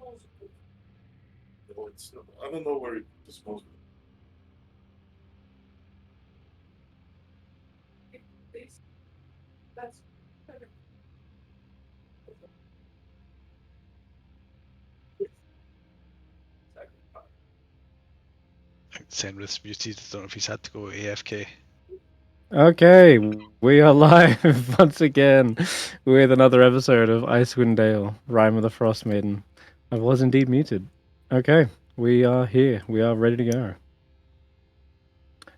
No, it's not. I don't know where it dispose of Senrith's muted. I don't know if he's had to go AFK. Okay, we are live once again with another episode of Icewindale, Rime of the Frostmaiden. I was indeed muted. Okay, we are here. We are ready to go.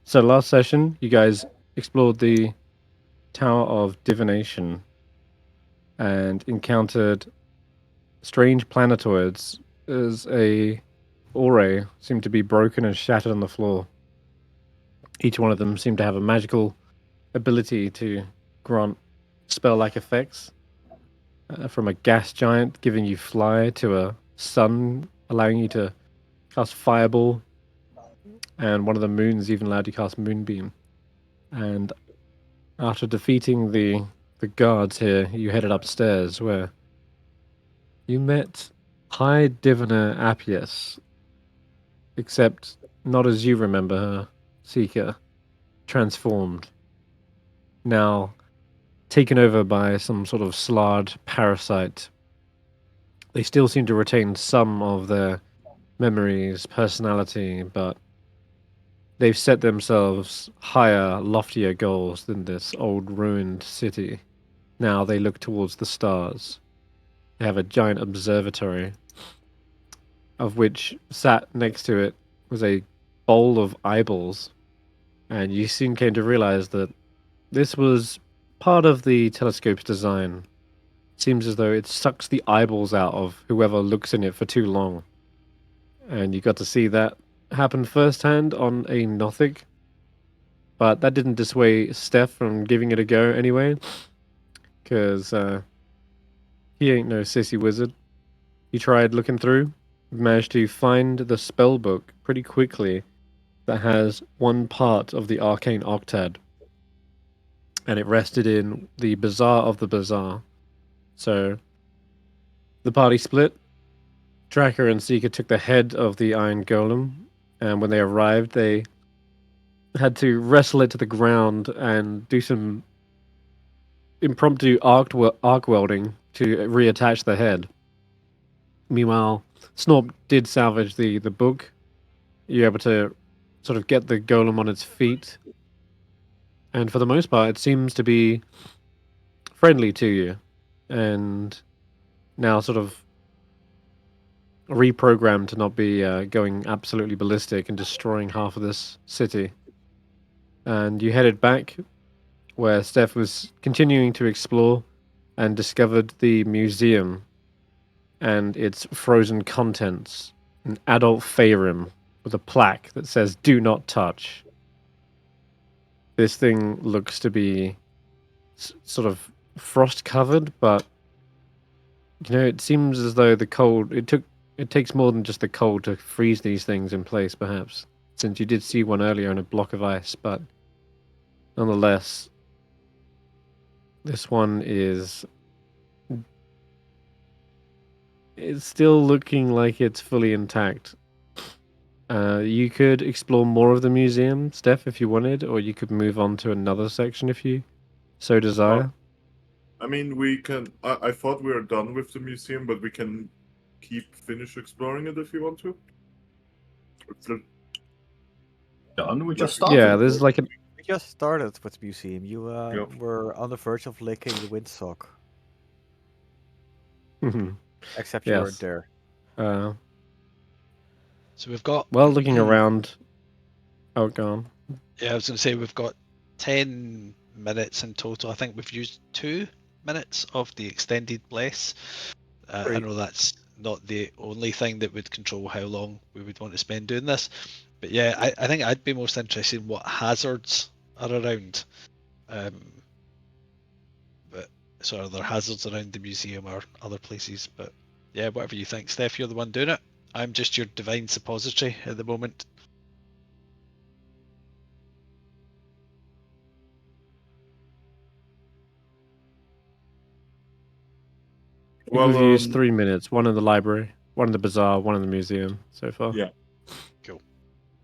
So last session, you guys explored the Tower of Divination and encountered strange planetoids as a aura seemed to be broken and shattered on the floor. Each one of them seemed to have a magical ability to grant spell-like effects, from a gas giant giving you fly to a sun allowing you to cast fireball, and one of the moons even allowed you to cast moonbeam. And after defeating the guards here, you headed upstairs where you met High Diviner Appius, except not as you remember her, Seeker, transformed. Now taken over by some sort of slard parasite. They still seem to retain some of their memories, personality, but they've set themselves higher, loftier goals than this old ruined city. Now they look towards the stars. They have a giant observatory, of which sat next to it was a bowl of eyeballs. And you soon came to realize that this was part of the telescope's design. Seems as though it sucks the eyeballs out of whoever looks in it for too long. And you got to see that happen firsthand on a Nothic. But that didn't dissuade Stef from giving it a go anyway. Because he ain't no sissy wizard. He tried looking through, managed to find the spell book pretty quickly that has one part of the arcane octad. And it rested in the bazaar of the bazaar. So the party split. Tracker and Seeker took the head of the iron golem, and when they arrived, they had to wrestle it to the ground and do some impromptu arc welding to reattach the head. Meanwhile, Snorp did salvage the book. You're able to sort of get the golem on its feet, and for the most part, it seems to be friendly to you, and now sort of reprogrammed to not be going absolutely ballistic and destroying half of this city. And you headed back where Steph was continuing to explore and discovered the museum and its frozen contents. An adult Faerun with a plaque that says, "Do not touch." This thing looks to be sort of frost covered, but it seems as though the cold it takes more than just the cold to freeze these things in place, perhaps. Since you did see one earlier in a block of ice, but nonetheless, this one is it's still looking like it's fully intact. You could explore more of the museum, Steph, if you wanted, or you could move on to another section if you so desire. I mean, we can. I thought we were done with the museum, but we can finish exploring it if you want to. Done? We just Like- started. Yeah, there's like an We just started with museum. You Yep. were on the verge of licking the windsock, Mhm. except you Yes. weren't there. So we've got. Well, looking around. Oh, go on. Yeah, I was going to say we've got 10 minutes in total. I think we've used 2 minutes of the extended bless. I Great. know that's not the only thing that would control how long we would want to spend doing this. But yeah, I think I'd be most interested in what hazards are around. But so are there hazards around the museum or other places? But yeah, whatever you think. Steph, you're the one doing it. I'm just your divine suppository at the moment. We've used 3 minutes. One in the library, one in the bazaar, one in the museum so far. Yeah. Cool.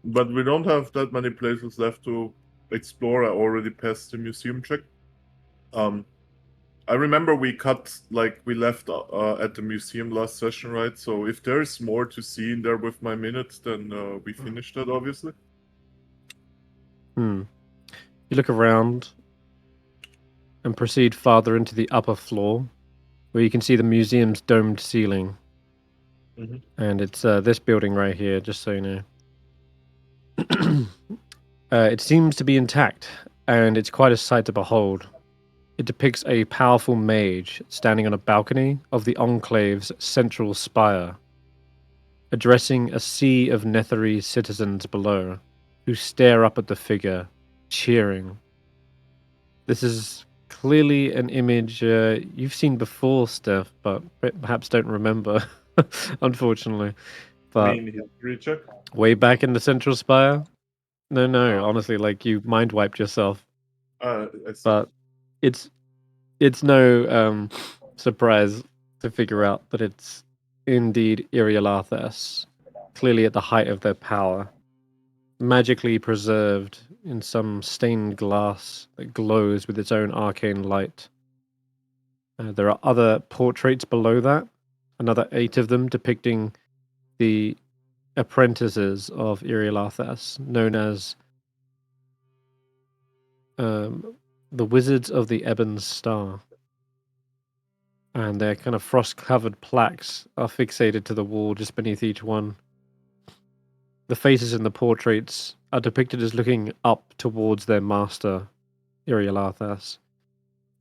But we don't have that many places left to explore. I already passed the museum check. I remember we left at the museum last session, right? So if there's more to see in there with my minutes, then we finished that, obviously. You look around and proceed farther into the upper floor, where you can see the museum's domed ceiling. Mhm. And it's this building right here, just so you know. It seems to be intact, and it's quite a sight to behold. It depicts a powerful mage standing on a balcony of the Enclave's central spire, addressing a sea of Netherese citizens below, who stare up at the figure, cheering. This is clearly an image you've seen before, Stef, but perhaps don't remember, unfortunately. But History check? way back in the central spire? No, Oh. honestly, like you mind wiped yourself. I see. But it's no surprise to figure out that it's indeed Irialarthas, clearly at the height of their power, magically preserved in some stained glass that glows with its own arcane light. There are other portraits below that, another 8 of them depicting the apprentices of Irialarthas, known as the Wizards of the Ebon Star. And their kind of frost-covered plaques are fixated to the wall just beneath each one. The faces in the portraits are depicted as looking up towards their master, Irialarthas,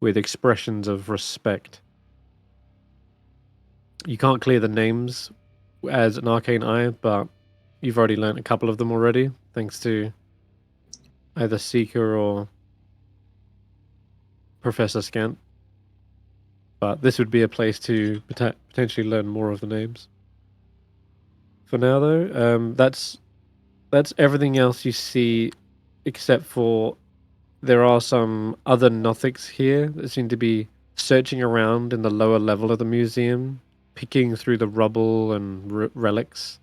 with expressions of respect. You can't clear the names as an arcane eye, but you've already learnt a couple of them already, thanks to either Seeker or Professor Scant. But this would be a place to potentially learn more of the names. For now, though, that's everything else you see, except for there are some other Nothics here that seem to be searching around in the lower level of the museum, picking through the rubble and relics.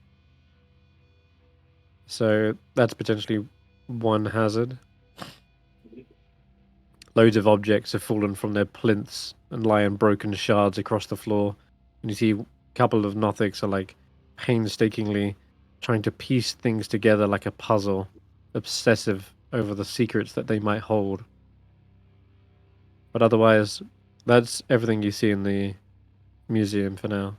So that's potentially one hazard. Loads of objects have fallen from their plinths and lie in broken shards across the floor. And you see a couple of Nothics are like painstakingly trying to piece things together like a puzzle, obsessive over the secrets that they might hold. But otherwise, that's everything you see in the museum for now.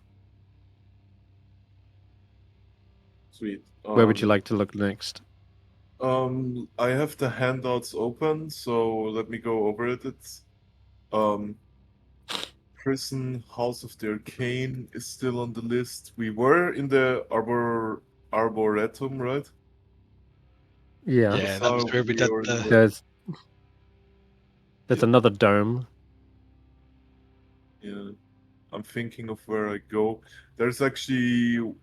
Sweet. Where would you like to look next? I have the handouts open, so let me go over it. It's Prison, House of the Arcane is still on the list. We were in the Arboretum, right? Yeah, Yeah, that was where we did the. there's another dome. Yeah, I'm thinking of where I go. There's actually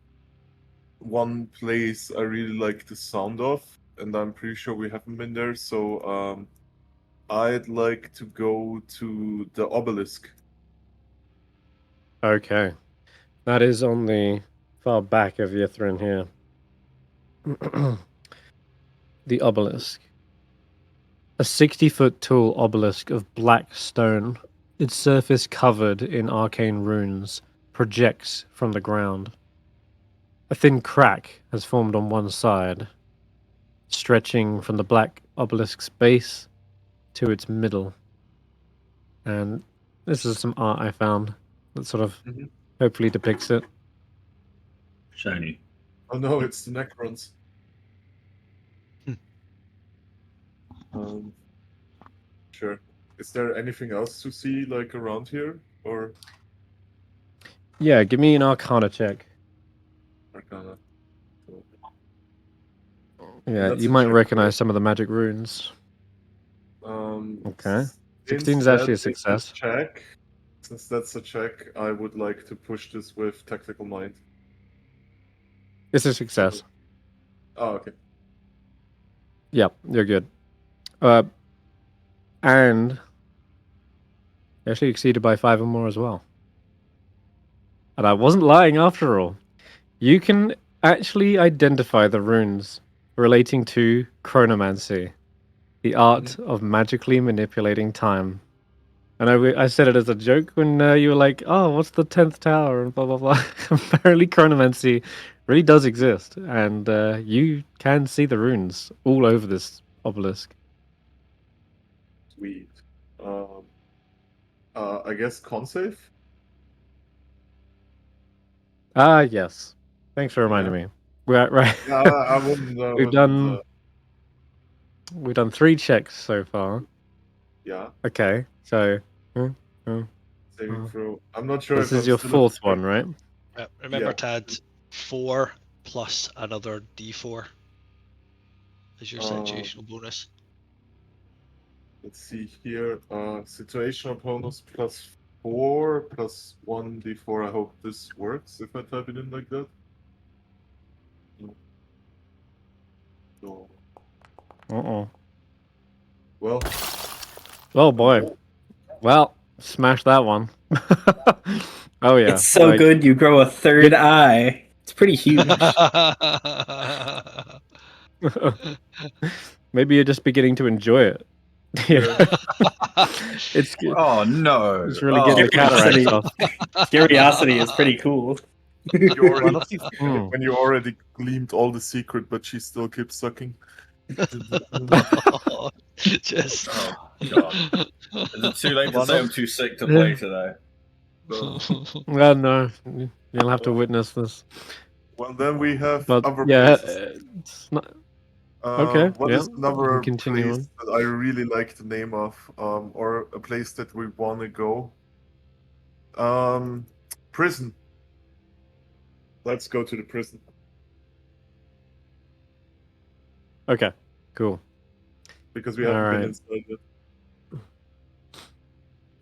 one place I really like the sound of, and I'm pretty sure we haven't been there. So I'd like to go to the obelisk. Okay. That is on the far back of Ythryn here. The obelisk. A 60-foot tall obelisk of black stone, its surface covered in arcane runes, projects from the ground. A thin crack has formed on one side, stretching from the black obelisk's base to its middle. And this is some art I found that sort of hopefully depicts it. Shiny. Oh no, it's the Necrons. Sure. Is there anything else to see like around here, or Yeah, give me an Arcana check. Arcana? Cool. Yeah, That's you a might check, recognize right? some of the magic runes. Okay. 16 is actually a success. Since that's a check, I would like to push this with Tactical Mind. It's a success. Oh, okay. Yep, you're good. And actually exceeded by 5 or more as well. And I wasn't lying after all. You can actually identify the runes relating to chronomancy, the art of magically manipulating time. And I said it as a joke when you were like, "Oh, what's the 10th tower?" and blah blah blah. Apparently, chronomancy really does exist, and you can see the runes all over this obelisk. Sweet. I guess con save? Ah, yes. Thanks for reminding me. Right. Yeah, I wouldn't. We've done 3 checks so far. Yeah, Okay, so saving uh, throw. I'm not sure this if is I'm your still 4th one, right? Remember Yeah. to add 4 plus another d4 as your situational bonus. Let's see here. Situational bonus +4 plus 1d4. I hope this works if I type it in like that. No. Uh-oh. Well, Oh boy. Well, smash that one. Oh yeah. It's so like, good you grow a third eye. It's pretty huge. Maybe you're just beginning to enjoy it. yeah. it's Oh no! it's really getting the cataracts off. Curiosity is pretty cool. You already, One of the Mm. when you already gleamed all the secret, but she still keeps sucking. Just. Oh god! Is it too late to One say of- I'm too sick to play today? Well, no, you'll have to witness this. Well, then we have But other yeah, places. it's not okay. What Yeah, is you can another continue place on. that I really like the name of, or a place that we want to go? Prison. Let's go to the prison. Okay, cool. Because we haven't been Alright. inside yet.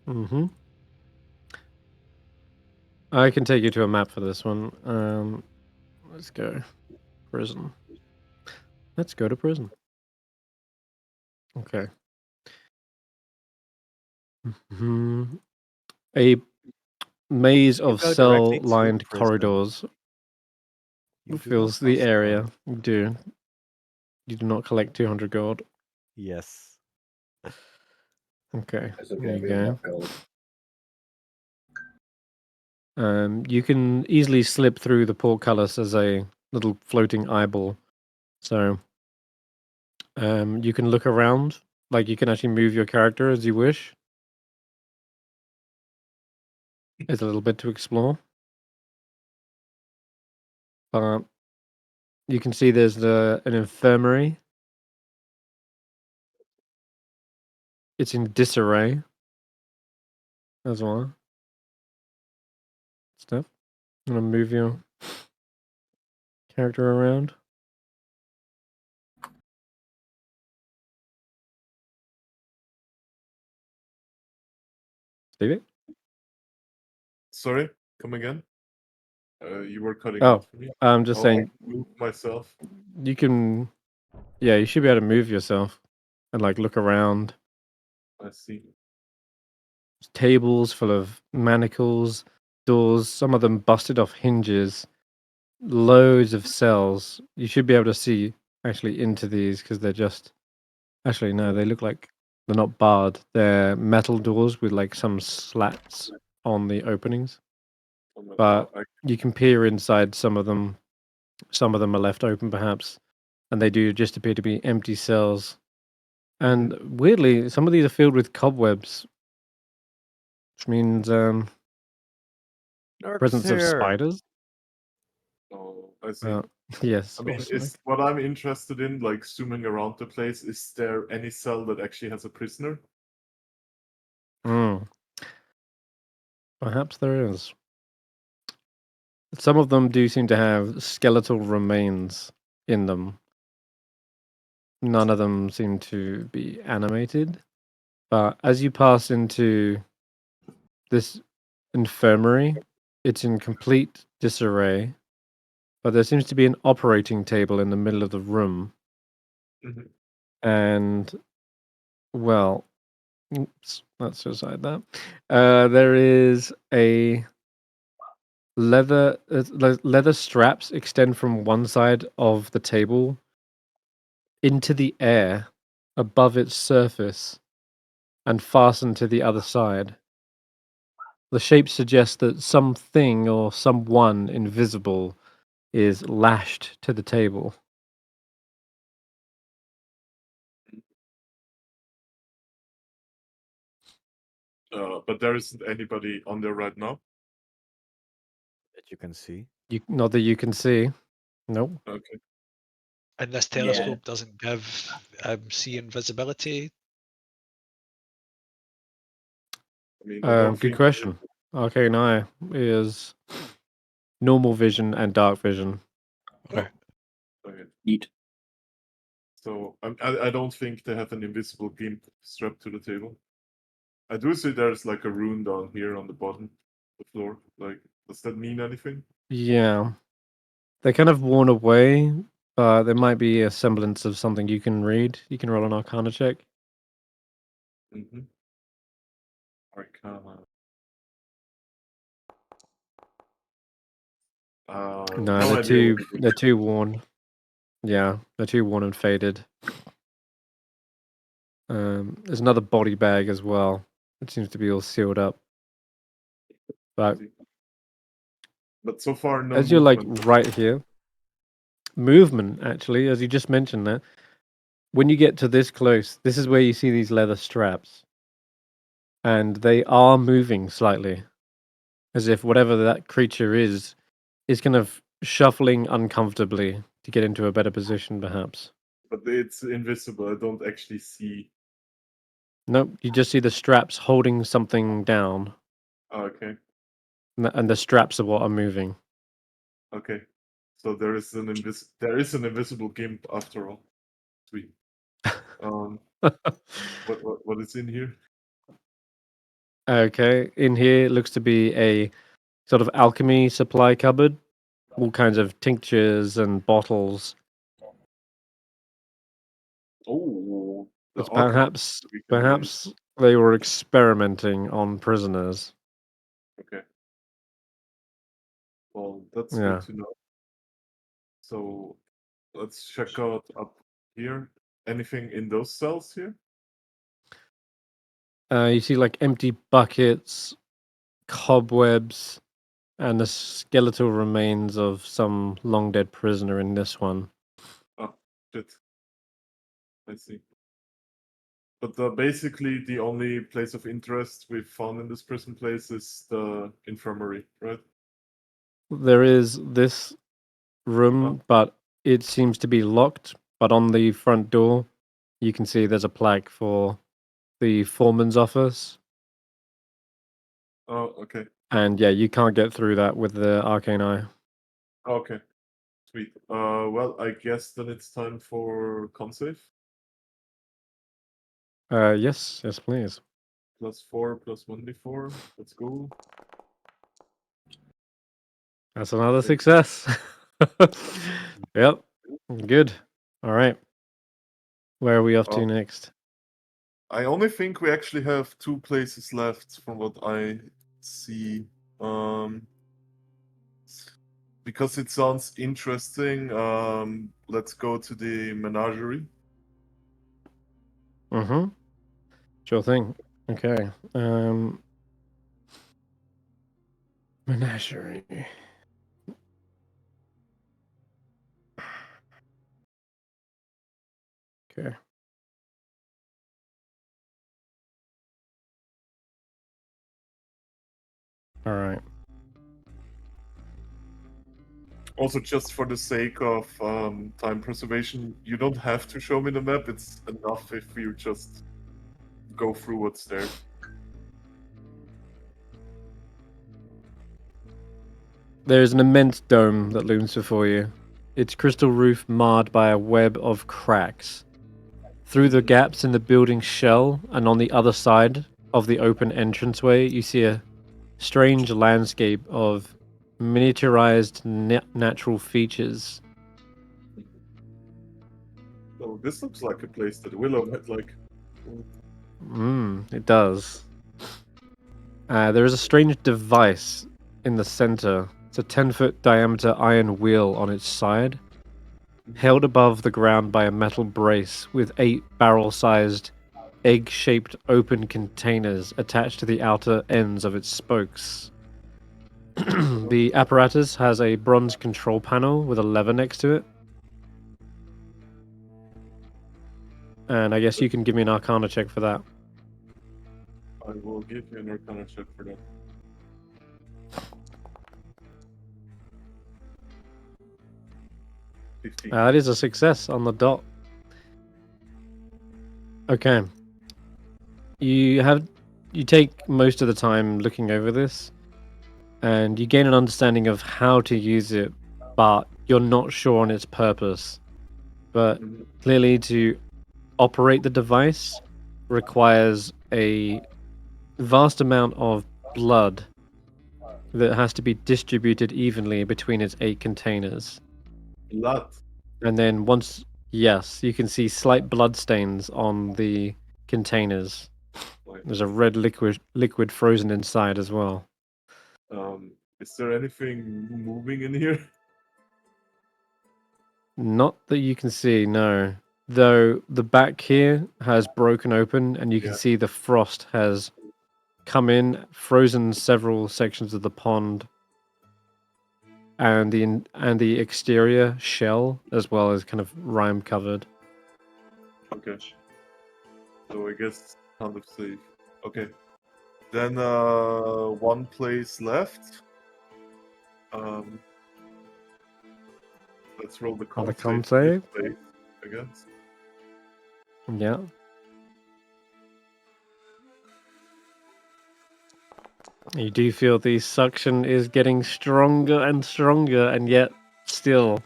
Mm-hmm. I can take you to a map for this one. Let's go. Prison. Let's go to prison. Okay. A maze of go directly to cell-lined prison. corridors You do fills not the cost area. gold. You do not collect 200 gold. Yes. Okay, Is it there going to you be go. enough gold? You can easily slip through the portcullis as a little floating eyeball. So you can look around, like you can actually move your character as you wish. There's a little bit to explore. But you can see there's an infirmary. It's in disarray as well. Steph, I'm gonna move your character around. Steivei? Sorry, come again? You were cutting Oh, out for me. I'm just I saying moved myself. you can. Yeah, you should be able to move yourself and like look around. I see. Tables full of manacles, doors, some of them busted off hinges, loads of cells. You should be able to see actually into these because they're just. Actually, no, they look like they're not barred. They're metal doors with like some slats on the openings. But you can peer inside some of them. Some of them are left open, perhaps, and they do just appear to be empty cells. And weirdly, some of these are filled with cobwebs, which means Nerds presence of here. spiders. Oh, I see. Yes. I mean, awesome. is what I'm interested in, like zooming around the place, is there any cell that actually has a prisoner? Perhaps there is. Some of them do seem to have skeletal remains in them. None of them seem to be animated. But as you pass into this infirmary, it's in complete disarray. But there seems to be an operating table in the middle of the room. Mhm. And, well, oops, let's aside that. There is a leather straps extend from one side of the table into the air above its surface and fasten to the other side. The shape suggests that something or someone invisible is lashed to the table. But there isn't anybody on there right now. That you can see. Not that you can see. Nope. Okay. And this Yeah. telescope doesn't give see invisibility. I mean, I don't Good think. question. Arcane Eye is normal vision and dark vision. Okay. Okay. Neat. So I don't think they have an invisible gimp strapped to the table. I do see there's like a rune down here on the bottom of the floor. Like, does that mean anything? Yeah. They're kind of worn away, but there might be a semblance of something you can read. You can roll an Arcana check. Mm-hmm. Arcana. No, no they're idea what too it is. they're too worn. Yeah, they're too worn and faded. There's another body bag as well. It seems to be all sealed up. But But so far, no as you're like movement. right here, movement actually, as you just mentioned that, when you get to this close, this is where you see these leather straps. And they are moving slightly. As if whatever that creature is kind of shuffling uncomfortably to get into a better position, perhaps. But it's invisible. I don't actually see. Nope, you just see the straps holding something down, Okay. and the straps are what are moving. Okay. So there is an invisible gimp after all. Sweet. What is in here? Okay, in here looks to be a sort of alchemy supply cupboard, all kinds of tinctures and bottles. Oh, the But alchemy perhaps, we can use. perhaps they were experimenting on prisoners. Okay. Well, that's Yeah. good to know. So let's check out up here. Anything in those cells here? You see like empty buckets, cobwebs, and the skeletal remains of some long dead prisoner in this one. Oh, shit. I see. But basically, the only place of interest we've found in this prison place is the infirmary, right? There is this room, but it seems to be locked. But on the front door, you can see there's a plaque for the foreman's office. Oh, okay. And yeah, you can't get through that with the arcane eye. Okay. Sweet. Well, I guess then it's time for con save. Yes, please. +4 plus 1d4. Let's go. That's another Okay. success. Yep. Good. All right. Where are we off to Um, next? I only think we actually have 2 places left from what I see. Because it sounds interesting, let's go to the menagerie. Mm-hmm. Sure thing. Okay. Menagerie. Okay. All right. Also, just for the sake of time preservation, you don't have to show me the map. It's enough if you just go through what's there. There's an immense dome that looms before you. Its crystal roof marred by a web of cracks. Through the gaps in the building's shell and on the other side of the open entranceway, you see a strange landscape of miniaturized natural features. So this looks like a place that Willow might like. It does. There is a strange device in the center, It's a 10-foot diameter iron wheel on its side, held above the ground by a metal brace with 8 barrel-sized, egg-shaped open containers attached to the outer ends of its spokes. The apparatus has a bronze control panel with a lever next to it. And I guess you can give me an Arcana check for that. I will give you an Arcana check for that. That is a success on the dot. Okay. You take most of the time looking over this, and you gain an understanding of how to use it, but you're not sure on its purpose. But clearly to operate the device requires a vast amount of blood that has to be distributed evenly between its 8 containers. Blood. And then once, yes, you can see slight blood stains on the containers. There's a red liquid frozen inside as well. Is there anything moving in here? Not that you can see, no. Though the back here has broken open, and you can see the frost has come in, frozen several sections of the pond, and the exterior shell as well as kind of rime covered. Okay. So I guess kind of safe. Okay. Then one place left. Let's roll the con con save. save? For this place, I guess. Yeah. You do feel the suction is getting stronger and stronger, and yet still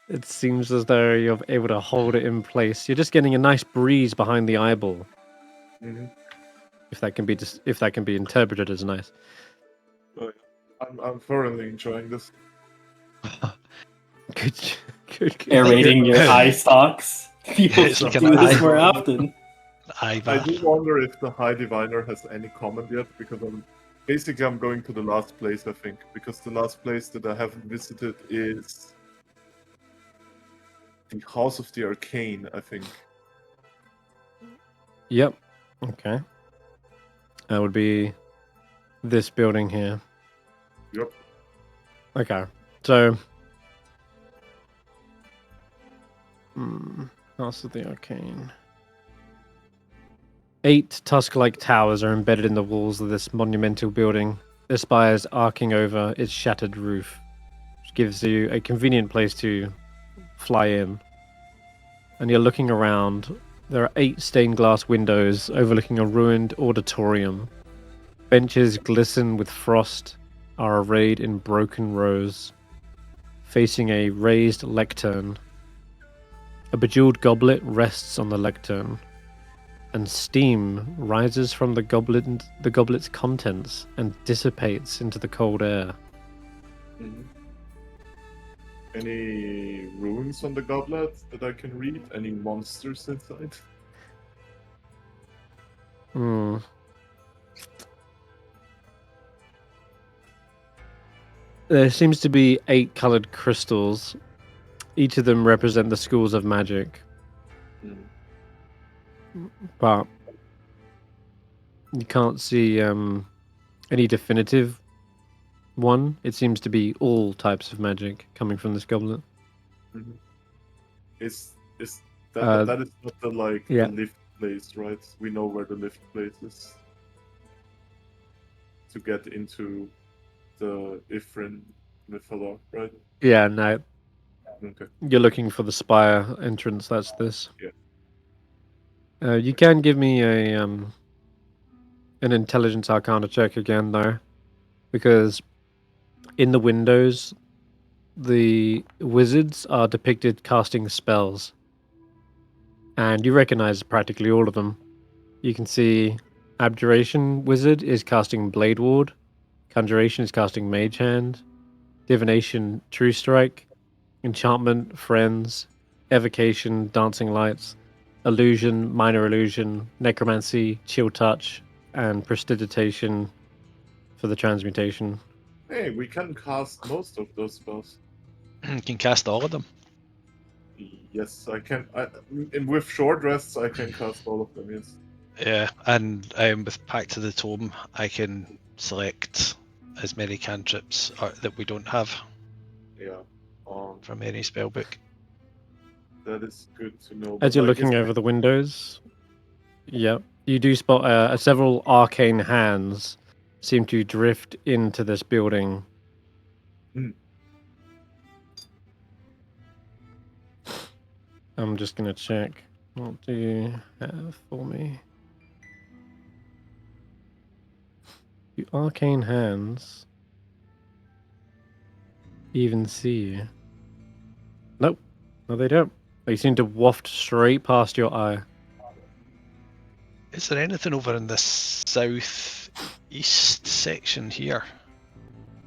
it seems as though you're able to hold it in place. You're just getting a nice breeze behind the eyeball. Mm-hmm. If that can be interpreted as nice. I'm thoroughly enjoying this. Good. Aerating your eye stalks. People It's like do an this eye- more often. Eye I bath. do wonder if the High Diviner has any comment yet, because I'm going to the last place, I think, because the last place that I haven't visited is the House of the Arcane, I think. Yep. Okay. That would be this building here. Yep. Okay. So House of the Arcane. 8 tusk-like towers are embedded in the walls of this monumental building, their spires arcing over its shattered roof, which gives you a convenient place to fly in. And you're looking around. There are 8 stained glass windows overlooking a ruined auditorium. Benches glisten with frost, are arrayed in broken rows, facing a raised lectern. A bejeweled goblet rests on the lectern, and steam rises from the goblet's contents and dissipates into the cold air. Mm-hmm. Any runes on the goblet that I can read? Any monsters inside? There seems to be 8 colored crystals. Each of them represent the schools of magic. But you can't see any definitive one. It seems to be all types of magic coming from this goblet. Mm-hmm. Is that that is not the yeah. the lift place, right? We know where the lift place is to get into the Ythryn Mythala, right? Yeah, no. Okay. You're looking for the spire entrance. That's this. Yeah. You can give me an intelligence arcana check again, though, because in the windows, the wizards are depicted casting spells, and you recognize practically all of them. You can see Abjuration Wizard is casting Blade Ward, Conjuration is casting Mage Hand, Divination True Strike, Enchantment Friends, Evocation Dancing Lights, Illusion Minor Illusion, Necromancy Chill Touch, and Prestidigitation for the transmutation. Hey, we can cast most of those spells. You can cast all of them. Yes, I can. And with short rests, I can cast all of them. Yes. Yeah, and with Pact to the Tome, I can select as many cantrips that we don't have Yeah. from any spellbook. That is good to know. As but, you're like, looking over the windows, yep, you do spot several arcane hands seem to drift into this building. Hmm. I'm just gonna check. What do you have for me? Do arcane hands even see you? Nope. No, they don't. They seem to waft straight past your eye. Is there anything over in this southeast section here?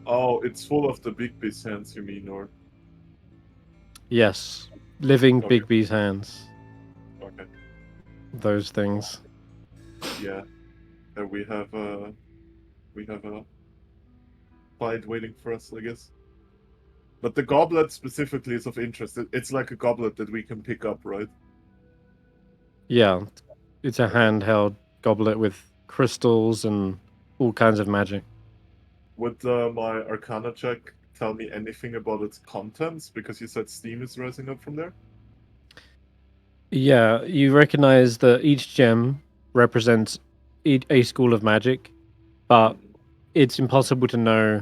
Oh, it's full of the big beast hands, you mean, or Yes. Living Okay. Big B's hands. okay? Those things. Yeah. We have a fight waiting for us, I guess. But the goblet specifically is of interest. It's like a goblet that we can pick up, right? Yeah. It's a handheld goblet with crystals and all kinds of magic. Would my Arcana check tell me anything about its contents? Because you said steam is rising up from there. Yeah, you recognize that each gem represents a school of magic, but it's impossible to know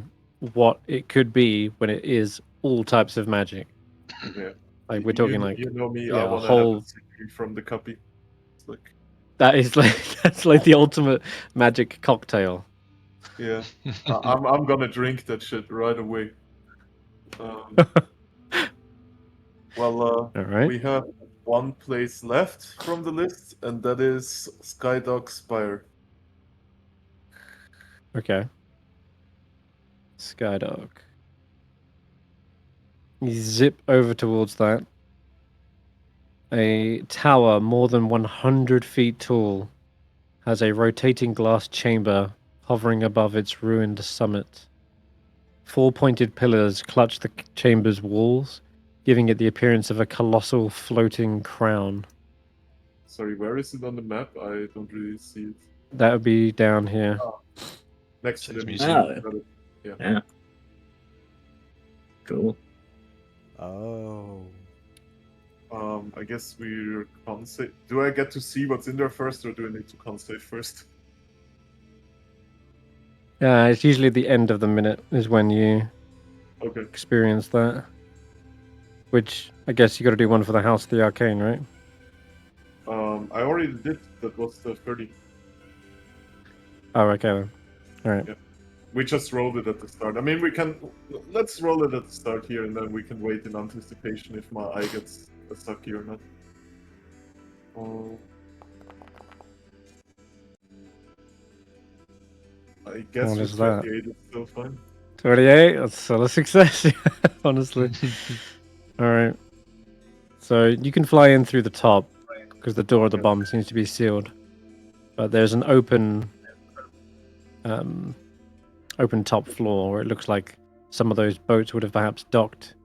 what it could be when it is all types of magic. Yeah. Like we're talking like you know me. I yeah, a want to have a whole. secret from the copy. It's like That is like that's like the ultimate magic cocktail. yeah. I'm gonna drink that shit right away. Well, All right. we have one place left from the list, and that is Skydog Spire. Okay. Skydog. You zip over towards that. A tower more than 100 feet tall has a rotating glass chamber hovering above its ruined summit. Four pointed pillars clutch the chamber's walls, giving it the appearance of a colossal floating crown. Sorry, where is it on the map? I don't really see it. That would be down here. Next to the Sounds museum. museum. Got it. Yeah. Cool. Oh. I guess we're con-save. Do I get to see what's in there first, or do I need to con-save first? Yeah, it's usually the end of the minute is when you Okay. experience that. Which I guess you got to do one for the House of the Arcane, right? I already did. That was the 30. Oh, okay then. All right. Yeah. We just rolled it at the start. I mean, we can. Let's roll it at the start here, and then we can wait in anticipation if my eye gets stuck here or not. Oh. I guess What with is that? 28 is still fine. 28. That's still a success, honestly. All right. So you can fly in through the top because the door of the bomb seems to be sealed, but there's an open top floor where it looks like some of those boats would have perhaps docked.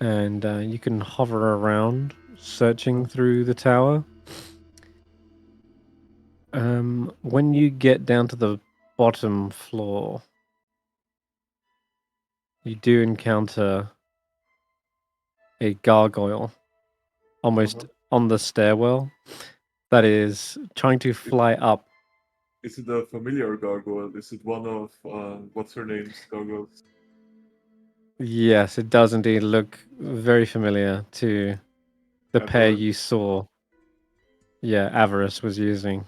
And you can hover around, searching through the tower. When you get down to the bottom floor, you do encounter a gargoyle almost on the stairwell that is trying to fly up. Is it a familiar gargoyle? Is it one of what's her name's gargoyles? Yes, it does indeed look very familiar to the pair Avarice. you saw. Yeah, Avarice was using.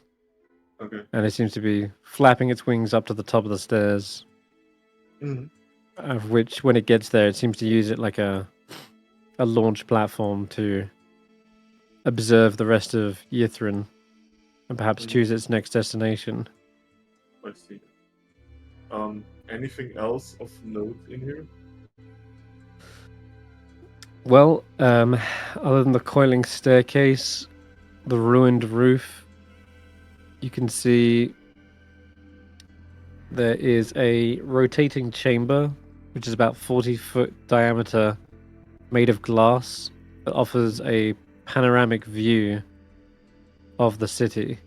Okay. And it seems to be flapping its wings up to the top of the stairs. Mhm. Of which, when it gets there, it seems to use it like a launch platform to observe the rest of Ythryn and perhaps choose its next destination. I see. Anything else of note in here? Well, other than the coiling staircase, the ruined roof, you can see there is a rotating chamber, which is about 40-foot diameter, made of glass, that offers a panoramic view of the city.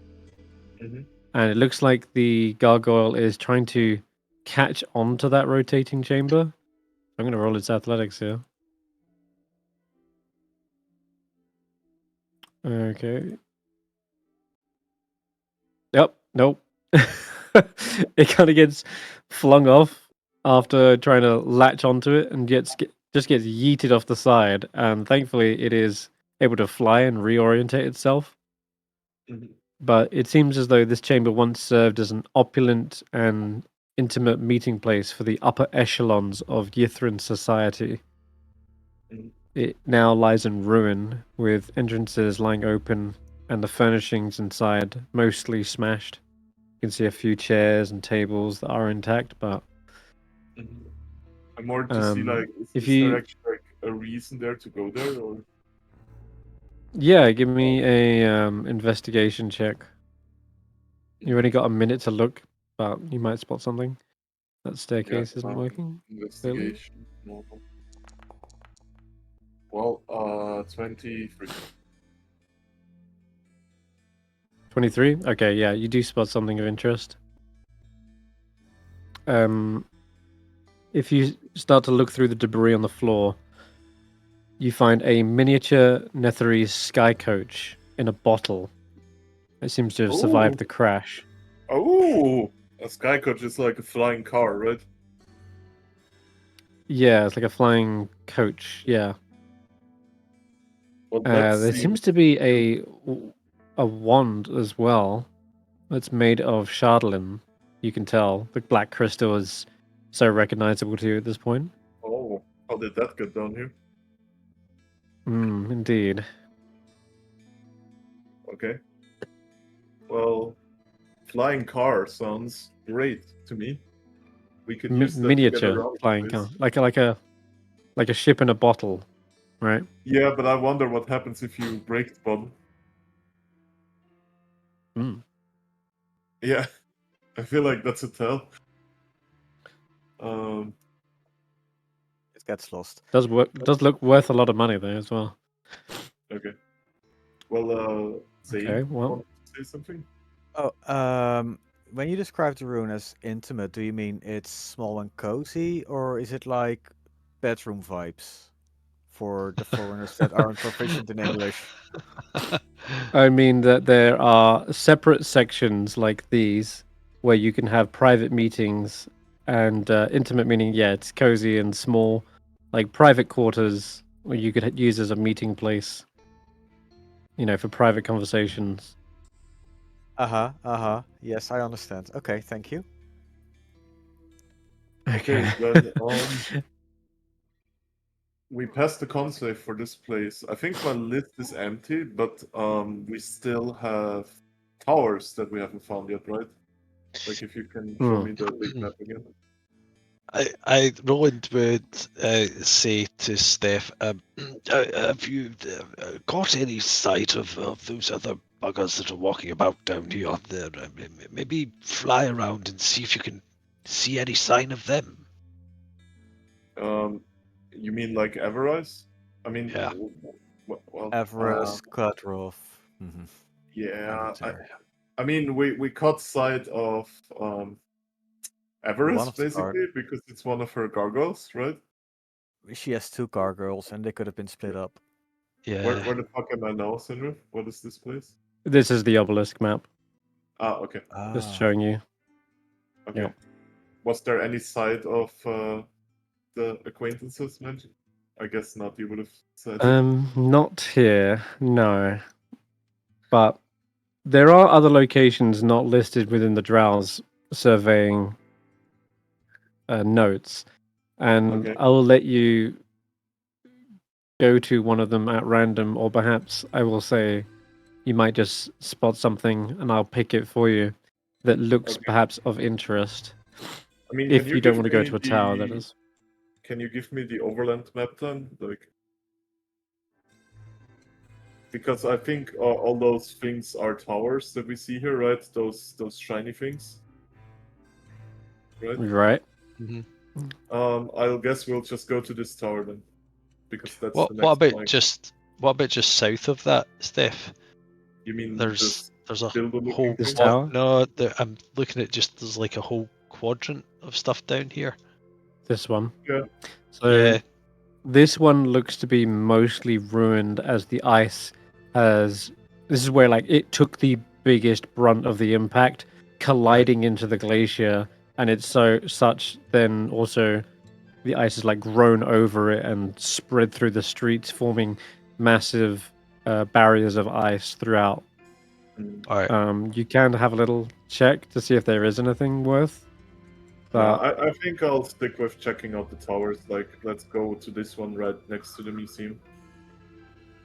Mhm. And it looks like the gargoyle is trying to catch onto that rotating chamber. I'm going to roll its athletics here. Okay. Yep. Nope. It kind of gets flung off after trying to latch onto it and just gets yeeted off the side. And thankfully, it is able to fly and reorientate itself. Mhm. But it seems as though this chamber once served as an opulent and intimate meeting place for the upper echelons of Ythryn society. Mhm. It now lies in ruin, with entrances lying open and the furnishings inside mostly smashed. You can see a few chairs and tables that are intact, but Mhm. I'm more to see like, if is there you, actually like a reason there to go there, or yeah, give me a investigation check. You only got a minute to look, but you might spot something. That staircase isn't working. Clearly. investigation? No. Well, 23. 23? Okay, yeah, you do spot something of interest. If you start to look through the debris on the floor, you find a miniature Netherese sky coach in a bottle. It seems to have survived Ooh. the crash. Oh, a sky coach is like a flying car, right? Yeah, it's like a flying coach. Yeah. Well, that There seems to be a wand as well that's made of shardlin. You can tell the black crystal is so recognizable to you at this point. Oh, how did that get down here? Indeed. Okay. Well, flying car sounds great to me. We could use that to get Miniature around the flying place. car, like a ship in a bottle, right? Yeah, but I wonder what happens if you break the bottle. Mm. Yeah, I feel like that's a tell. Um, It gets lost. Does look worth a lot of money though as well. okay. Well, Okay, Zane, well, want to say something? Oh, when you describe the rune as intimate, do you mean it's small and cozy, or is it like bedroom vibes for the foreigners that aren't proficient in English? I mean that there are separate sections like these where you can have private meetings and intimate meaning, yeah, it's cozy and small, like private quarters where you could use as a meeting place, for private conversations. Yes, I understand. Okay, thank you. Okay, then we passed the conclave for this place. I think my list is empty, but we still have towers that we haven't found yet, right? Like if you can show me the big map again. Roland would say to Stef, have you got any sight of those other buggers that are walking about down here? Maybe fly around and see if you can see any sign of them. You mean like Everise? I mean, Yeah. well, Everest, Cutroff. yeah. Amateur. I mean, we caught sight of One Everest of the guard. basically because it's one of her gargoyles, right? She has two gargoyles, and they could have been split up. Yeah. Where the fuck am I now, Senrith? What is this place? This is the obelisk map, Ah, okay, just Ah, showing you. okay. Yep. Was there any sight of the acquaintances mentioned? I guess not. You would have said it. Not here, no. But there are other locations not listed within the Drow's surveying notes, and Okay. I will let you go to one of them at random, or perhaps I will say you might just spot something and I'll pick it for you that looks Okay. perhaps of interest. I mean, If can you you don't give want to go me to a tower, that the is. can you give me the overland map then? Like, because I think all those things are towers that we see here, right? Those shiny things. right? Right. Mhm. I'll guess we'll just go to this tower then, because that's What the what next about point. just south of that, Steph? You mean There's this a dildo-looking whole This thing? tower? no. I'm looking at just there's like a whole quadrant of stuff down here. This one. Yeah. So Yeah. this one looks to be mostly ruined as the ice has. This is where like it took the biggest brunt of the impact, colliding into the glacier, and it's such then also the ice has like grown over it and spread through the streets, forming massive barriers of ice throughout. All right. You can have a little check to see if there is anything worth. Yeah, But I think I'll stick with checking out the towers. Like, let's go to this one right next to the museum.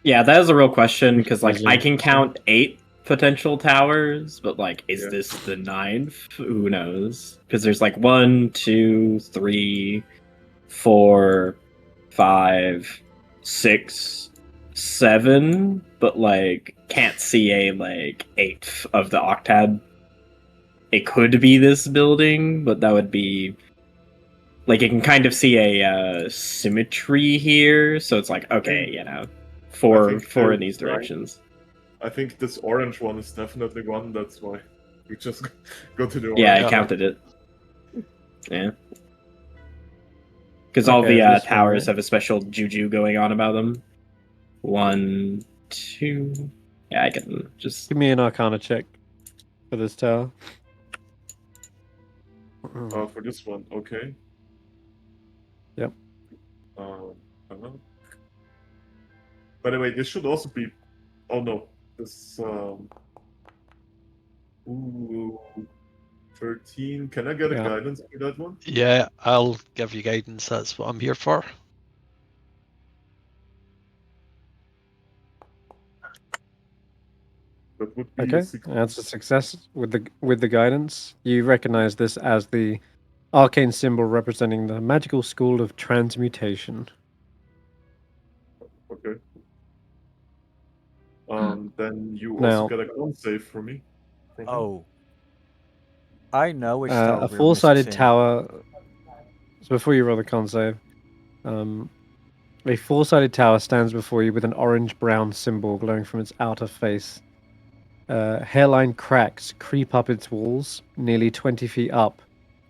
Yeah, that is a real question because like I Museum. can count 8 potential towers, but like, is Yeah. this the 9th? Who knows? Because there's like 1, 2, 3, 4, 5, 6, 7, but like can't see a like 8th of the octad. It could be this building, but that would be like you can kind of see a symmetry here, so it's like okay, you know, four think in the these directions. I think this orange one is definitely one. That's why we just go to the orange. Yeah, I Yeah. counted it. Yeah, because all Okay, the this one, towers right? have a special juju going on about them. 1, 2. Yeah, I can just. Give me an Arcana check for this tower. For this one, okay. Yep. Uh-huh. By the way, this should also be. Oh no, this. Ooh, 13. Can I get a Yeah. guidance for that one? Yeah, I'll give you guidance. That's what I'm here for. That would be a Okay, 16. that's a success with the guidance. You recognize this as the arcane symbol representing the magical school of transmutation. Okay. Then you also Now, get a con save for me. Oh. I know which tower a we're four-sided missing. tower. So before you roll the con save, a four-sided tower stands before you with an orange-brown symbol glowing from its outer face. Hairline cracks creep up its walls, nearly 20 feet up.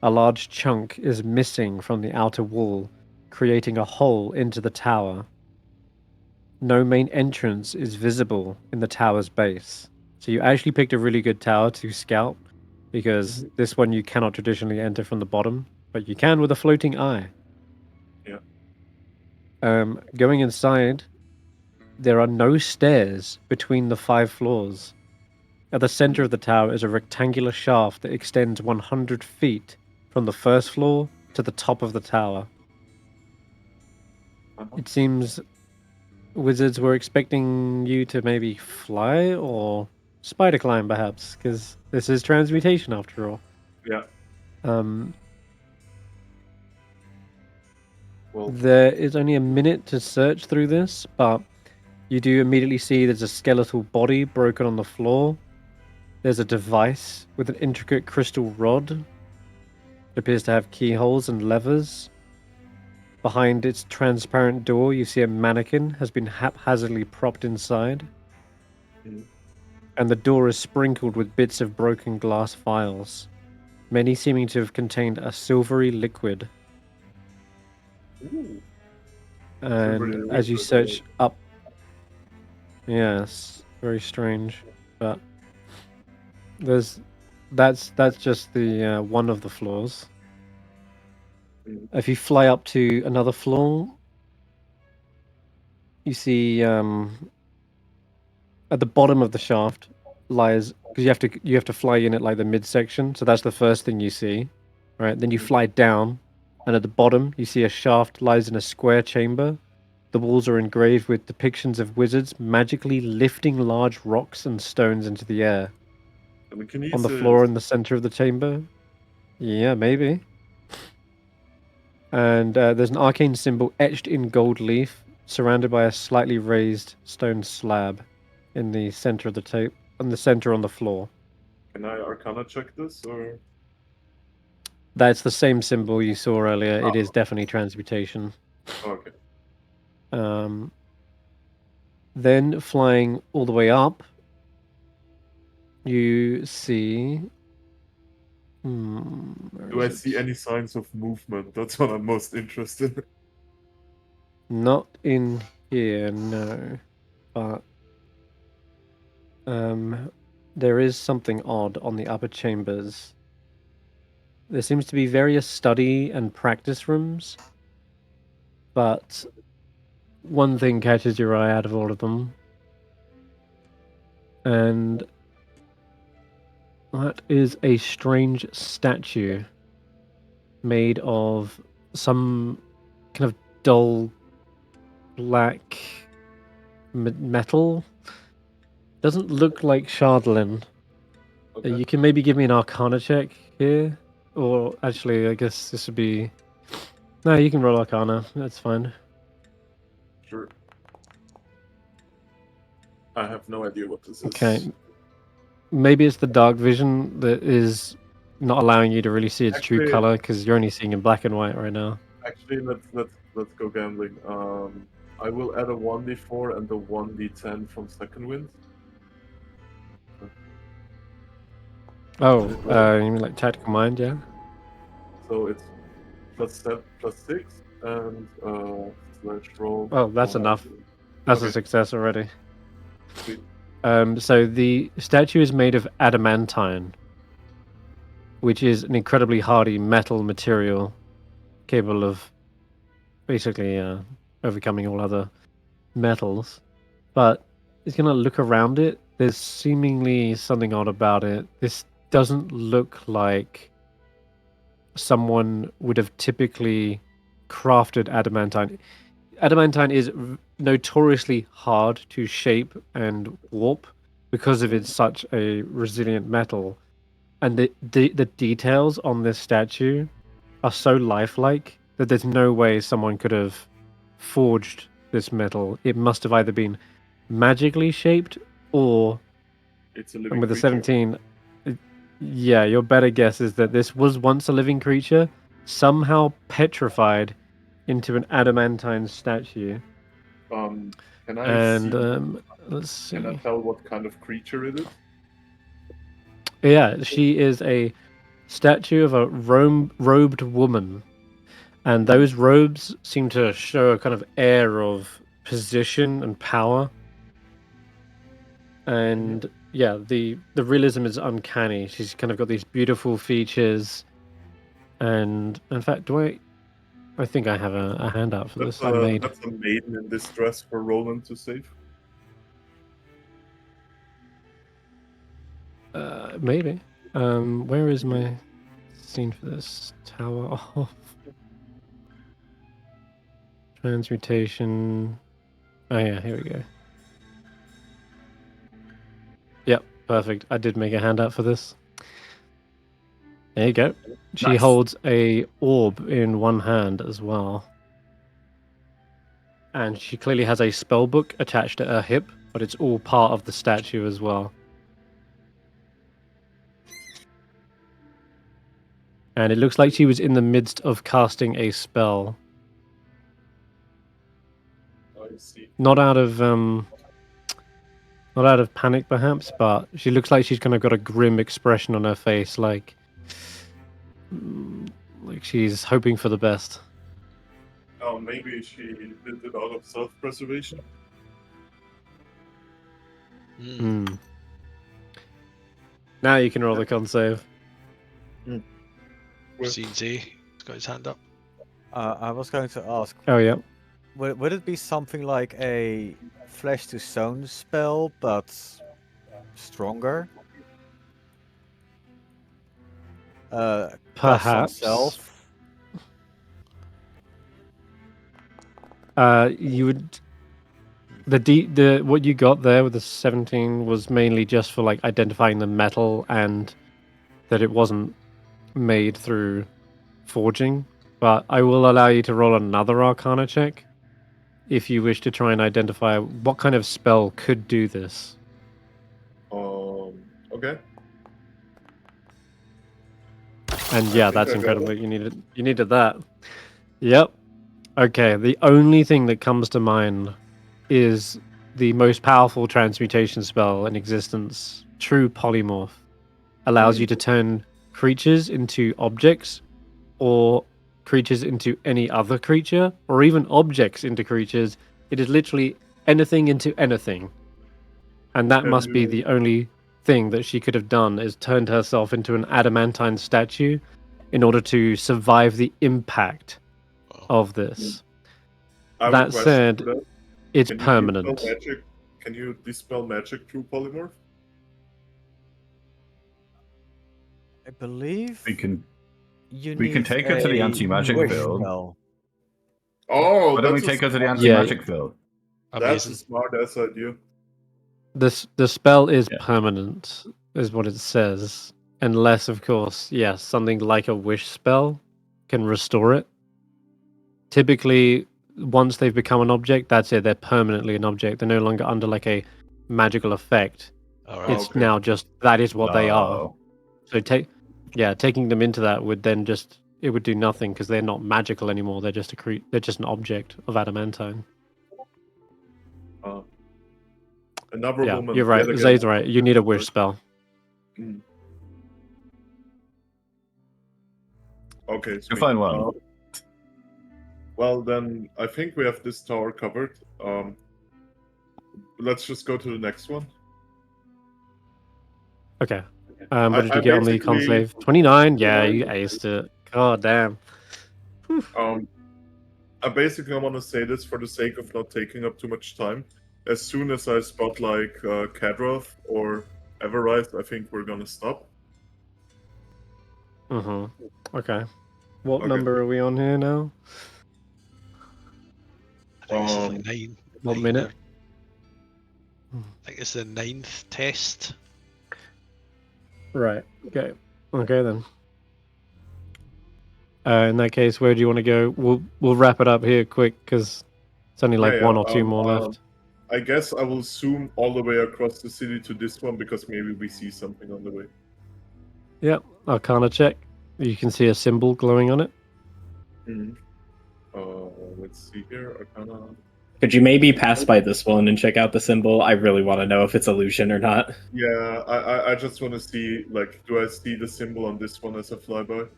A large chunk is missing from the outer wall, creating a hole into the tower. No main entrance is visible in the tower's base. So you actually picked a really good tower to scout, because this one you cannot traditionally enter from the bottom, but you can with a floating eye. Yeah. Going inside, there are no stairs between the 5 floors. At the center of the tower is a rectangular shaft that extends 100 feet from the first floor to the top of the tower. It seems wizards were expecting you to maybe fly or spider climb, perhaps, because this is transmutation after all. Yeah. Well, There is only a minute to search through this, but you do immediately see there's a skeletal body broken on the floor. There's a device with an intricate crystal rod. It appears to have keyholes and levers. Behind its transparent door, you see a mannequin has been haphazardly propped inside. Mhm. And the door is sprinkled with bits of broken glass vials, many seeming to have contained a silvery liquid. ooh. And Silvery as you liquid, search up, yes, very strange, but that's just the one of the floors. Mhm. If you fly up to another floor, you see at the bottom of the shaft lies, because you have to fly in at like the midsection, so that's the first thing you see, right? Then you fly down, and at the bottom you see a shaft lies in a square chamber. The walls are engraved with depictions of wizards magically lifting large rocks and stones into the air. On the floor in the center of the chamber, yeah, maybe. And there's an arcane symbol etched in gold leaf, surrounded by a slightly raised stone slab in the center of the on the floor. Can I Arcana check this or? That's the same symbol you saw earlier. It is definitely transmutation. Okay. Then flying all the way up, you see. Do I see any signs of movement? That's what I'm most interested in. Not in here, no. But there is something odd on the upper chambers. There seems to be various study and practice rooms, but one thing catches your eye out of all of them, and that is a strange statue made of some kind of dull black metal. Doesn't look like Shardlin. Okay. You can maybe give me an Arcana check here, or actually, I guess this would be. No, you can roll Arcana. That's fine. Sure. I have no idea what this is. Okay. Maybe it's the dark vision that is not allowing you to really see its true Actually- color because you're only seeing in black and white right now. Actually, let's go gambling. I will add a 1d4 and a 1d10 from second wind. Oh, you mean like tactical mind, yeah? So it's +6 and slash roll. Oh, that's enough. That's a Okay. success already. Sweet. So the statue is made of adamantine, which is an incredibly hardy metal material capable of basically overcoming all other metals. But it's going to look around it. There's seemingly something odd about it. This doesn't look like someone would have typically crafted adamantine. Adamantine is notoriously hard to shape and warp because of it's such a resilient metal. And the details on this statue are so lifelike that there's no way someone could have forged this metal. It must have either been magically shaped or, It's a living and with the creature. 17, yeah, your better guess is that this was once a living creature, somehow petrified into an adamantine statue. Can I And see, let's see. can I tell what kind of creature it is? Yeah, she is a statue of a robed woman. And those robes seem to show a kind of air of position and power. And yeah, the realism is uncanny. She's kind of got these beautiful features. And in fact, I think I have a handout for this I made. That's a maiden in distress for Roland to save. Maybe. Where is my scene for this? Tower of Transmutation. Oh yeah, here we go. Yep, perfect. I did make a handout for this. There you go. She Nice. holds a orb in one hand as well. And she clearly has a spell book attached to her hip, but it's all part of the statue as well. And it looks like she was in the midst of casting a spell. I see. Not out of panic perhaps, but she looks like she's kind of got a grim expression on her face, like she's hoping for the best. Oh, maybe she did it out of self-preservation. Hmm. Now you can roll the con save. CZ, he's got his hand up. I was going to ask, Oh yeah. would it be something like a flesh to stone spell, but stronger? Cast on Perhaps. self? You would. The what you got there with the 17 was mainly just for like identifying the metal and that it wasn't made through forging. But I will allow you to roll another Arcana check if you wish to try and identify what kind of spell could do this. Okay. And I yeah, think that's I got incredible. it. You needed that. Yep. Okay, the only thing that comes to mind is the most powerful transmutation spell in existence, True Polymorph. Allows you to turn creatures into objects, or creatures into any other creature, or even objects into creatures. It is literally anything into anything. And that Have must be you- the only thing that she could have done, is turned herself into an adamantine statue in order to survive the impact of this. I have a That question said, for that. it's Can you dispel permanent. magic? Can you dispel magic through polymorph? I believe We can you we can need take her to the a anti-magic wish field. spell. Oh, Why don't we that's a take her to the smart- anti-magic field? That's a Amazing. smart ass idea. The spell is Yeah. permanent, is what it says. Unless, of course, yes, something like a wish spell can restore it. Typically, once they've become an object, that's it. They're permanently an object. They're no longer under like a magical effect. All right. It's Okay. now just that is what they are. Oh. So taking them into that would then just it would do nothing because they're not magical anymore. They're just they're just an object of adamantine. Another Yeah, woman. you're right. yet again. Zay's right. You need a wish spell. Okay, You'll sweet. find one. Well, then I think we have this tower covered. Let's just go to the next one. Okay. What did I you get on the basically- conclave? 29. Yeah, you aced it. God damn. I basically want to say this for the sake of not taking up too much time. As soon as I spot like Kadroth or Everrise, I think we're gonna stop. Okay. What Okay. number are we on here now? I think this is like nine. What nine minute? I think it's the 9th test. Right. Okay. Okay then. In that case, where do you want to go? We'll wrap it up here quick because it's only like Yeah, one or two more left. I guess I will zoom all the way across the city to this one because maybe we see something on the way. Yep. Arcana check. You can see a symbol glowing on it. Let's see here. Arcana. Could you maybe pass by this one and check out the symbol? I really want to know if it's illusion or not. Yeah, I just want to see, like, do I see the symbol on this one as a flyby?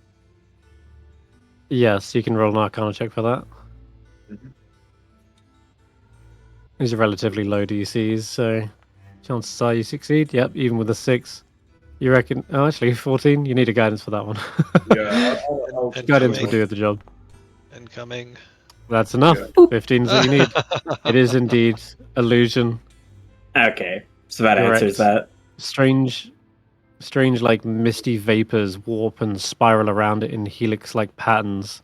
Yes, you can roll an Arcana check for that. These are relatively low DCs, so chances are you succeed. Yep, even with a 6. You reckon? Oh, actually, 14. You need a guidance for that one. Yeah, I'll Guidance will do the job. Incoming. That's enough. Yeah. 15 is what you need. It is indeed illusion. Okay, so that Correct. answers that. Strange, like misty vapors warp and spiral around it in helix-like patterns.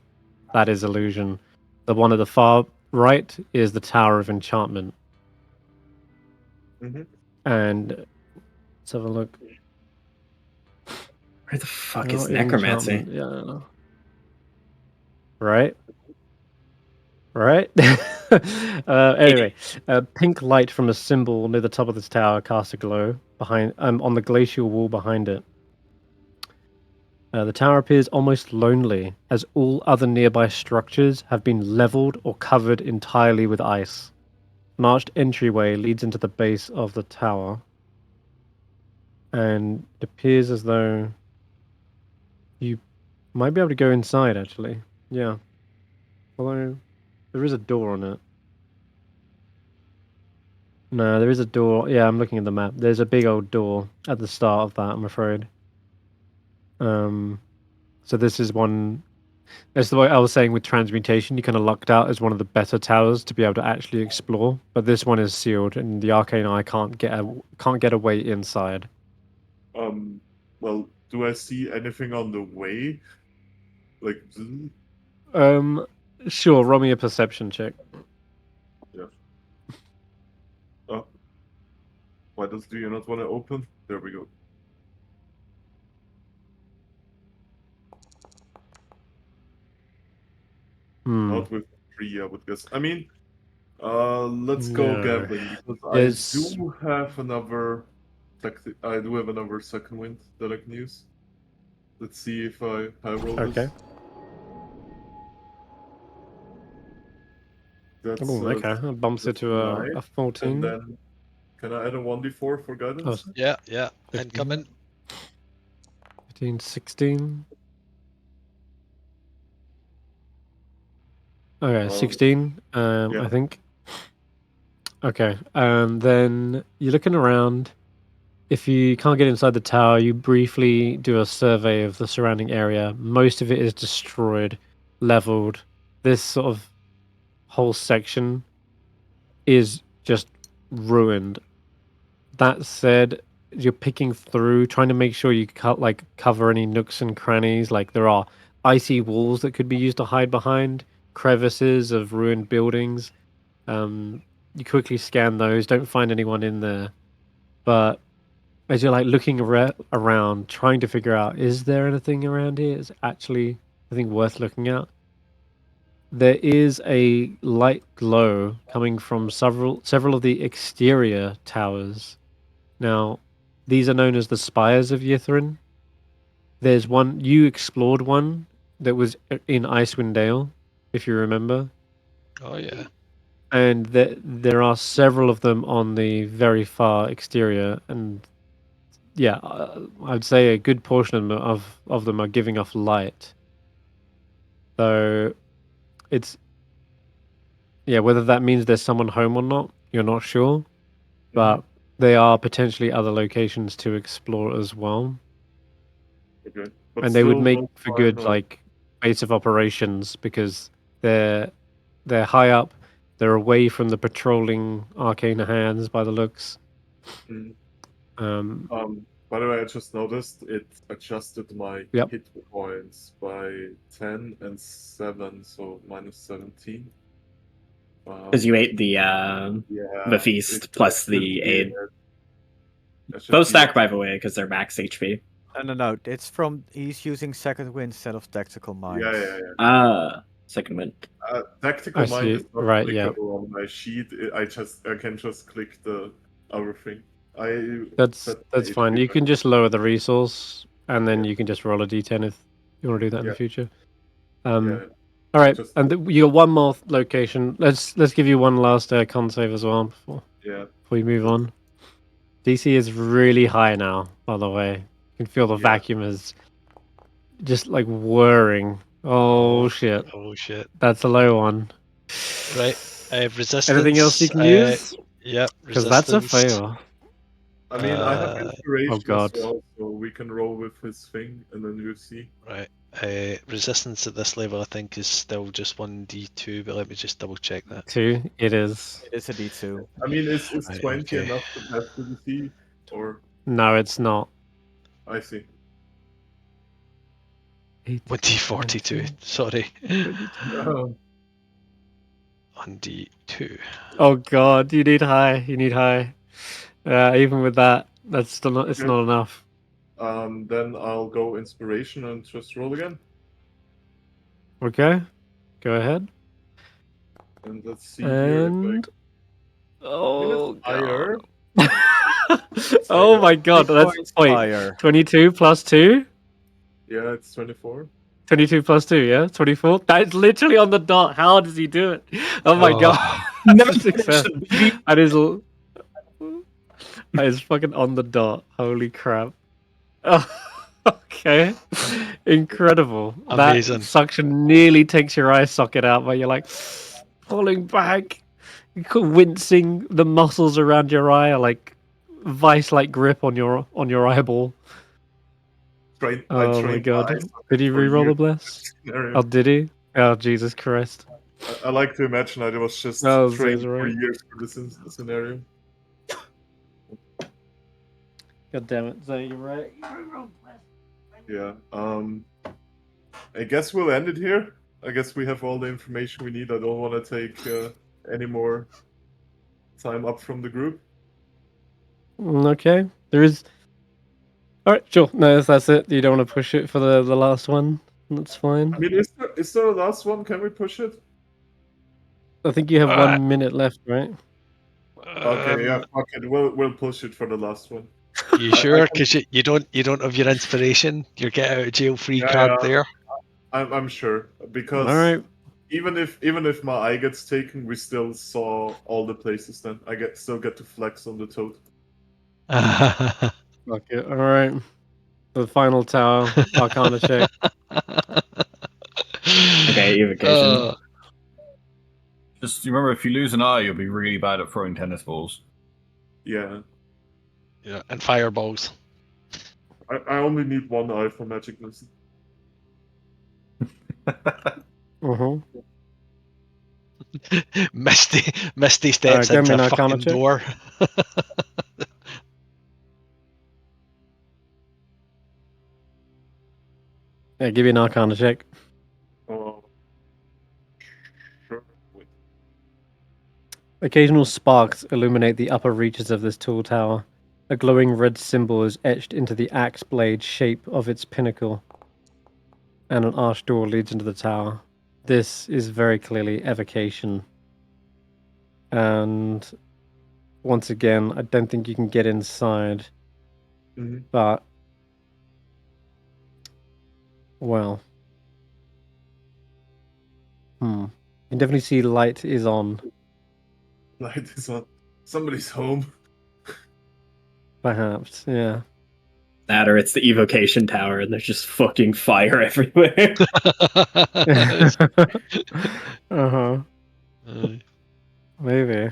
That is illusion. The one at the far right is the Tower of Enchantment. And let's have a look. Where the fuck Oh, is necromancy? enchantment, yeah. Right? Right? Anyway, pink light from a symbol near the top of this tower casts a glow behind on the glacial wall behind it. The tower appears almost lonely, as all other nearby structures have been leveled or covered entirely with ice. An arched entryway leads into the base of the tower, and it appears as though you might be able to go inside, actually. Yeah. Although, there is a door on it. No, there is a door. Yeah, I'm looking at the map. There's a big old door at the start of that, I'm afraid. So this is one... That's the way I was saying with transmutation, you kind of lucked out as one of the better towers to be able to actually explore. But this one is sealed, and the arcane eye can't get away inside. Well, do I see anything on the way? Like, Sure, roll me a perception check. yeah. Why do you not want to open? There we go. Not with 3, I would guess. I mean, let's go No. gambling because It's- I do have another. I do have another second wind that I can use. Let's see if I roll Okay. this. That's Oh, okay. That bumps it that's to a 9, 14. and then can I add a 1d4 for guidance? Oh, Yeah, 15. incoming. 15, 16. Okay, 16, yeah. I think. Okay, then you're looking around. If you can't get inside the tower, you briefly do a survey of the surrounding area. Most of it is destroyed, leveled. This sort of whole section is just ruined. That said, you're picking through, trying to make sure you cover any nooks and crannies. Like there are icy walls that could be used to hide behind, crevices of ruined buildings. You quickly scan those, don't find anyone in there. But as you're like looking around, trying to figure out, is there anything around here? It's actually, I think, worth looking at. There is a light glow coming from several of the exterior towers. Now, these are known as the spires of Ythryn. There's one, you explored one that was in Icewindale, if you remember. Oh yeah. And there are several of them on the very far exterior, and yeah, I'd say a good portion of them are giving off light. So it's whether that means there's someone home or not, you're not sure, but they are potentially other locations to explore as well. Okay. But And they would still make no for sign good of- like base of operations because they're high up, they're away from the patrolling arcane hands by the looks. Mm. Um, By the way, I just noticed it adjusted my Yep. hit points by 10 and 7, so minus 17. Because you ate the Yeah, feast it plus should the be aid. it should Both be stack, by the way, because they're max HP. No. It's from he's using second wind instead of tactical minds. Yeah. Second wind. Tactical I mind see. is not Right, yeah. clickable on my sheet. I can just click the other thing. That's fine. You can just lower the resource, and then you can just roll a d10 if you want to do that in the future. Yeah. All right, Just- and you got one more location. Let's give you one last con save as well before we move on. DC is really high now. By the way, you can feel the vacuum is just like whirring. Oh shit! Oh shit. That's a low one. Right. Resistance. Anything else you can use? Yep. Because that's a resistance. fail. I mean, I have inspiration God. as well, so we can roll with his thing, and then you see. Right. Resistance at this level, I think, is still just 1d2, but let me just double check that. 2. It is. It is a D2. I mean, is Right, 20 okay. enough to pass the DC? Or No, it's not. I see. 1d42. Sorry. Um, 1d2. Oh god, you need high. You need high. Even with that, that's still not. It's Okay. not enough. Then I'll go inspiration and just roll again. Okay, go ahead. And let's see here. And oh higher. god. Oh my god, that's wait. Fire. 22 plus 2. Yeah, it's 24. 22 plus 2, yeah? 24? That's literally on the dot. How does he do it? Oh my Oh. god. Never Success. That is fucking on the dot. Holy crap. Oh, okay. Incredible. Amazing. That suction nearly takes your eye socket out, but you're like pulling back. You're wincing. The muscles around your eye are like vice-like grip on your eyeball. Oh my god. Did he reroll the bless? Oh, did he? Oh, Jesus Christ. I like to imagine I was just Oh, trained Caesar, for right? years for this scenario. God damn it. So you're right. Yeah. I guess we'll end it here. I guess we have all the information we need. I don't want to take any more time up from the group. Okay. There is. Alright, sure. No, that's it. You don't want to push it for the last one. That's fine. I mean, is there a last one? Can we push it? I think you have 1 minute left, right? Okay, yeah, fuck it. We'll push it for the last one. You sure? Because you don't have your inspiration. Your get out of jail free card there. I'm sure because All right. even if my eye gets taken, we still saw all the places. Then I still get to flex on the toad. Okay. All right. The final tower, Arcana check. Okay, evocation. Just remember, if you lose an eye, you'll be really bad at throwing tennis balls. Yeah, Yeah, and fireballs. I only need one eye for magic missile. Mm-hmm. Misty steps give me into an a Arcana fucking check. door. Yeah, give me an Arcana check. Oh, sure. Wait. Occasional sparks illuminate the upper reaches of this tall tower. A glowing red symbol is etched into the axe blade shape of its pinnacle, and an arched door leads into the tower. This is very clearly evocation. And once again, I don't think you can get inside, Mhm. but well, you can definitely see light is on. Light is on. Somebody's home. Perhaps, yeah. That or it's the evocation tower and there's just fucking fire everywhere. Uh-huh. Maybe.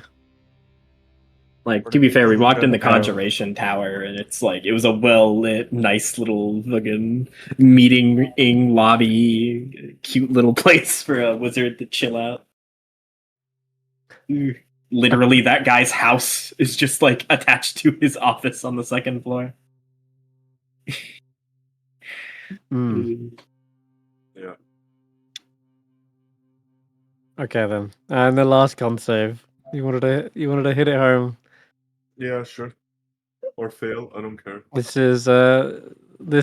Like, to be fair, we walked in the Okay. conjuration tower and it's like it was a well lit, nice little fucking meeting lobby, cute little place for a wizard to chill out. Literally, that guy's house is just like attached to his office on the second floor. Yeah. Okay then. And the last con save. You wanted to hit it home. Yeah, sure. Or fail. I don't care. This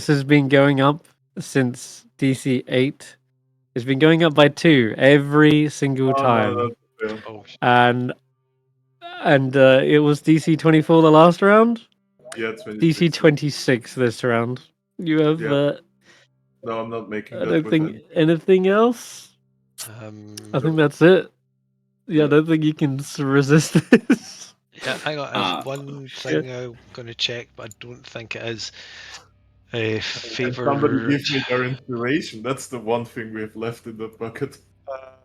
has been going up since DC 8. It's been going up by 2 every single time. No, that's a fail. Oh, And it was DC 24 the last round. Yeah, 26. DC 26 this round. You have Yeah. No, I'm not making I that don't with think anything else. I nope. think that's it. Yeah, I don't think you can resist this. Yeah, hang on. There's one thing I'm going to check, but I don't think it is. And somebody Favor. gives me their inspiration. That's the one thing we have left in that bucket.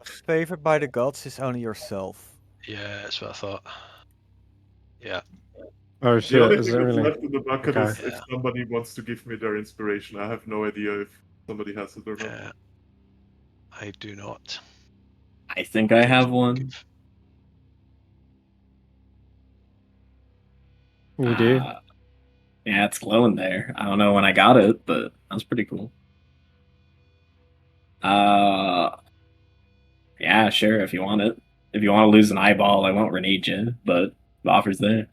Favored by the gods is only yourself. Yeah, that's what I thought. Yeah. Oh The shit! only Is thing it that's really? left in the bucket Okay. is if somebody wants to give me their inspiration. I have no idea if somebody has it or not. I do not. I think I have one. You do? Yeah, it's glowing there. I don't know when I got it, but that's pretty cool. Yeah, sure, if you want it. If you want to lose an eyeball, I won't renege you, but the offer's there.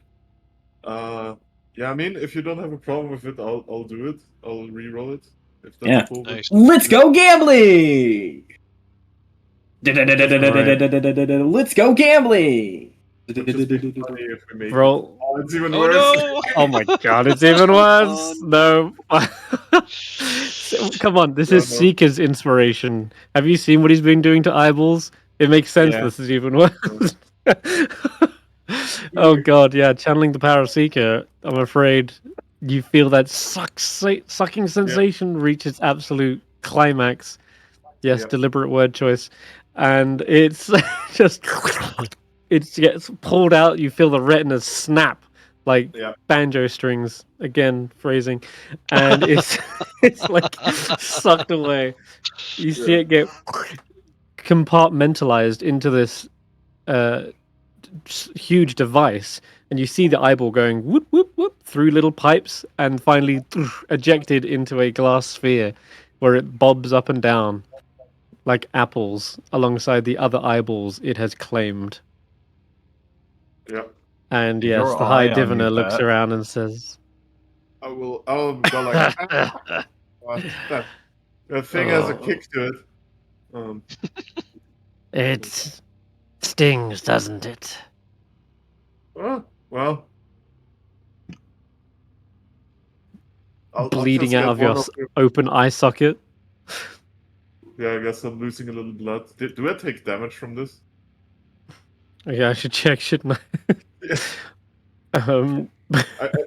Yeah, I mean, if you don't have a problem with it, I'll do it. I'll re-roll it. If that's Yeah. cool. Nice. Let's go gambling! Right. Let's go gambling! Would just be funny if we make Roll. it. Oh, it's even Oh worse. no! Oh my god! It's even worse. No. Come on, this No, is no. Seeker's inspiration. Have you seen what he's been doing to eyeballs? It makes sense. Yeah. This is even worse. Oh god, yeah. Channeling the power of Seeker. I'm afraid you feel that sucking sensation reach its absolute climax. Yes, Yep. deliberate word choice, and it's just it gets pulled out. You feel the retina snap like Yeah. banjo strings. Again, phrasing, and it's it's like sucked away. You see it get compartmentalized into this huge device, and you see the eyeball going whoop whoop whoop through little pipes, and finally ejected into a glass sphere, where it bobs up and down like apples alongside the other eyeballs it has claimed. Yeah. And Is yes, your the High eye on Diviner your looks back? around and says, I'll go like that thing has a kick to it. "It stings, doesn't it?" Well, I'll bleeding just out get of your one of your... open eye socket. Yeah, I guess I'm losing a little blood. Do I take damage from this? Yeah, I should check, shouldn't I?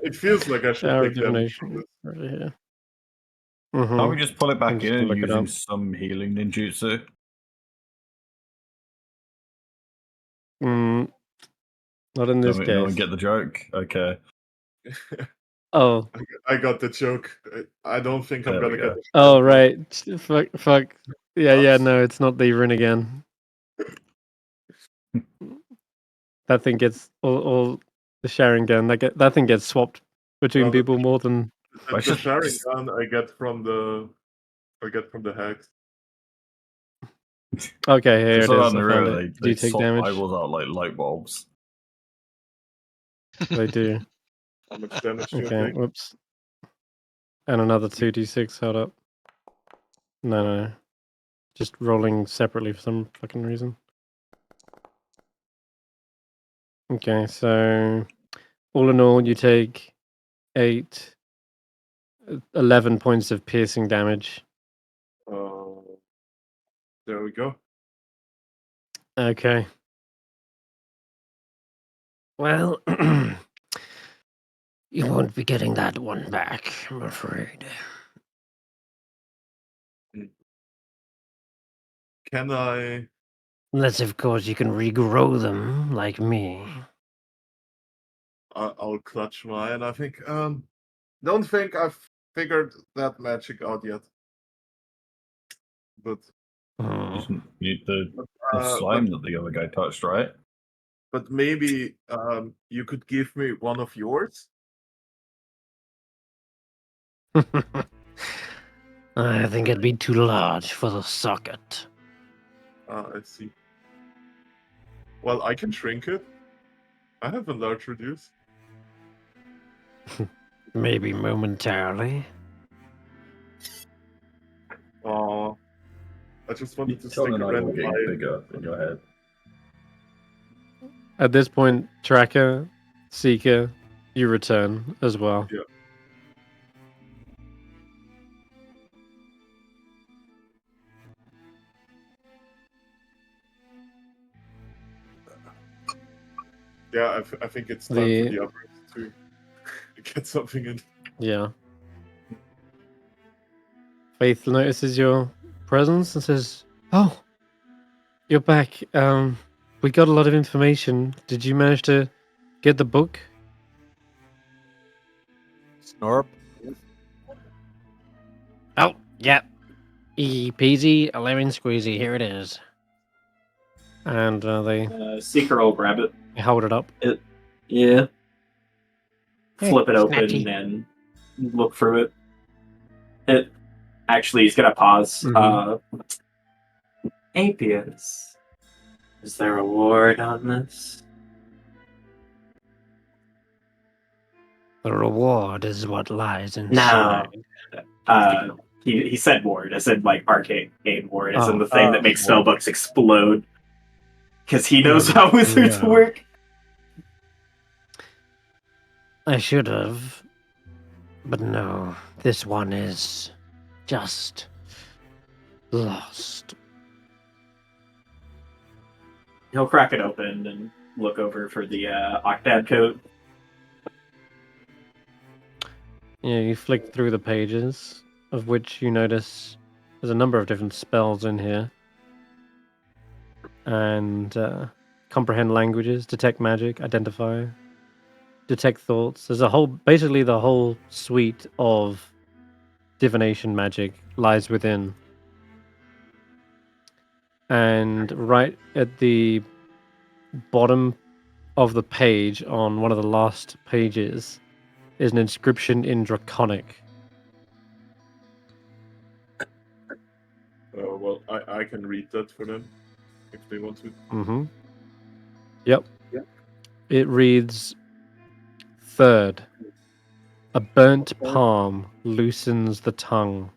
It feels like I should Shower take damage from divination this. right here. Can't we just pull it back I'm just in gonna look it using up. some healing ninjutsu? Not in this No one case. get the joke? Okay. Oh, I got the joke. I don't think I'm There we gonna get go. the oh shot, right. Fuck. Yeah, Oops. no, it's not the Ythryn again. That thing gets all the sharing gun. That thing gets swapped between Well, people more than. It's the just- sharing gun I get from the hacks. Okay, here Just it so is. on I the found real, it. Do they you take swap damage? eyeballs out like light bulbs. They do. How much damage do I Okay, take? whoops. And another 2d6 held up. No. Just rolling separately for some fucking reason. Okay, so all in all, you take 11 points of piercing damage. There we go. Okay. Well, you won't be getting that one back, I'm afraid. Can I? Unless, of course, you can regrow them like me. I'll clutch my eye, and I think don't think I've figured that magic out yet. But Hmm. You need the uh, slime that the other guy touched, right? but maybe you could give me one of yours. I think it'd be too large for the socket. I see. Well, I can shrink it. I have a large reduce. Maybe momentarily. I just wanted to Tell stick an a eye will random get eye. bigger in your head. At this point, Tracker, Seeker, you return as well. Yeah. Yeah, I think it's time for the others to get something in. Yeah. Faith notices your presence and says, "Oh, you're back. We got a lot of information. Did you manage to get the book?" Snorp. Oh, yeah. Easy peasy, lemon squeezy. Here it is. And they Seeker will grab it. hold it up. Yeah. Flip it open snatchy. and look through it. Actually, he's gonna pause. Apius, is there a ward on this? The reward is what lies inside. No. He said ward, as in like arcane ward, as in the Oh. thing that makes spellbooks explode. Because he knows Mm, how wizards yeah. work. I should have. But no, this one is just lost. He'll crack it open and look over for the Octad code. Yeah, you flick through the pages, of which you notice there's a number of different spells in here. And comprehend languages, detect magic, identify, detect thoughts. There's basically the whole suite of divination magic lies within. And right at the bottom of the page, on one of the last pages, is an inscription in Draconic. Well, I can read that for them if they want to. Mm-hmm. Yep. Yeah. It reads, "Third, a burnt palm loosens the tongue.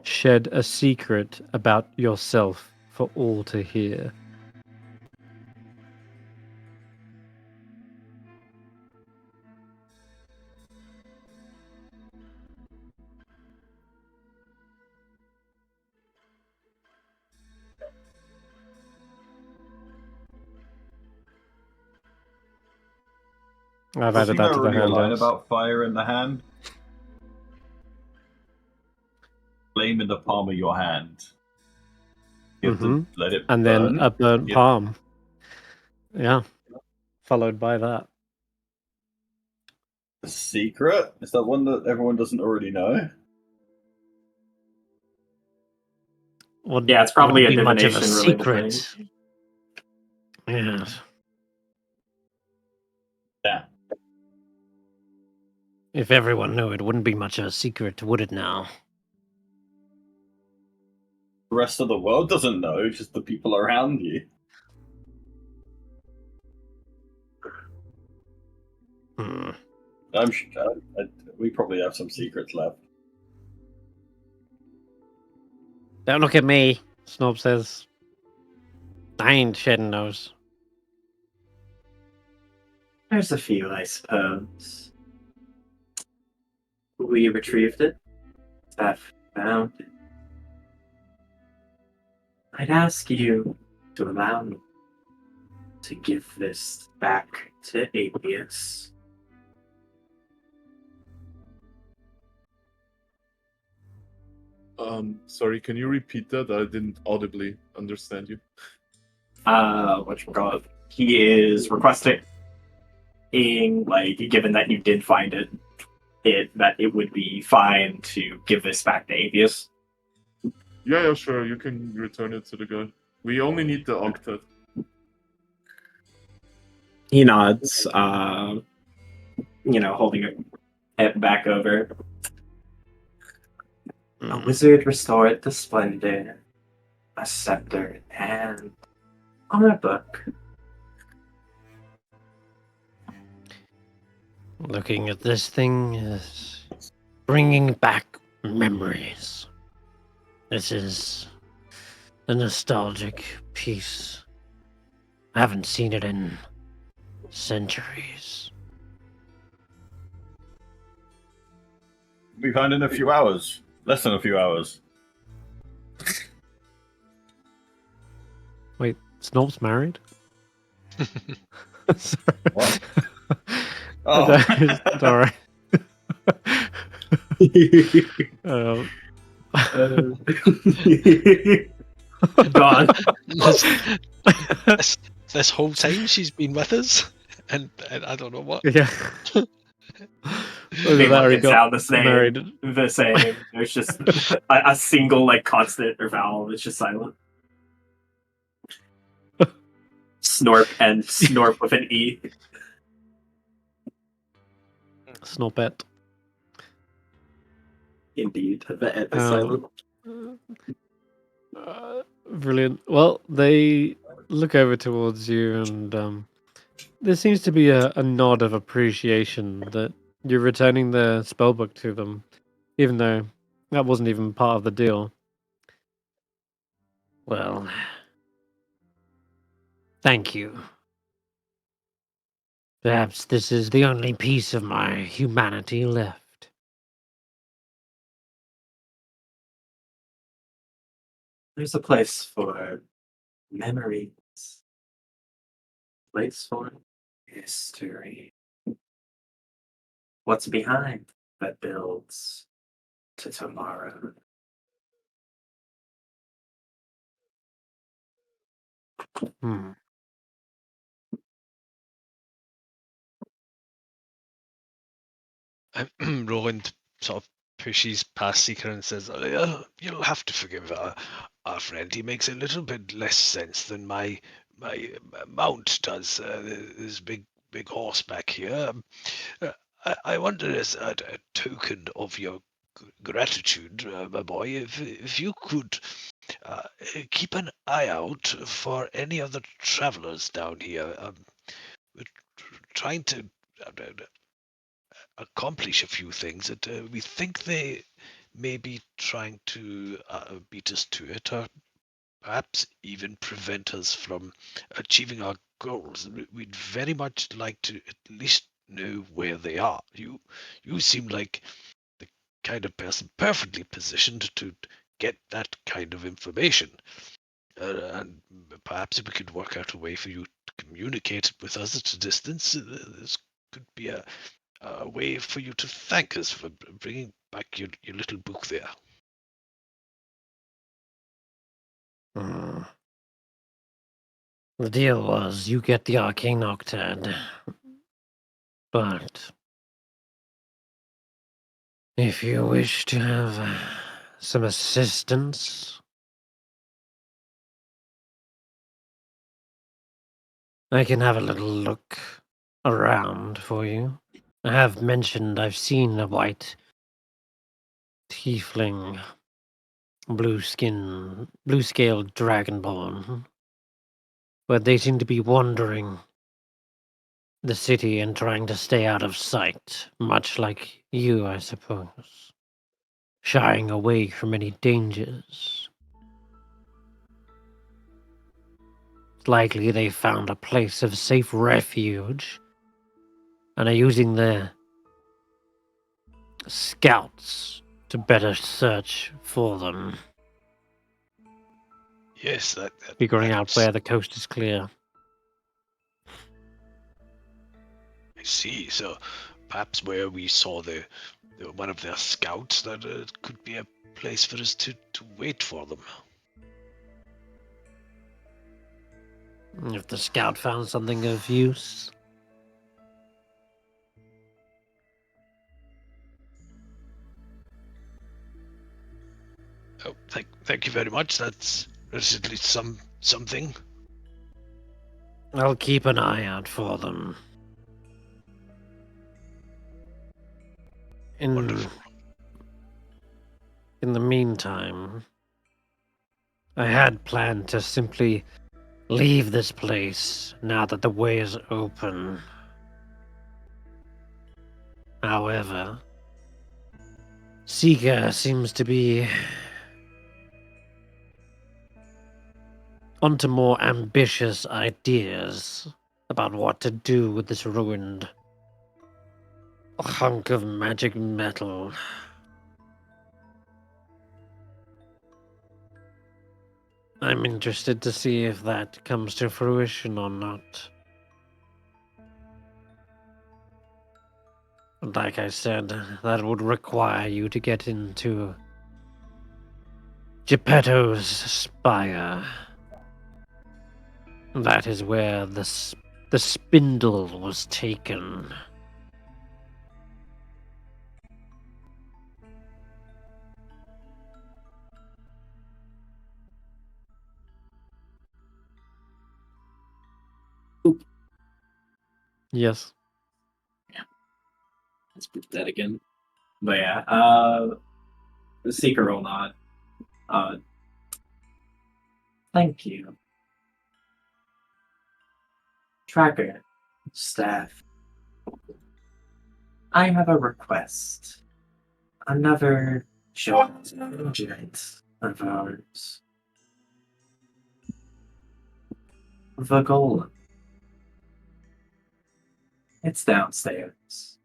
Shed a secret about yourself for all to hear." I've Wasn't added that there to the already a line handouts. about fire in the hand? Flame in the palm of your hand. You have to let it And burn. then a burnt Yep. palm. Yeah. Followed by that. A secret? Is that one that everyone doesn't already know? Well, Yeah, it's probably a wouldn't be much of a divination related secret. thing. Yes. Yeah. If everyone knew, it wouldn't be much of a secret, would it now? The rest of the world doesn't know, just the people around you. Hmm. I'm sure we probably have some secrets left. Don't look at me, Snob says. I ain't shedding those. There's a few, I suppose. We retrieved it. Stef found it. I'd ask you to allow me to give this back to Apius. Sorry, can you repeat that? I didn't audibly understand you. Whatchamacallit? He is requesting, like, given that you did find it, that it would be fine to give this back to Apius. Yeah, sure. You can return it to the guy. We only need the octet. He nods, holding it back over. A wizard restored the splendor, a scepter, and on a book. Looking at this thing is bringing back memories. This is a nostalgic piece. I haven't seen it in centuries. We found it in a few hours. Less than a few hours. Wait, Snob's married? Sorry. What? Oh. It's alright. Gone. This whole time she's been with us, and I don't know what. Yeah. They Larry look and got sound the same. married. The same. There's just a single like constant or vowel. It's just silent. Snorp and snorp with an E. Snobbet. Indeed. The E is silent. Brilliant. Well, they look over towards you, and there seems to be a nod of appreciation that you're returning the spellbook to them, even though that wasn't even part of the deal. Well, thank you. Perhaps this is the only piece of my humanity left. There's a place for memories. Place for history. What's behind that builds to tomorrow? Hmm. Roland sort of pushes past Seeker and says, "You'll have to forgive our friend. He makes a little bit less sense than my mount does. This big horse back here. I wonder, as a token of your gratitude, my boy, if you could keep an eye out for any other travelers down here. We're trying to accomplish a few things that we think they may be trying to beat us to it, or perhaps even prevent us from achieving our goals. We'd very much like to at least know where they are. You seem like the kind of person perfectly positioned to get that kind of information. And perhaps if we could work out a way for you to communicate with us at a distance, there's could be a way for you to thank us for bringing back your little book there. Hmm. The deal was you get the arcane octad, but if you wish to have some assistance, I can have a little look around for you. I have mentioned I've seen a white tiefling, blue-scaled dragonborn, but they seem to be wandering the city and trying to stay out of sight, much like you, I suppose, shying away from any dangers. It's likely they found a place of safe refuge and are using their scouts to better search for them, Yes, figuring out that's- where the coast is clear. I see. So perhaps where we saw one of their scouts, that could be a place for us to wait for them. If the scout found something of use, Oh, thank you very much. That's at least something. I'll keep an eye out for them. Wonderful. In the meantime, I had planned to simply leave this place now that the way is open. However, Seeker seems to be onto more ambitious ideas about what to do with this ruined hunk of magic metal. I'm interested to see if that comes to fruition or not. Like I said, that would require you to get into Geppetto's spire. That is where the spindle was taken. Yes. Let's put that again. But yeah, Seeker will not. Thank you. Tracker, staff. I have a request. Another short project of ours. The golem. It's downstairs.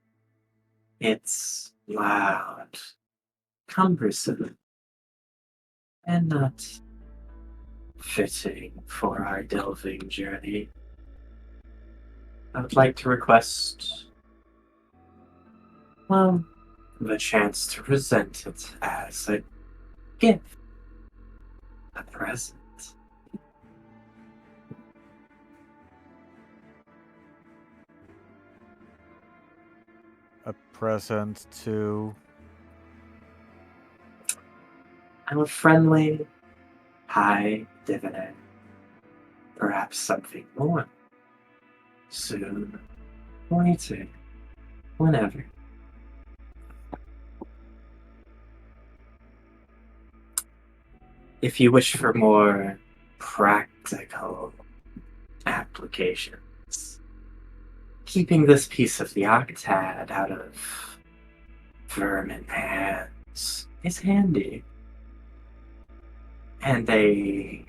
It's loud, cumbersome, and not fitting for our delving journey. I would like to request, well, the chance to present it as a gift, a present. A present to. I'm a friendly, high dividend. Perhaps something more. Soon, later, whenever. If you wish for more practical applications, keeping this piece of the octad out of vermin hands is handy. And a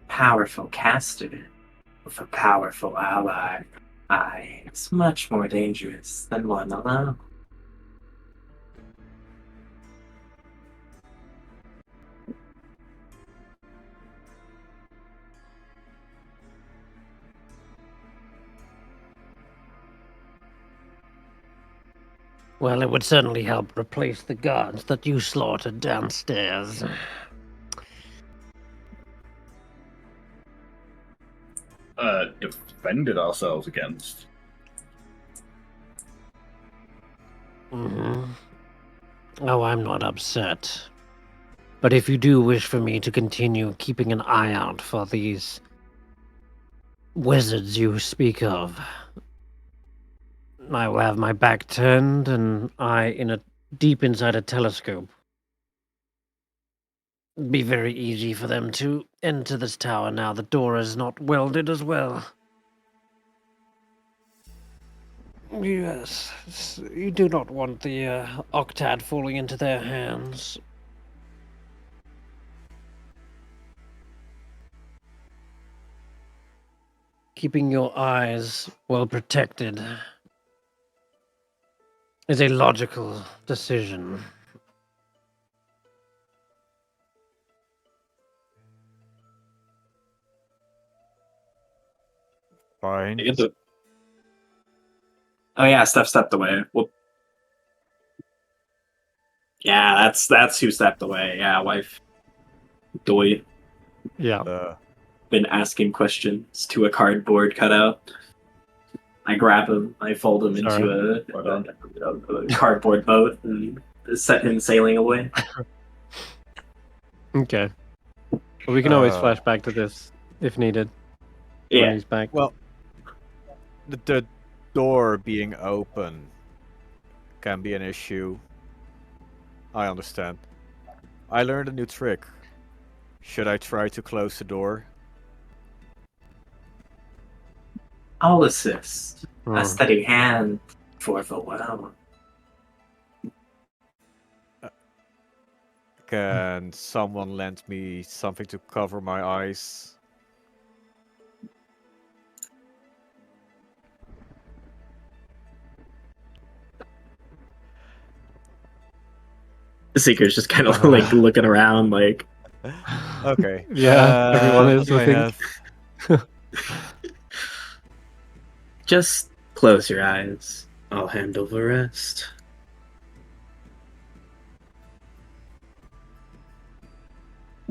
powerful caster with a powerful ally is much more dangerous than one alone. Well, it would certainly help replace the guards that you slaughtered downstairs. Defended ourselves against. Mm-hmm. Oh, I'm not upset. But if you do wish for me to continue keeping an eye out for these wizards you speak of, I will have my back turned and deep inside a telescope. Be very easy for them to enter this tower now the door is not welded as well. Yes, you do not want the Octad falling into their hands. Keeping your eyes well protected is a logical decision. Fine. Oh yeah, Stef stepped away. Well, yeah, that's who stepped away. Yeah, wife. Doi. Yeah. Been asking questions to a cardboard cutout. I grab him, I fold him into a cardboard boat, and set him sailing away. Okay. Well, we can always flash back to this if needed. When Yeah. he's back. Well, the door being open can be an issue. I understand. I learned a new trick. Should I try to close the door? I'll assist. Hmm. A steady hand for the well. Can someone lend me something to cover my eyes? The Seeker's just kind of like looking around, like. Okay. Yeah, everyone is, what I do think. have? Just close your eyes. I'll handle the rest.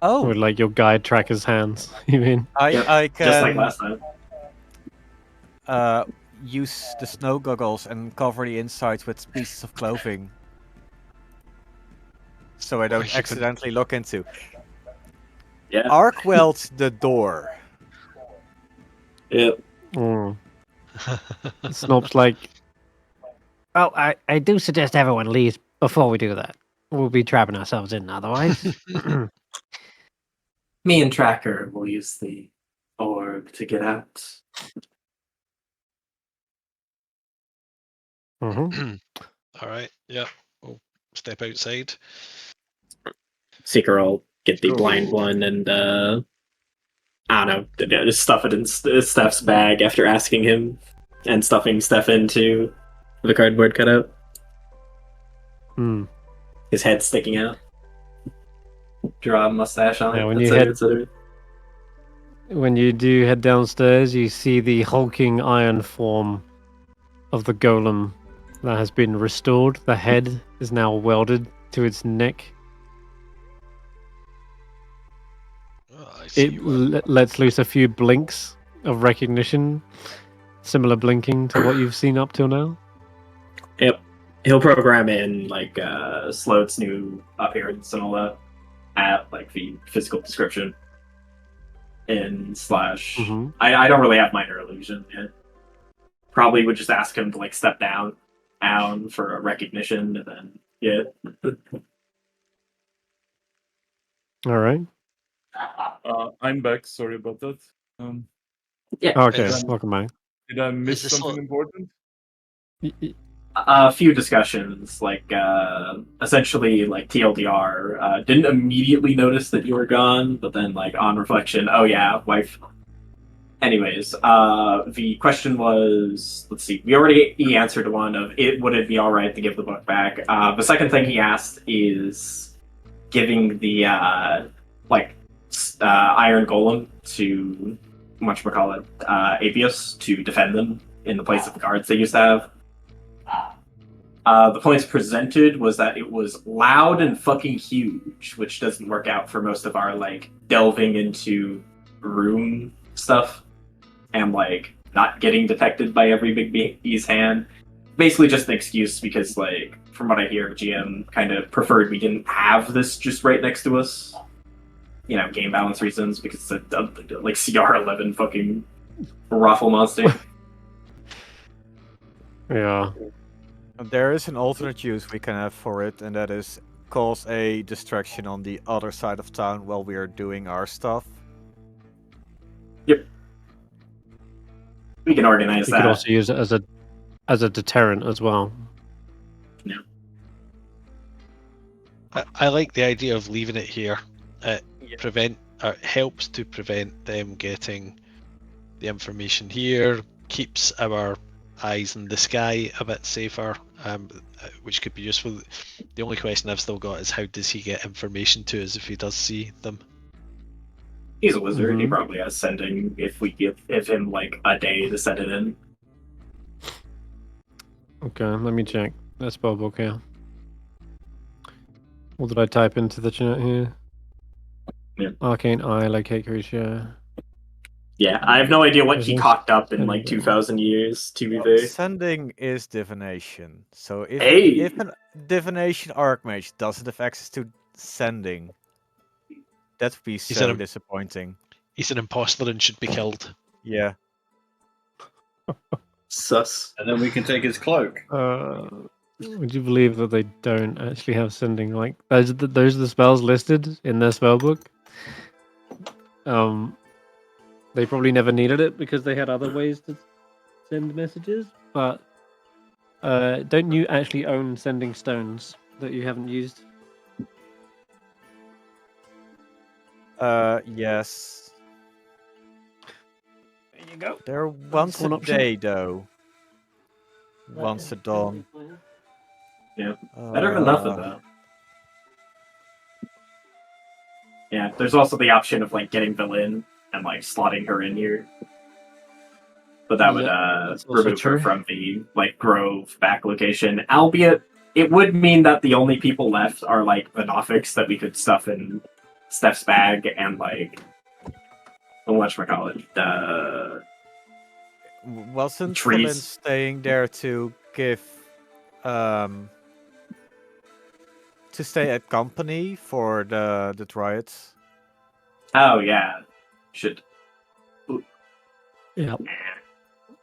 Oh, With like your guide tracker's hands, you mean? Yep, I just like can last time. use the snow goggles and cover the insides with pieces of clothing. So I you don't could- accidentally look into. Yeah. Arc weld the door. Yep. Mm. Snop's like, Oh, I do suggest everyone leaves before we do that. We'll be trapping ourselves in otherwise. Me and Tracker will use the orb to get out. mhm. All right. Yeah. We'll step outside. Seeker will get the Cool. blind one and I don't know, just stuff it in Steph's bag after asking him and stuffing Steph into the cardboard cutout. Hmm. His head sticking out. Draw a mustache on Yeah, it. when you etc., head- etc. When you do head downstairs, you see the hulking iron form of the golem that has been restored. The head is now welded to its neck. Oh, I see It lets loose a few blinks of recognition, similar blinking to what you've seen up till now. Yep. He'll program in like Sloat's new appearance and all that at like the physical description in slash. Mhm. I don't really have minor illusion yet. Probably would just ask him to like step down for a recognition and then yeah. All right. I'm back. Sorry about that. Okay, Is- welcome back. Did I miss this something what- important? A few discussions, like essentially, like TLDR, didn't immediately notice that you were gone, but then, like on reflection, oh yeah, wife. Anyways, the question was, let's see, he answered one of it. Would it be all right to give the book back? The second thing he asked is giving the Iron Golem to whatchamacallit, Apius to defend them in the place of the guards they used to have. The points presented was that it was loud and fucking huge, which doesn't work out for most of our like delving into room stuff and like not getting detected by every big bee's hand. Basically, just an excuse because like from what I hear, GM kind of preferred we didn't have this just right next to us. You know, game balance reasons because it's a like CR11 fucking raffle monster. Yeah. There is an alternate use we can have for it, and that is cause a distraction on the other side of town while we are doing our stuff. Yep. We can organize You that. could also use it as a deterrent as well. Yeah. I like the idea of leaving it here. It helps to prevent them getting the information here, keeps our eyes in the sky a bit safer, which could be useful. The only question I've still got is how does he get information to us if he does see them? He's a wizard. He probably has sending if we give him like a day to send it in. Okay, let me check. That spellbook here. What did I type into the chat here? Yeah. Arcane Eye, locate creature. Yeah, I have no idea what he Presence, cocked up in like sending. 2,000 years. To be fair. Sending is divination. So if Hey! if a divination archmage doesn't have access to sending, that would be so disappointing. He's an imposter and should be killed. Yeah. Sus. And then we can take his cloak. Would you believe that they don't actually have sending? Like those are the spells listed in their spellbook. They probably never needed it because they had other ways to send messages. But don't you actually own sending stones that you haven't used? Yes. There you go. They're once one a option. day though. Once a dawn. Yeah. Better than nothing though. Yeah, there's also the option of like getting Villain and like slotting her in here. But that would that's also remove her true. from the like Grove back location. Albeit it would mean that the only people left are like the Nothics that we could stuff in Stef's bag and like whatchamacallit. Wasn't Trees. Villain staying there to give to stay at company for the Dryads? Oh yeah. Should Yeah,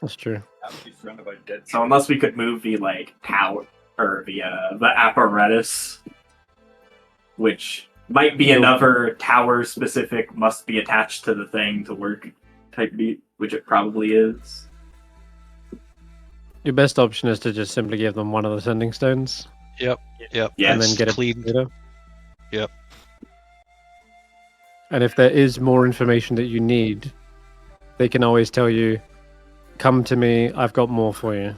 that's true. He's surrounded by dead. so unless we could move the like tower or the apparatus, which might be another tower specific must be attached to the thing to work type beat, which it probably is. Your best option is to just simply give them one of the sending stones Yep. Yes. and then get it cleaned. later. Yep. And if there is more information that you need, they can always tell you, "Come to me. I've got more for you."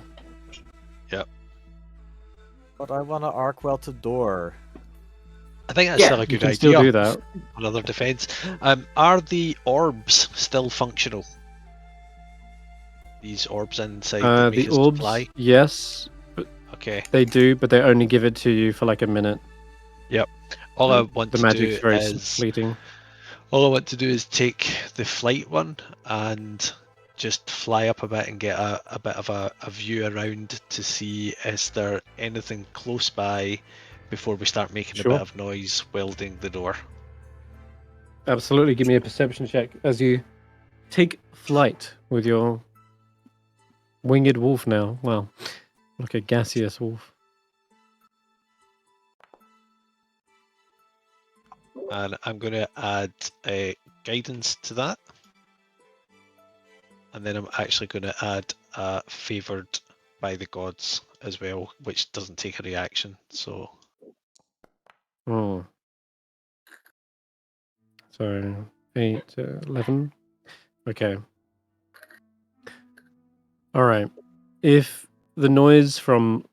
But I want to arc weld the door. I think that's Yeah, still a You good can idea. still do that. Another defense. Are the orbs still functional? These orbs inside that make The us orbs, fly? yes, Okay. they do, but they only give it to you for like a minute. All I want The to magic's do very is fleeting. all I want to do is take the flight one and just fly up a bit and get a bit of a view around to see is there anything close by before we start making Sure. a bit of noise welding the door. Absolutely, give me a perception check as you take flight with your winged wolf now. Well, like a gaseous wolf. And I'm going to add a guidance to that. And then I'm actually going to add favoured by the gods as well, which doesn't take a reaction. So Oh. So 8, 11. Okay. All right. If the noise from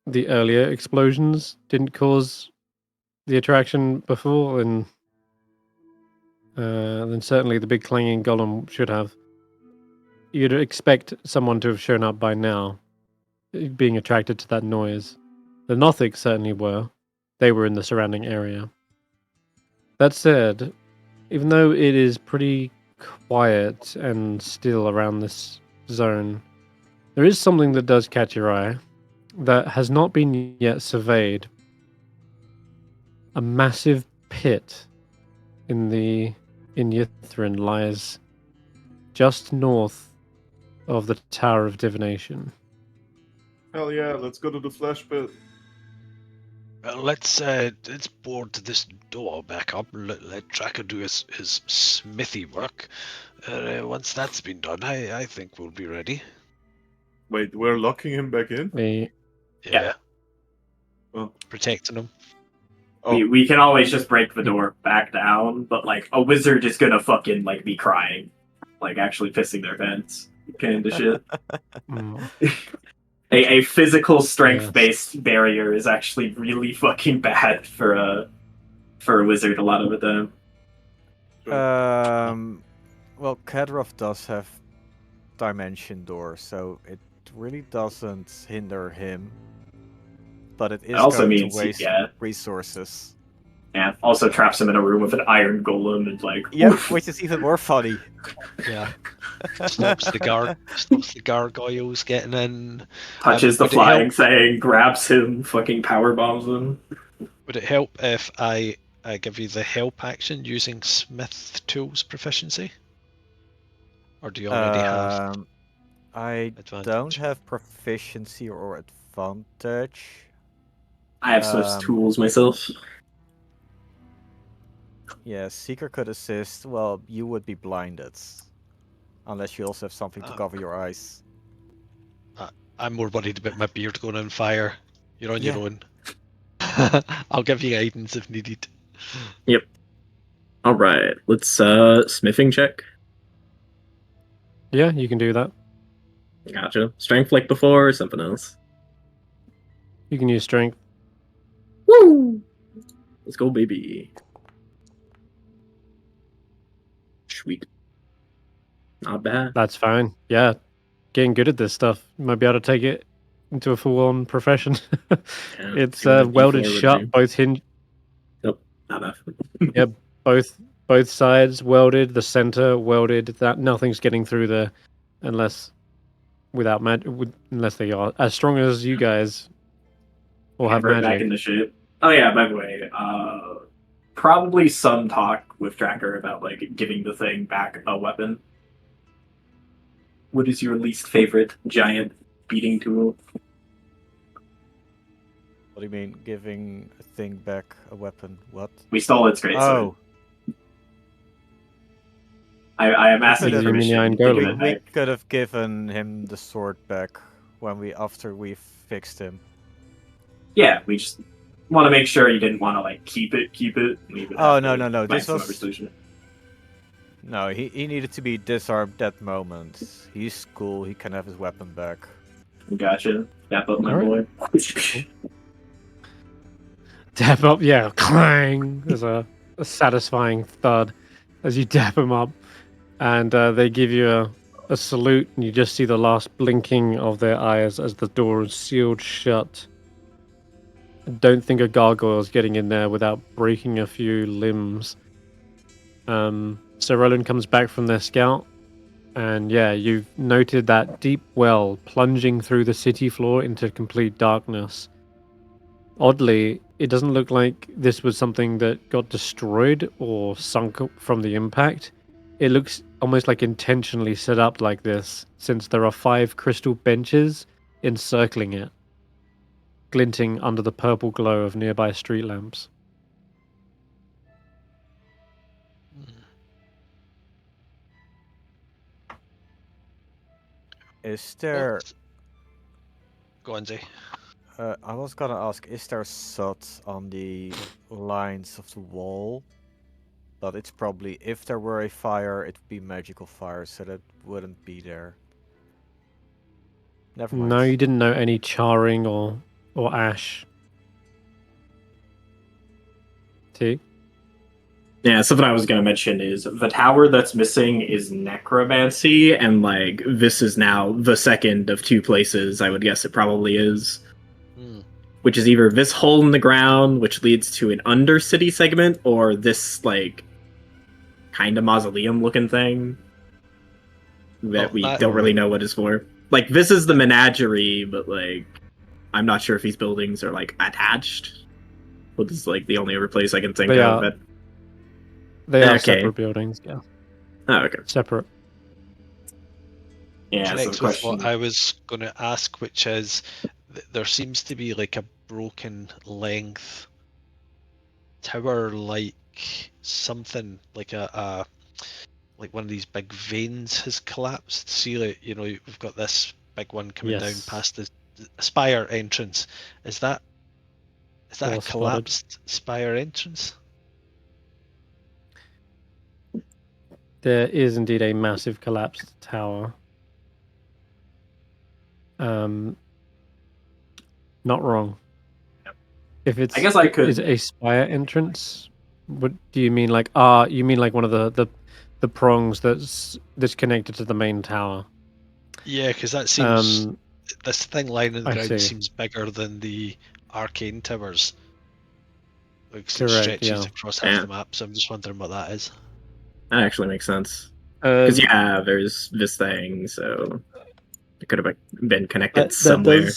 the earlier explosions didn't cause the attraction before, then certainly the big clanging golem should have. You'd expect someone to have shown up by now, being attracted to that noise. The Nothics certainly were. They were in the surrounding area. That said, even though it is pretty quiet and still around this zone, there is something that does catch your eye that has not been yet surveyed. A massive pit in Ythryn lies just north of the Tower of Divination. Hell yeah, let's go to the flesh pit. Well, let's board this door back up and let Tracker do his smithy work. Once that's been done, I think we'll be ready. Wait, we're locking him back in? Yeah. Oh. Protecting him. Oh. We can always just break the door back down, but like a wizard is gonna fucking like be crying, like actually pissing their pants, kind of shit. A physical strength based barrier is actually really fucking bad for a wizard a lot of the time. Well, Kadrov does have dimension door, so it really doesn't hinder him. But it is also going means to waste resources. Yeah, also traps him in a room with an iron golem and like... Yeah, which is even more funny. Yeah. Stops the gargoyles getting in. Touches the flying thing, grabs him, fucking power bombs him. Would it help if I give you the help action using Smith Tools proficiency? Or do you already have I advantage? don't have proficiency or advantage. I have Smith's Tools myself. Yeah, Seeker could assist. Well, you would be blinded. Unless you also have something to cover your eyes. I'm more worried about my beard going on fire. You're on your own. I'll give you guidance if needed. Yep. Alright, let's smithing check. Yeah, you can do that. Gotcha. Strength like before or something else? You can use strength. Woo! Let's go, baby. Sweet. Not bad. That's fine. Yeah. Getting good at this stuff. You might be able to take it into a full-on profession. It's welded shut, both hinge. Nope, not enough. Yeah, both sides welded, the center welded. That nothing's getting through there unless unless they are as strong as you guys or have magic. Back in the ship. Oh yeah, by the way, probably some talk with Tracker about like giving the thing back a weapon. What is your least favorite giant beating tool? What do you mean, giving a thing back a weapon? What? We stole its great sword. I am asking permission. We could have given him the sword back after we fixed him. Yeah, we just want to make sure you didn't want to like keep it. Leave it No. This was. No, he needed to be disarmed that moment. He's cool. He can have his weapon back. Gotcha. Dap up, my boy. Dap up, yeah. Clang! There's a satisfying thud as you dap him up. And they give you a salute, and you just see the last blinking of their eyes as the door is sealed shut. I don't think a gargoyle is getting in there without breaking a few limbs. So Roland comes back from their scout, and yeah, you've noted that deep well plunging through the city floor into complete darkness. Oddly, it doesn't look like this was something that got destroyed or sunk from the impact. It looks almost like intentionally set up like this, since there are 5 crystal benches encircling it, glinting under the purple glow of nearby street lamps. Is there... Go on, Zay. I was gonna ask, is there soot on the lines of the wall? But it's probably, if there were a fire, it would be magical fire, so that wouldn't be there. Never mind. No, you didn't know any charring or ash. T? Yeah, something I was going to mention is the tower that's missing is necromancy, and like this is now the second of 2 places I would guess it probably is. which is either this hole in the ground, which leads to an undercity segment, or this like kind of mausoleum-looking thing that we don't really know what it's for. Like this is the menagerie, but like I'm not sure if these buildings are like attached. Which is like the only other place I can think They of. are. But They are Okay. separate buildings. Yeah, oh, okay. separate. Yeah. So Connects the with question. what I was going to ask, which is there seems to be like a broken length tower, like something like a like one of these big veins has collapsed. See, like, you know, we've got this big one coming down Yes. past the spire entrance. Is that Well a spotted. collapsed spire entrance? There is indeed a massive collapsed tower. Not wrong. If it's, I guess I could- is it a spire entrance? What do you mean? Like, you mean like one of the prongs that's connected to the main tower? Yeah, because that seems Um, this thing lying on the I ground see. seems bigger than the arcane towers. Like, 'cause it Correct, stretches yeah. across half Yeah. the map, so I'm just wondering what that is. That actually makes sense. Because um, yeah, there's this thing, so it could have been connected that somewhere.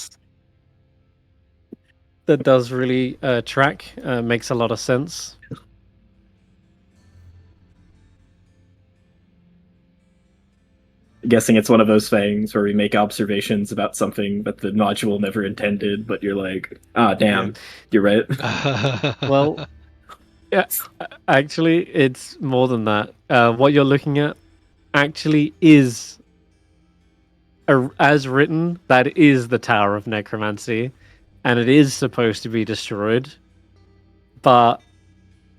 does really track. Makes a lot of sense. Guessing it's one of those things where we make observations about something that the module never intended, but you're like, ah, damn, you're right. Well, yeah, actually, it's more than that. What you're looking at actually is, as written, that is the Tower of Necromancy, and it is supposed to be destroyed. But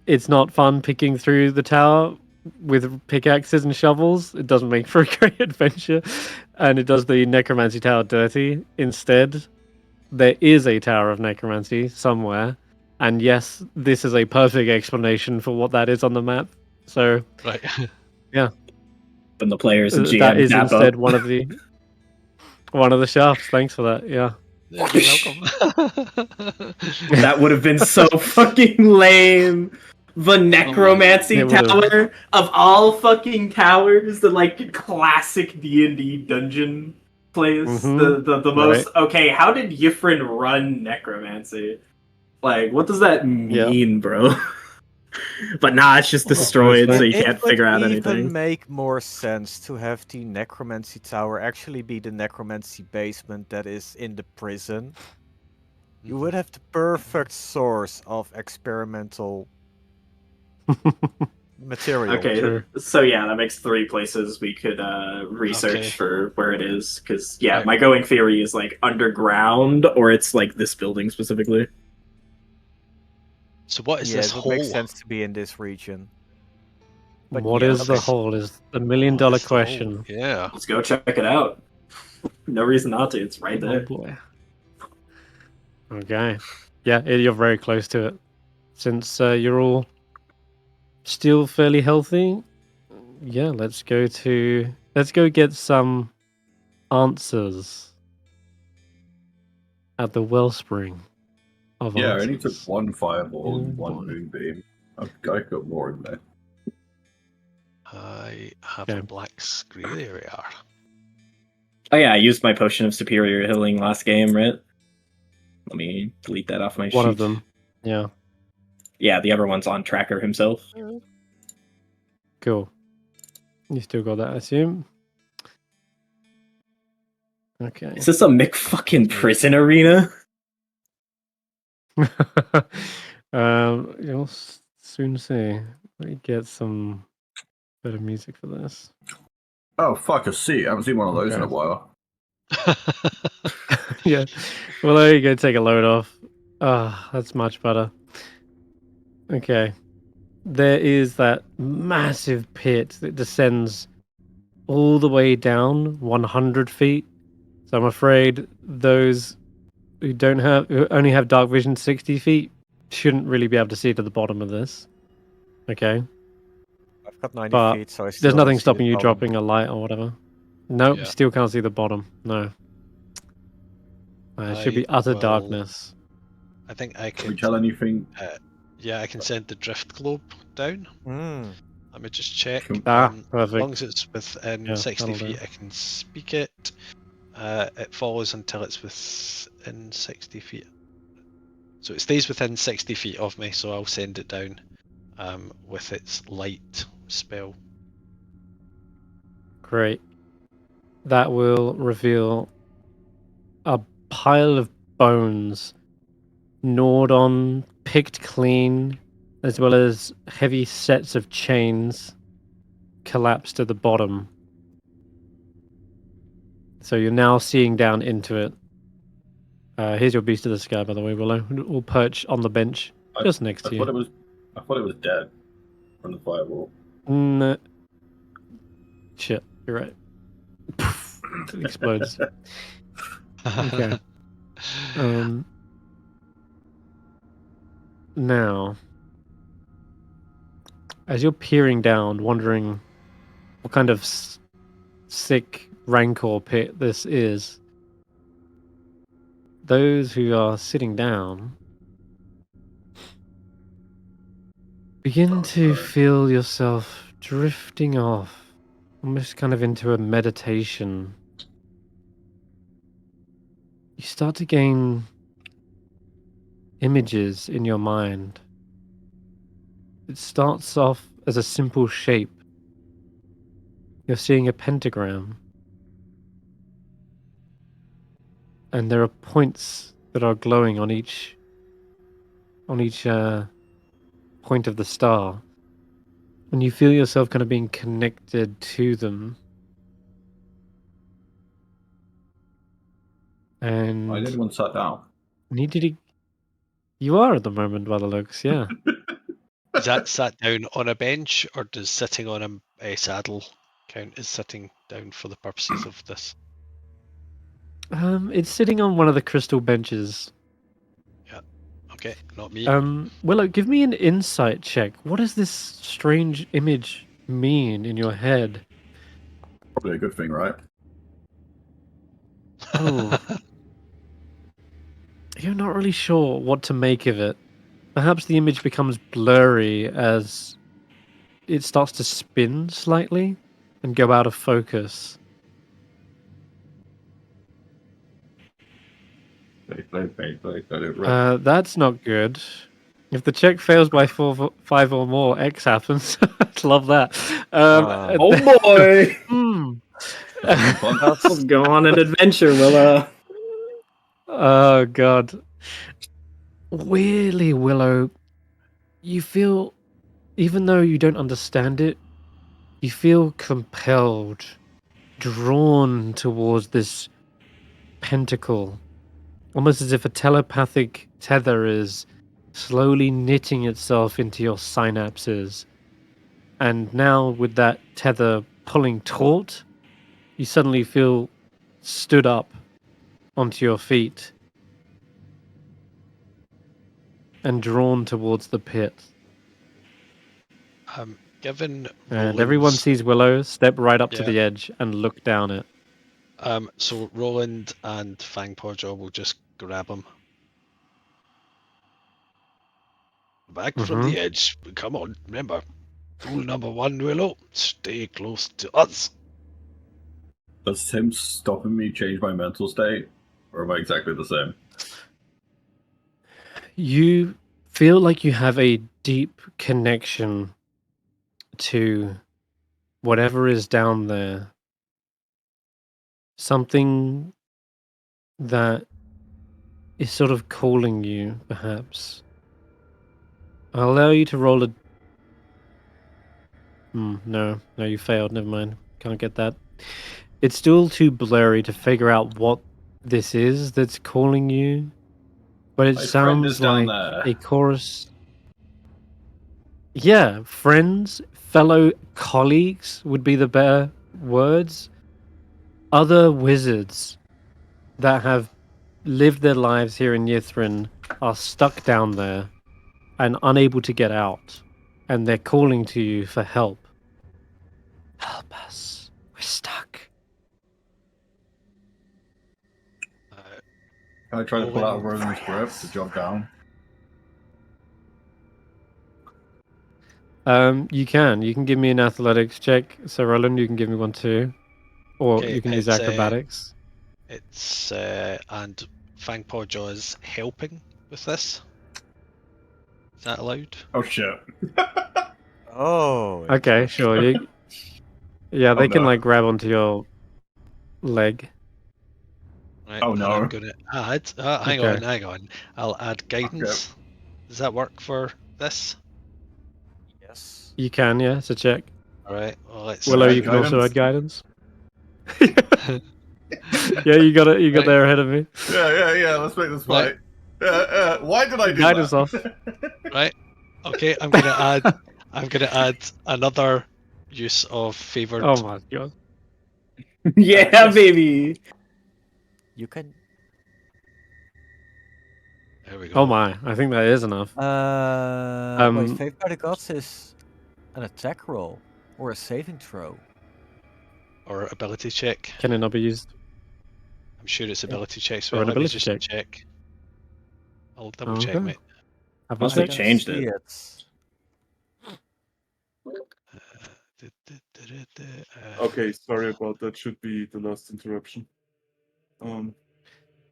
it's not fun picking through the tower with pickaxes and shovels. It doesn't make for a great adventure, and it does the Necromancy Tower dirty. Instead, there is a Tower of Necromancy somewhere. And yes, this is a perfect explanation for what that is on the map. So Right. When the players and GM that is nap instead up. one of the shafts. Thanks for that. Yeah. You're welcome. That would have been so fucking lame. The necromancy It would've. tower Of all fucking towers, the like classic D&D dungeon place, Mhm. the most okay. How did Ythryn run necromancy? Like, what does that mean, bro? But nah, it's just destroyed, so you It can't would figure out even anything. make more sense to have the necromancy tower actually be the necromancy basement that is in the prison. You would have the perfect source of experimental material. Okay, True. so yeah, that makes 3 places we could research Okay. for where it is. Because yeah, Right. my going theory is like Underground, or it's like this building specifically. So what is Yeah, this it would hole? make sense to be in this region. But What yeah, is the okay. hole? Is the What million-dollar is the hole? question. Yeah. let's go check it out. No reason not to. It's right Oh there. boy. Okay. Yeah, you're very close to it. Since you're all still fairly healthy, yeah, let's go get some answers at the wellspring of Yeah, I answers. only took one fireball and Oh, one boy. moonbeam. I've got more in there. I have Okay. a black screen. There we are. Oh yeah, I used my potion of superior healing last game, right? Let me delete that off my sheet. One of them. Yeah. Yeah, the other one's on Tracker himself. Cool. You still got that, I assume? Okay. Is this a McFucking prison arena? You'll soon see. Let me get some better music for this. Oh, fuck a seat. I haven't seen one of those in a Okay. while. Yeah. Well, there you go. Take a load off. Ah, that's much better. Okay. There is that massive pit that descends all the way down 100 feet. So I'm afraid those who only have dark vision 60 feet shouldn't really be able to see to the bottom of this. Okay. I've got 90 But feet, so I still there's don't nothing see the stopping you bottom. dropping a light or whatever. Nope, Yeah. still can't see the bottom. No. It should be I utter will- darkness. I think I Can we could. tell anything? Yeah, I can send the drift globe down. Mm. Let me just check. Can- As long Perfect. as it's within Yeah, 60 that'll do. feet, I can speak it. It follows until it's within 60 feet. So it stays within 60 feet of me, so I'll send it down with its light spell. Great. That will reveal a pile of bones, gnawed on, picked clean, as well as heavy sets of chains collapsed at the bottom. So you're now seeing down into it. Here's your beast of the sky, by the way, Willow. All perch on the bench just next to I thought you. it was dead from the fireball. No. Shit, you're right. It explodes. Okay. Now, as you're peering down, wondering what kind of sick rancor pit this is, those who are sitting down begin to feel yourself drifting off, almost kind of into a meditation. You start to gain images in your mind. It starts off as a simple shape. You're seeing a pentagram. And there are points that are glowing on each point of the star. And you feel yourself kind of being connected to them. And I didn't want to sat down. you are at the moment by the looks, yeah. Is that sat down on a bench, or does sitting on a saddle count as sitting down for the purposes of this? It's sitting on one of the crystal benches. Yeah. Okay, not me. Willow, give me an insight check. What does this strange image mean in your head? Probably a good thing, right? Oh. You're not really sure what to make of it. Perhaps the image becomes blurry as it starts to spin slightly and go out of focus. That's not good. If the check fails by 5 or more, X happens. Love that. Oh boy! That's Go on an adventure, Willow. Oh god. Weirdly, Willow, you feel, even though you don't understand it, you feel compelled, drawn towards this pentacle, almost as if a telepathic tether is slowly knitting itself into your synapses. And now, with that tether pulling taut, you suddenly feel stood up onto your feet and drawn towards the pit. Given And everyone Roland's, sees Willow step right up to Yeah. the edge and look down it. so Roland and Fangpodger will just grab him. Back from the edge. Come on, remember. Rule number 1, Willow. Stay close to us. Does him stopping me change my mental state? Or am I exactly the same? You feel like you have a deep connection to whatever is down there. Something that is sort of calling you, perhaps. I'll allow you to roll a... No, you failed. Never mind. Can't get that. It's still too blurry to figure out what this is that's calling you. But it My friend is sounds down like there. a chorus. Yeah, friends, fellow colleagues would be the better words. Other wizards that have lived their lives here in Ythryn are stuck down there and unable to get out. And they're calling to you for help. Help us. We're stuck. Can I try to pull out a Roland- Roland's grip to jump down? You can give me an athletics check. So Roland, you can give me one too, or Okay, you can use it's, acrobatics. And Fangpaw is helping with this. Is that allowed? Oh shit. Oh. Okay, sure. Yeah, they Oh, can no. like grab onto your leg. Right, Oh, and no. I'm gonna add. Hang Okay. on. I'll add guidance. Does that work for this? Yes. You can, yeah. So check. All right. Well, let's. Willow, add you can also add guidance? guidance. Yeah, you got it. You got Right. there ahead of me. Yeah. Let's make this Right. fight. Why did I do Guidance that? off. Right. Okay. I'm gonna add. I'm gonna add another use of favored. Oh my god. Yeah, Yes. baby. You can. There we go. Oh my. I think that is enough. Wait, Faith by the Gods is an attack roll or a saving throw. Or ability check. Can it not be used? I'm sure it's ability check. So Or an let me ability just check. check. I'll double check, Okay. mate. Have a Must have check. changed see it. Okay, sorry about that. Should be the last interruption. No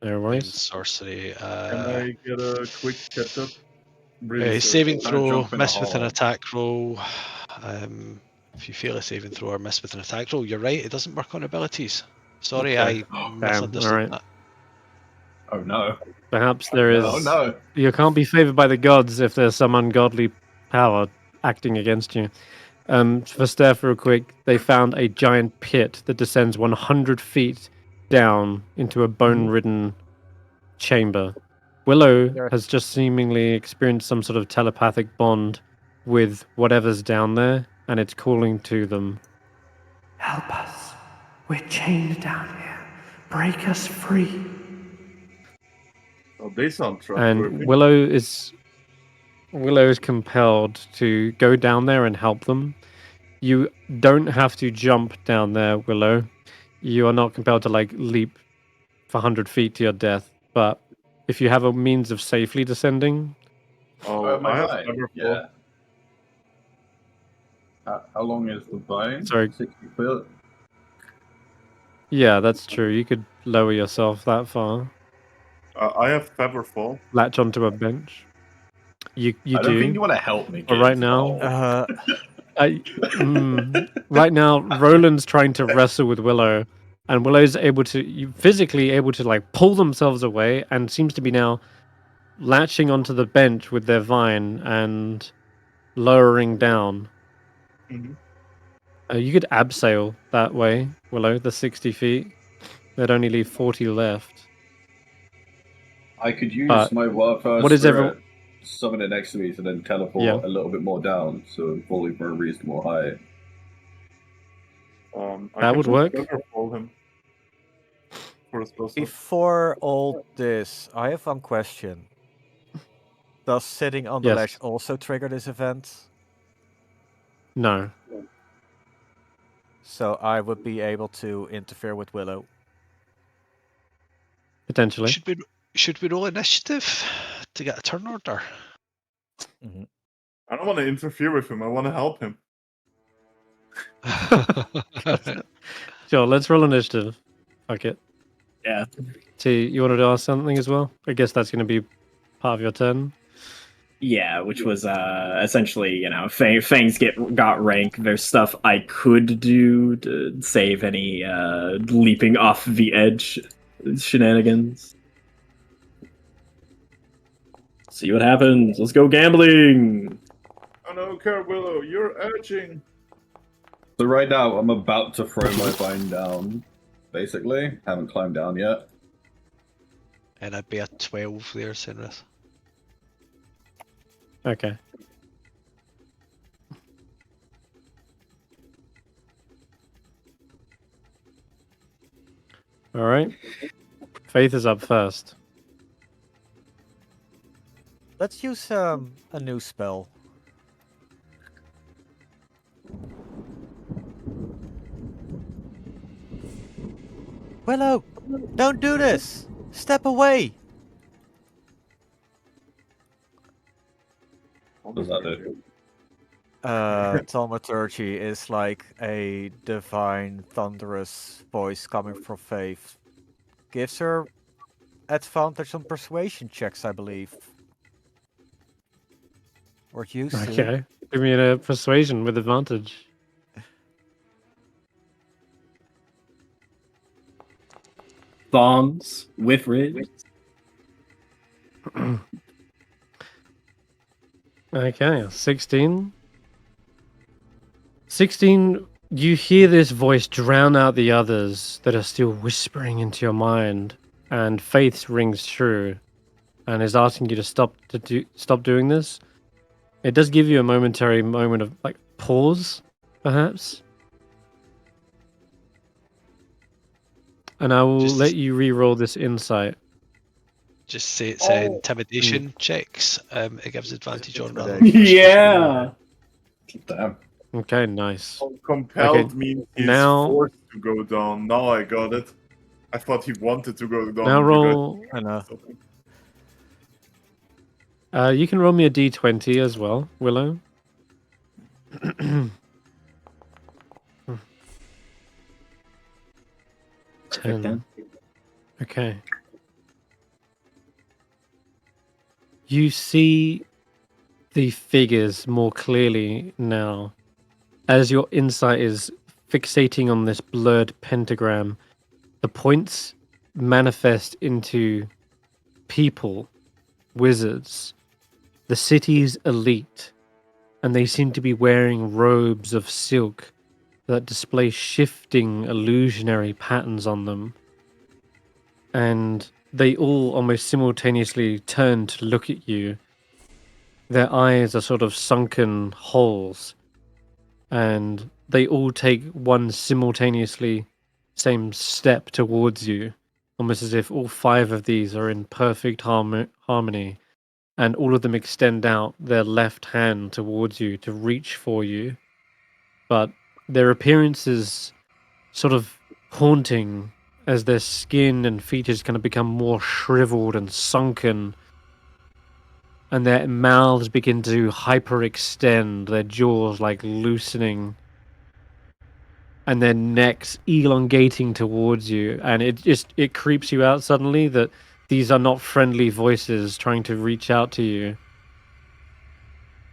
Main worries. sorcery. Can I get a quick catch up? Really sorry. Saving Gonna throw, jump in a miss with an hole. attack roll. If you fail a saving throw or miss with an attack roll, you're right. It doesn't work on abilities. Sorry, Okay. I Damn. misunderstood All right. that. Oh no. Perhaps there is. Oh no. You can't be favored by the gods if there's some ungodly power acting against you. For Stef, real quick, they found a giant pit that descends 100 feet down into a bone-ridden chamber. Willow There- has just seemingly experienced some sort of telepathic bond with whatever's down there, and it's calling to them. Help us. We're chained down here. Break us free. Oh, they sound trustworthy. And Willow is compelled to go down there and help them. You don't have to jump down there, Willow. You are not compelled to like leap for 100 feet to your death. But if you have a means of safely descending, Oh, my I have vine. Featherfall. Yeah. How long is the vine? Sorry. 60 foot. yeah, that's true. You could lower yourself that far, I have Featherfall. latch onto a bench. You I don't do. think you want to help me. But Get right into the now- hole. Right now, Roland's trying to wrestle with Willow, and Willow's physically able to like pull themselves away, and seems to be now latching onto the bench with their vine and lowering down. Mhm. You could abseil that way, Willow. The 60 feet. There'd only leave 40 left. I could use But my Wildfire what is Spirit, everyone- summon it next to me, and then teleport Yeah. a little bit more down, so I'm falling for a reasonable height. I That can would just work. Featherfall him. For a spell slot. Before all this, I have one question. Does sitting on the Yes. ledge also trigger this event? No. So I would be able to interfere with Willow. Potentially. Should we roll initiative to get a turn order? I don't want to interfere with him. I want to help him. Sure, let's roll initiative. Fuck it. Yeah. T, you wanted to ask something as well? I guess that's going to be part of your turn. Yeah, which was essentially, Fangs got rank. There's stuff I could do to save any leaping off the edge shenanigans. See what happens. Let's go gambling. I don't care, Willow. You're edging. So right now, I'm about to throw my vine down, basically. Haven't climbed down yet. And I'd be a 12 there, Senrith. Okay. All right. Faith is up first. Let's use a new spell. Willow, don't do this! Step away! What does that do? Thaumaturgy is like a divine, thunderous voice coming from Faith. Gives her advantage on persuasion checks, I believe. Or used to. Okay. Give me a persuasion with advantage. Thongs with ribs. Okay, 16. 16, you hear this voice drown out the others that are still whispering into your mind, and Faith rings true and is asking you to stop doing this. It does give you a momentary moment of like pause, perhaps. And I will let you re-roll this insight. Just say it's intimidation checks. It gives advantage on rolling. Yeah. Damn. Okay, nice. Compelled Okay, means he's now- forced to go down. Now I got it. I thought he wanted to go down. Now you roll. I know. You can roll me a d20 as well, Willow. 10. Okay. You see the figures more clearly now. As your insight is fixating on this blurred pentagram, the points manifest into people, wizards, the city's elite, and they seem to be wearing robes of silk that display shifting illusionary patterns on them. And they all almost simultaneously turn to look at you. Their eyes are sort of sunken holes, and they all take one simultaneously same step towards you, almost as if all 5 of these are in perfect harmony, and all of them extend out their left hand towards you to reach for you. But their appearance is sort of haunting, as their skin and features kind of become more shriveled and sunken, and their mouths begin to hyperextend, their jaws like loosening, and their necks elongating towards you. And it creeps you out suddenly that these are not friendly voices trying to reach out to you.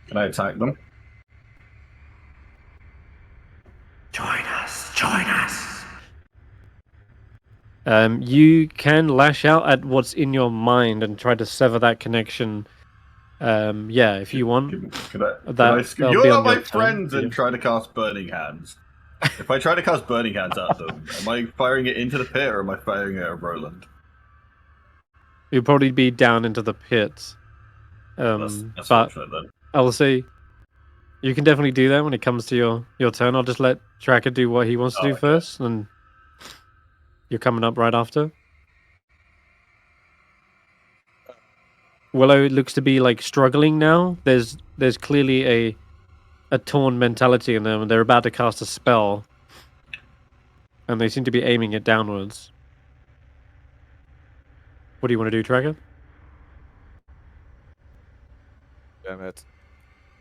Can I attack them? Join us, join us. You can lash out at what's in your mind and try to sever that connection. Yeah, if you want. You are my friends and try to cast Burning Hands. If I try to cast Burning Hands at them, am I firing it into the pit or am I firing it at Roland? You'll probably be down into the pit. That's But fortunate then. I'll say you can definitely do that when it comes to your turn. I'll just let Tracker do what he wants to do first, and you're coming up right after. Willow looks to be like struggling now. There's clearly a torn mentality in them, and they're about to cast a spell, and they seem to be aiming it downwards. What do you want to do, Tracker? Damn it.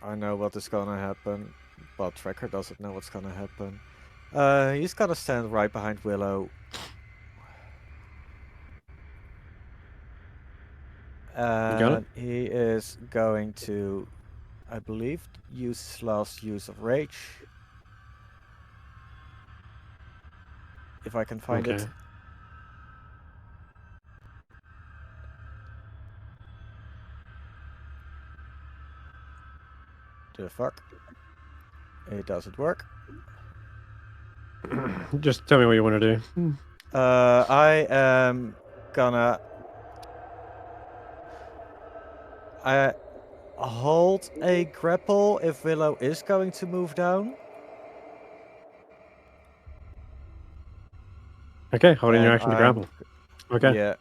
I know what is gonna happen, but Tracker doesn't know what's gonna happen. He's gonna stand right behind Willow. And he is going to, I believe, use his last use of rage. If I can find it. The fuck? It doesn't work. Just tell me what you want to do. I am gonna... I hold a grapple if Willow is going to move down. Okay, holding your action to grapple. Okay. Yeah.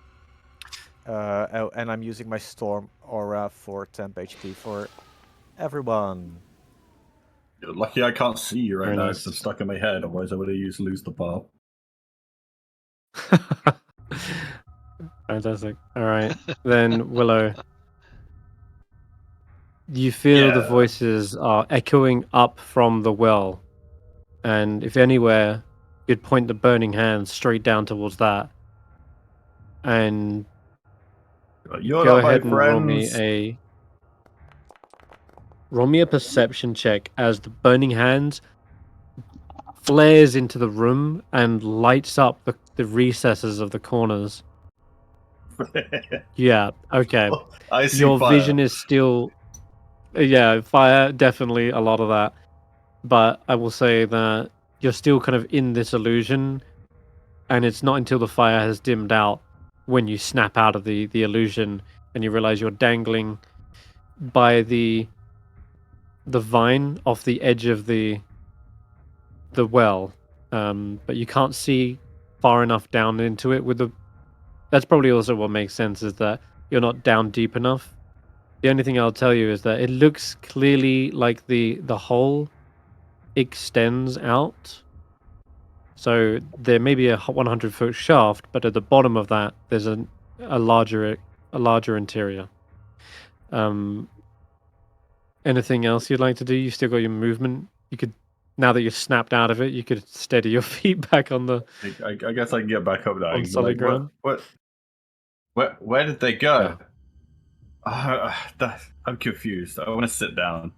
Oh, and I'm using my Storm Aura for temp HP for everyone. You're lucky I can't see you right Very now nice. because it's stuck in my head, otherwise I would have used Lose the Bar. Fantastic. All right. Then, Willow, You feel the voices are echoing up from the well, and if anywhere, you'd point the burning hands straight down towards that. And go ahead and roll me a perception check as the burning hands flares into the room and lights up the recesses of the corners. Yeah, okay. I see Your fire. vision is still... Yeah, fire, definitely a lot of that. But I will say that you're still kind of in this illusion, and it's not until the fire has dimmed out when you snap out of the illusion and you realize you're dangling by the vine off the edge of the well. But you can't see far enough down into it with the... That's probably also what makes sense, is that you're not down deep enough. The only thing I'll tell you is that it looks clearly like the hole extends out. So there may be a 100-foot shaft, but at the bottom of that, there's a larger interior. Anything else you'd like to do? You still got your movement. You could, now that you're snapped out of it, you could steady your feet back on the... I guess I can get back up now. On solid ground. Where did they go? I'm confused. I want to sit down.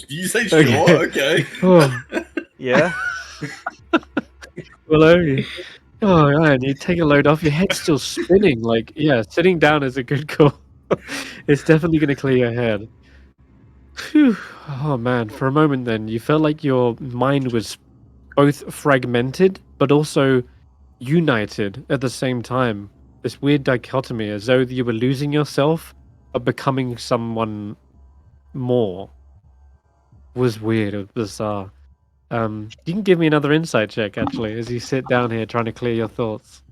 You say sure? Okay. Yeah. Willow, oh man, you take a load off. Your head's still spinning. Like, yeah, sitting down is a good call. It's definitely going to clear your head. Whew. Oh man, for a moment then, you felt like your mind was both fragmented but also united at the same time. This weird dichotomy, as though you were losing yourself but becoming someone more. Was weird, it was bizarre. You can give me another insight check, actually, as you sit down here trying to clear your thoughts.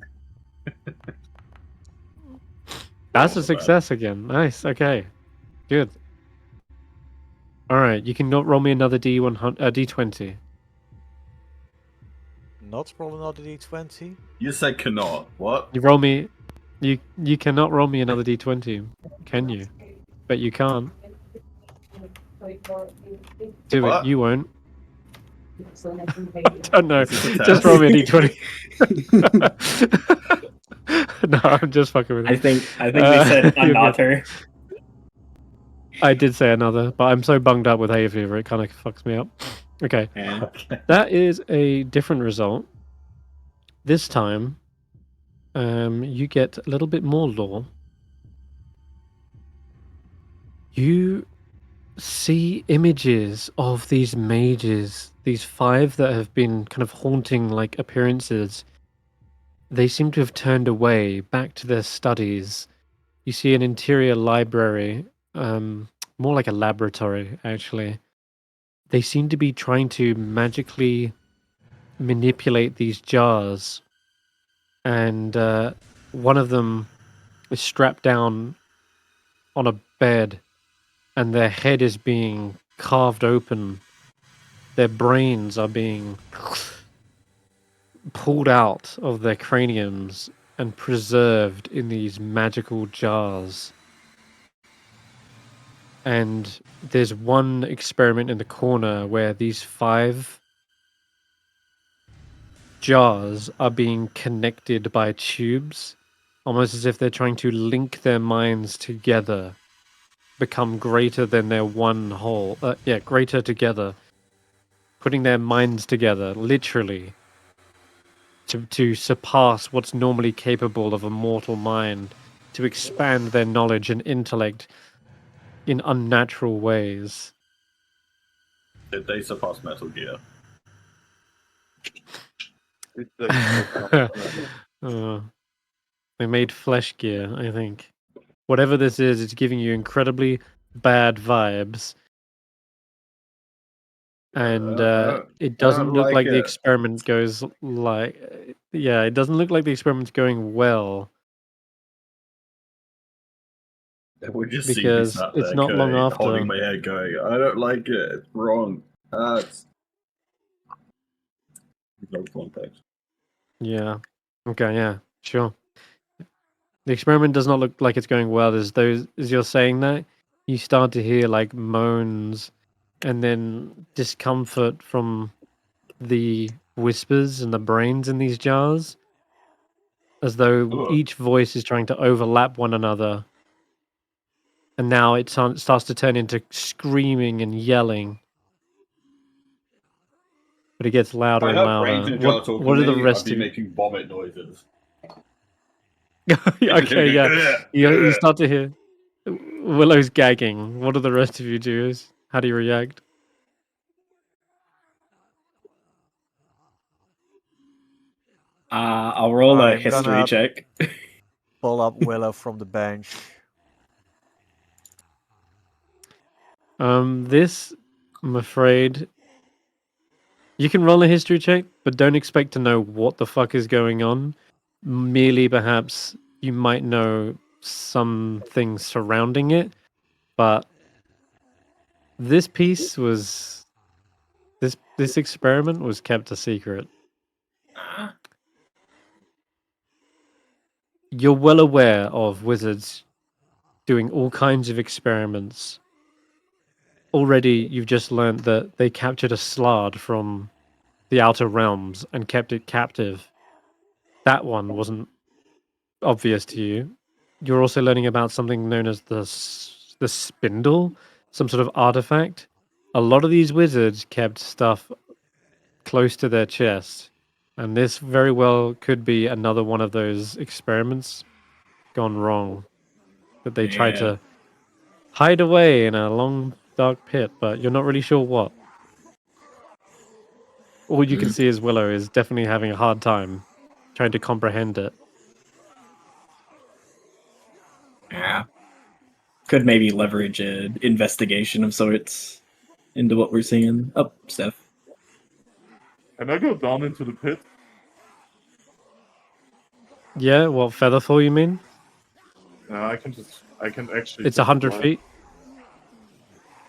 That's a success again. Nice, okay. Good. Alright, you can roll me another D20. Not roll another D20? You said cannot. What? You roll me... You cannot roll me another D20, can you? But you can't. Do it, you won't. I don't know. Just roll me a D20. No, I'm just fucking with you. I think we said another. I did say another, but I'm so bunged up with hay fever, it kind of fucks me up. Okay. Yeah. That is a different result. This time, you get a little bit more lore. You see images of these mages, these 5 that have been kind of haunting like appearances. They seem to have turned away back to their studies. You see an interior library, more like a laboratory actually. They seem to be trying to magically manipulate these jars, and one of them is strapped down on a bed, and their head is being carved open. Their brains are being pulled out of their craniums and preserved in these magical jars. And there's one experiment in the corner where these 5 jars are being connected by tubes, almost as if they're trying to link their minds together, become greater than their one whole. Greater together. Putting their minds together, literally, to surpass what's normally capable of a mortal mind, to expand their knowledge and intellect in unnatural ways. Did they surpass Metal Gear? They made Flesh Gear, I think. Whatever this is, it's giving you incredibly bad vibes. And it doesn't look like the experiment goes like... Yeah, it doesn't look like the experiment's going well. We're just because it's not long after. Holding my head going, I don't like it, it's wrong. no context. Yeah. Okay, yeah, sure. The experiment does not look like it's going well. As you're saying that, you start to hear like moans and then discomfort from the whispers and the brains in these jars, as though each voice is trying to overlap one another. And now it starts to turn into screaming and yelling. But it gets louder If I and heard brains louder. in a jar talking What to are the me, rest I'd be of you? making vomit noises. Okay, yeah. You start to hear Willow's gagging. What do the rest of you do? How do you react? I'll roll a I'm history gonna check. pull up Willow from the bench. This, I'm afraid, you can roll a history check, but don't expect to know what the fuck is going on. Merely, perhaps, you might know some things surrounding it, but this piece was... This experiment was kept a secret. You're well aware of wizards doing all kinds of experiments. Already, you've just learned that they captured a slard from the Outer Realms and kept it captive. That one wasn't obvious to you. You're also learning about something known as the spindle, some sort of artifact. A lot of these wizards kept stuff close to their chest, and this very well could be another one of those experiments gone wrong that they tried to hide away in a long dark pit, but you're not really sure what. All you can see is Willow is definitely having a hard time trying to comprehend it. Yeah. Could maybe leverage an investigation of sorts into what we're seeing. Oh, Stef. Can I go down into the pit? Yeah, what, Featherfall, you mean? I can actually It's just 100 fly. feet.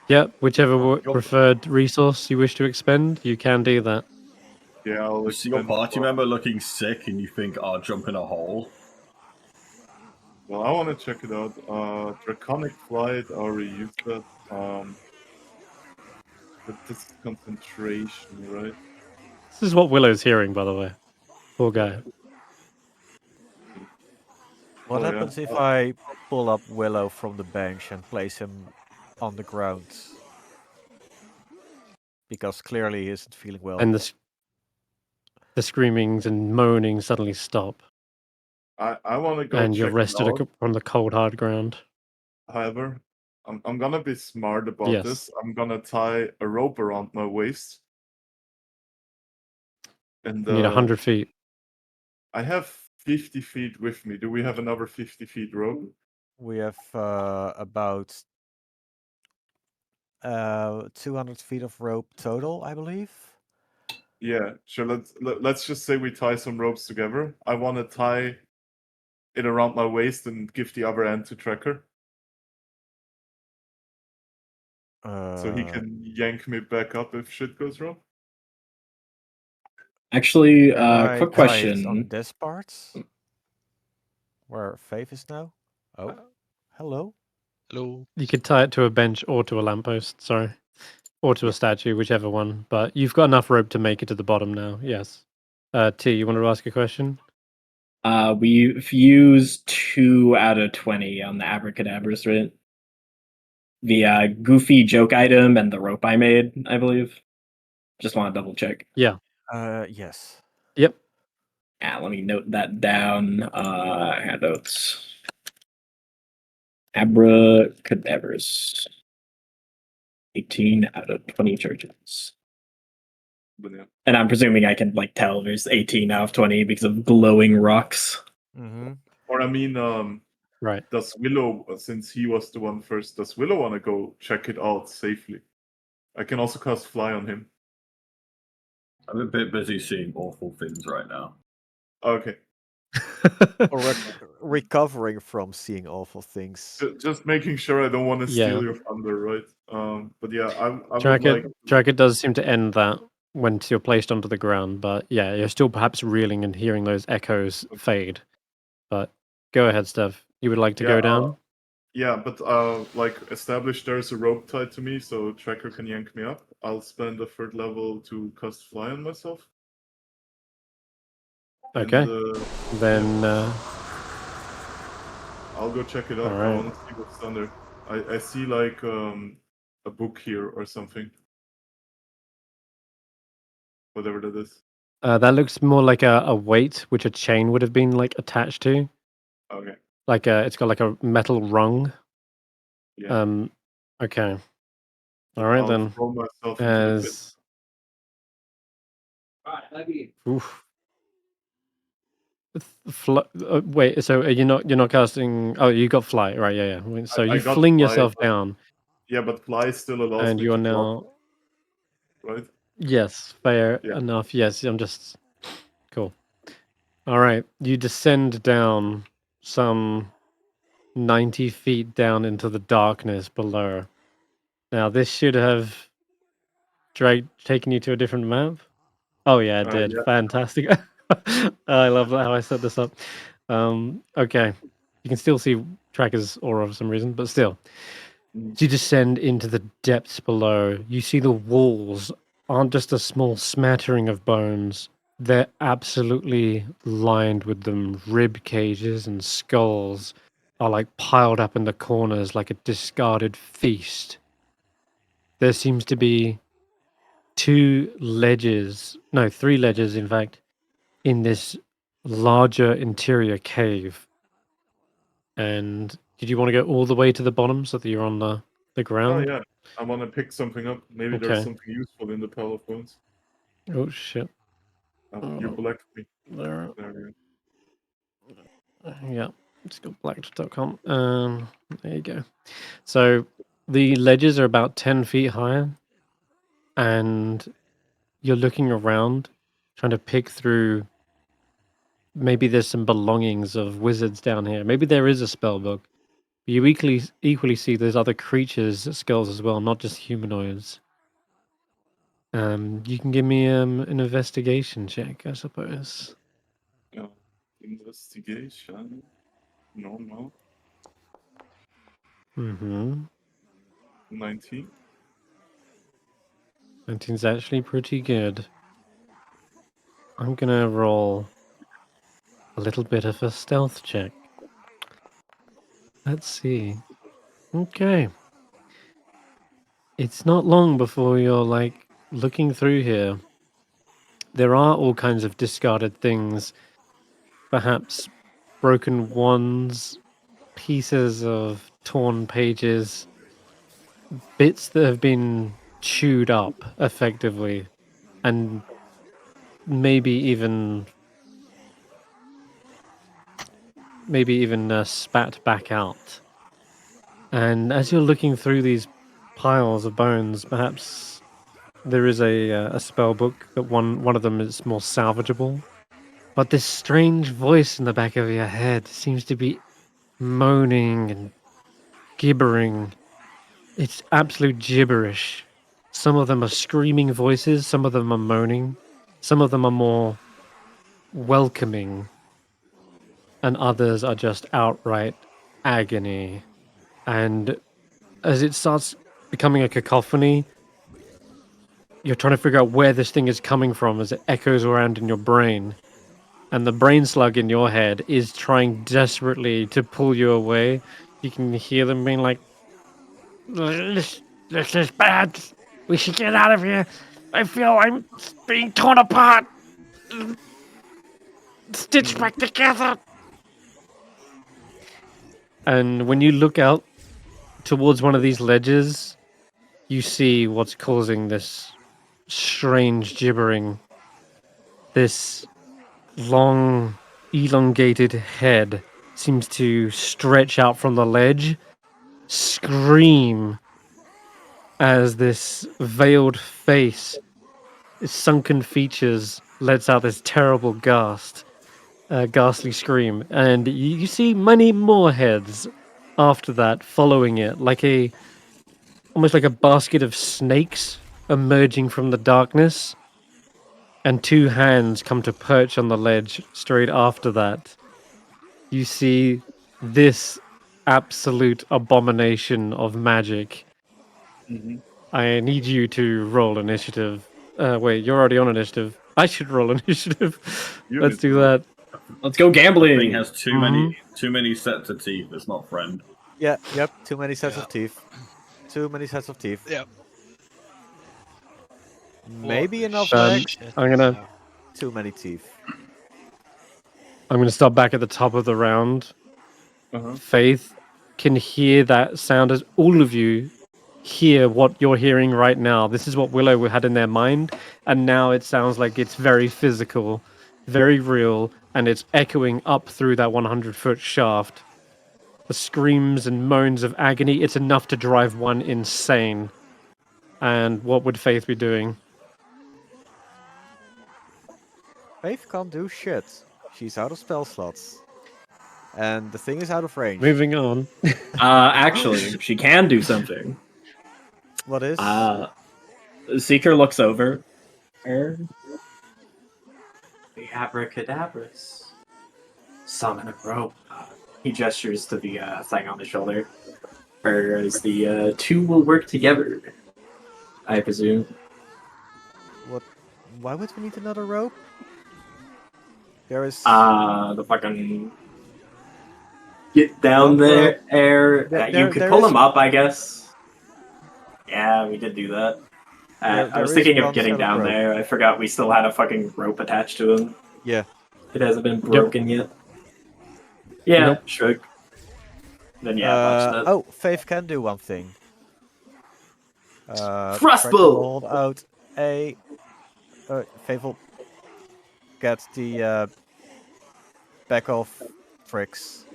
Yep, whichever preferred resource you wish to expend, you can do that. Yeah, I'll You see your expend party well. member looking sick and you think, I'll jump in a hole. Well, I want to check it out. Draconic Flight, I already used that. But this is concentration, right? This is what Willow's hearing, by the way. Poor guy. What happens if I pull up Willow from the bench and place him on the ground? Because clearly he isn't feeling well. And the screamings and moaning suddenly stop. I want to go and check you're rested it out. on the cold, hard ground. However, I'm gonna be smart about this. I'm gonna tie a rope around my waist. And You need 100 feet. I have 50 feet with me. Do we have another 50 feet rope? We have about 200 feet of rope total, I believe. Yeah, sure. Let's just say we tie some ropes together. I want to tie it around my waist and give the other end to Tracker. So he can yank me back up if shit goes wrong. Actually, tie quick it question. on this part, where Faith is now. Oh, hello. Hello. You could tie it to a bench or to a lamppost, sorry. Or to a statue, whichever one. But you've got enough rope to make it to the bottom now, yes. T, you wanted to ask a question? We've used 2 out of 20 on the abracadabras, right? The goofy joke item and the rope I made, I believe. Just want to double check. Yeah. Yes. Yep. Yeah, let me note that down. Handouts. Abracadabras. 18 out of 20 charges. Yeah. And I'm presuming I can tell there's 18 out of 20 because of glowing rocks. Mm-hmm. Or I mean, right. Does Willow, since he was the one first, does Willow want to go check it out safely? I can also cast Fly on him. I'm a bit busy seeing awful things right now. Okay. Or recovering from seeing awful things. Just making sure I don't want to steal your thunder, right? But yeah, I would like... Tracker does seem to end that once you're placed onto the ground. But yeah, you're still perhaps reeling and hearing those echoes fade. But go ahead, Steph. You would like to go down? Yeah, but like establish there's a rope tied to me, so Tracker can yank me up. I'll spend a 3rd level to cast Fly on myself. Okay. And, then I'll go check it out. All right. I want to see what's under. I see like a book here or something. Whatever that is. That looks more like a weight, which a chain would have been like attached to. Okay. Like it's got like a metal rung. Yeah. Okay. All right I'll then. throw myself into the pit. Oof. Wait. So you're not casting? Oh, you got fly, right? Yeah. So you fling yourself down. Yeah, but fly still allows and me you are to now. Drop, right? Yes, fair enough. Yes, I'm just cool. All right, you descend down some 90 feet down into the darkness below. Now, this should have taken you to a different map. Oh yeah, it did. Yeah. Fantastic. I love that how I set this up. Okay, you can still see Tracker's aura for some reason, but still. As you descend into the depths below, you see the walls aren't just a small smattering of bones. They're absolutely lined with them. Rib cages and skulls are like piled up in the corners like a discarded feast. There seems to be 3 ledges, in fact, in this larger interior cave. And did you want to go all the way to the bottom so that you're on the ground? Oh yeah, I want to pick something up. Maybe there's something useful in the pile of bones. Oh shit! You blacked me. There. Yeah, just go blacked.com. There you go. So the ledges are about 10 feet higher, and you're looking around, trying to pick through. Maybe there's some belongings of wizards down here. Maybe there is a spell book. You equally see there's other creatures, skulls as well, not just humanoids. You can give me an investigation check, I suppose. Investigation. No. 19. 19. 19's actually pretty good. I'm gonna roll a little bit of a stealth check. Let's see. Okay. It's not long before you're like looking through here. There are all kinds of discarded things. Perhaps broken wands, pieces of torn pages, bits that have been chewed up effectively, and maybe even spat back out. And as you're looking through these piles of bones, perhaps there is a spell book that one of them is more salvageable. But this strange voice in the back of your head seems to be moaning and gibbering. It's absolute gibberish. Some of them are screaming voices, some of them are moaning, some of them are more welcoming, and others are just outright agony. And as it starts becoming a cacophony, you're trying to figure out where this thing is coming from as it echoes around in your brain. And the brain slug in your head is trying desperately to pull you away. You can hear them being like, This is bad. We should get out of here. I feel I'm being torn apart. Stitched back together. And when you look out towards one of these ledges, you see what's causing this strange gibbering. This long, elongated head seems to stretch out from the ledge, scream as this veiled face, sunken features, lets out this terrible ghastly scream. And you see many more heads after that following it, almost like a basket of snakes emerging from the darkness. and 2 hands come to perch on the ledge straight after that. You see this absolute abomination of magic. I need you to roll initiative. Wait, you're already on initiative. I should roll initiative. Let's do that. Let's go The thing gambling. has too many sets of teeth. It's not friend. Yeah, yep. Too many sets of teeth. Too many sets of teeth. Yep. Maybe enough Um, legs. I'm gonna Too many teeth. start back at the top of the round. Faith can hear that sound as all of you hear what you're hearing right now. This is what Willow had in their mind, and now it sounds like it's very physical, very real, and it's echoing up through that 100-foot shaft. The screams and moans of agony, it's enough to drive one insane. And what would Faith be doing? Faith can't do shit. She's out of spell slots. And the thing is out of range. Moving on. Actually, she can do something. What is? Seeker looks over. Abracadabras. Summon a rope. He gestures to the thing on the shoulder. Whereas the two will work together, I presume. What? Why would we need another rope? There is. The fucking. Get down there, air. You could pull him up, I guess. Yeah, we did do that. I was thinking of getting down there. I forgot we still had a fucking rope attached to him. Yeah. It hasn't been broken yet. Yeah, shrug. Then yeah, oh, Faith can do one thing. Frostbolt! Hold out a. Faith will get the back of tricks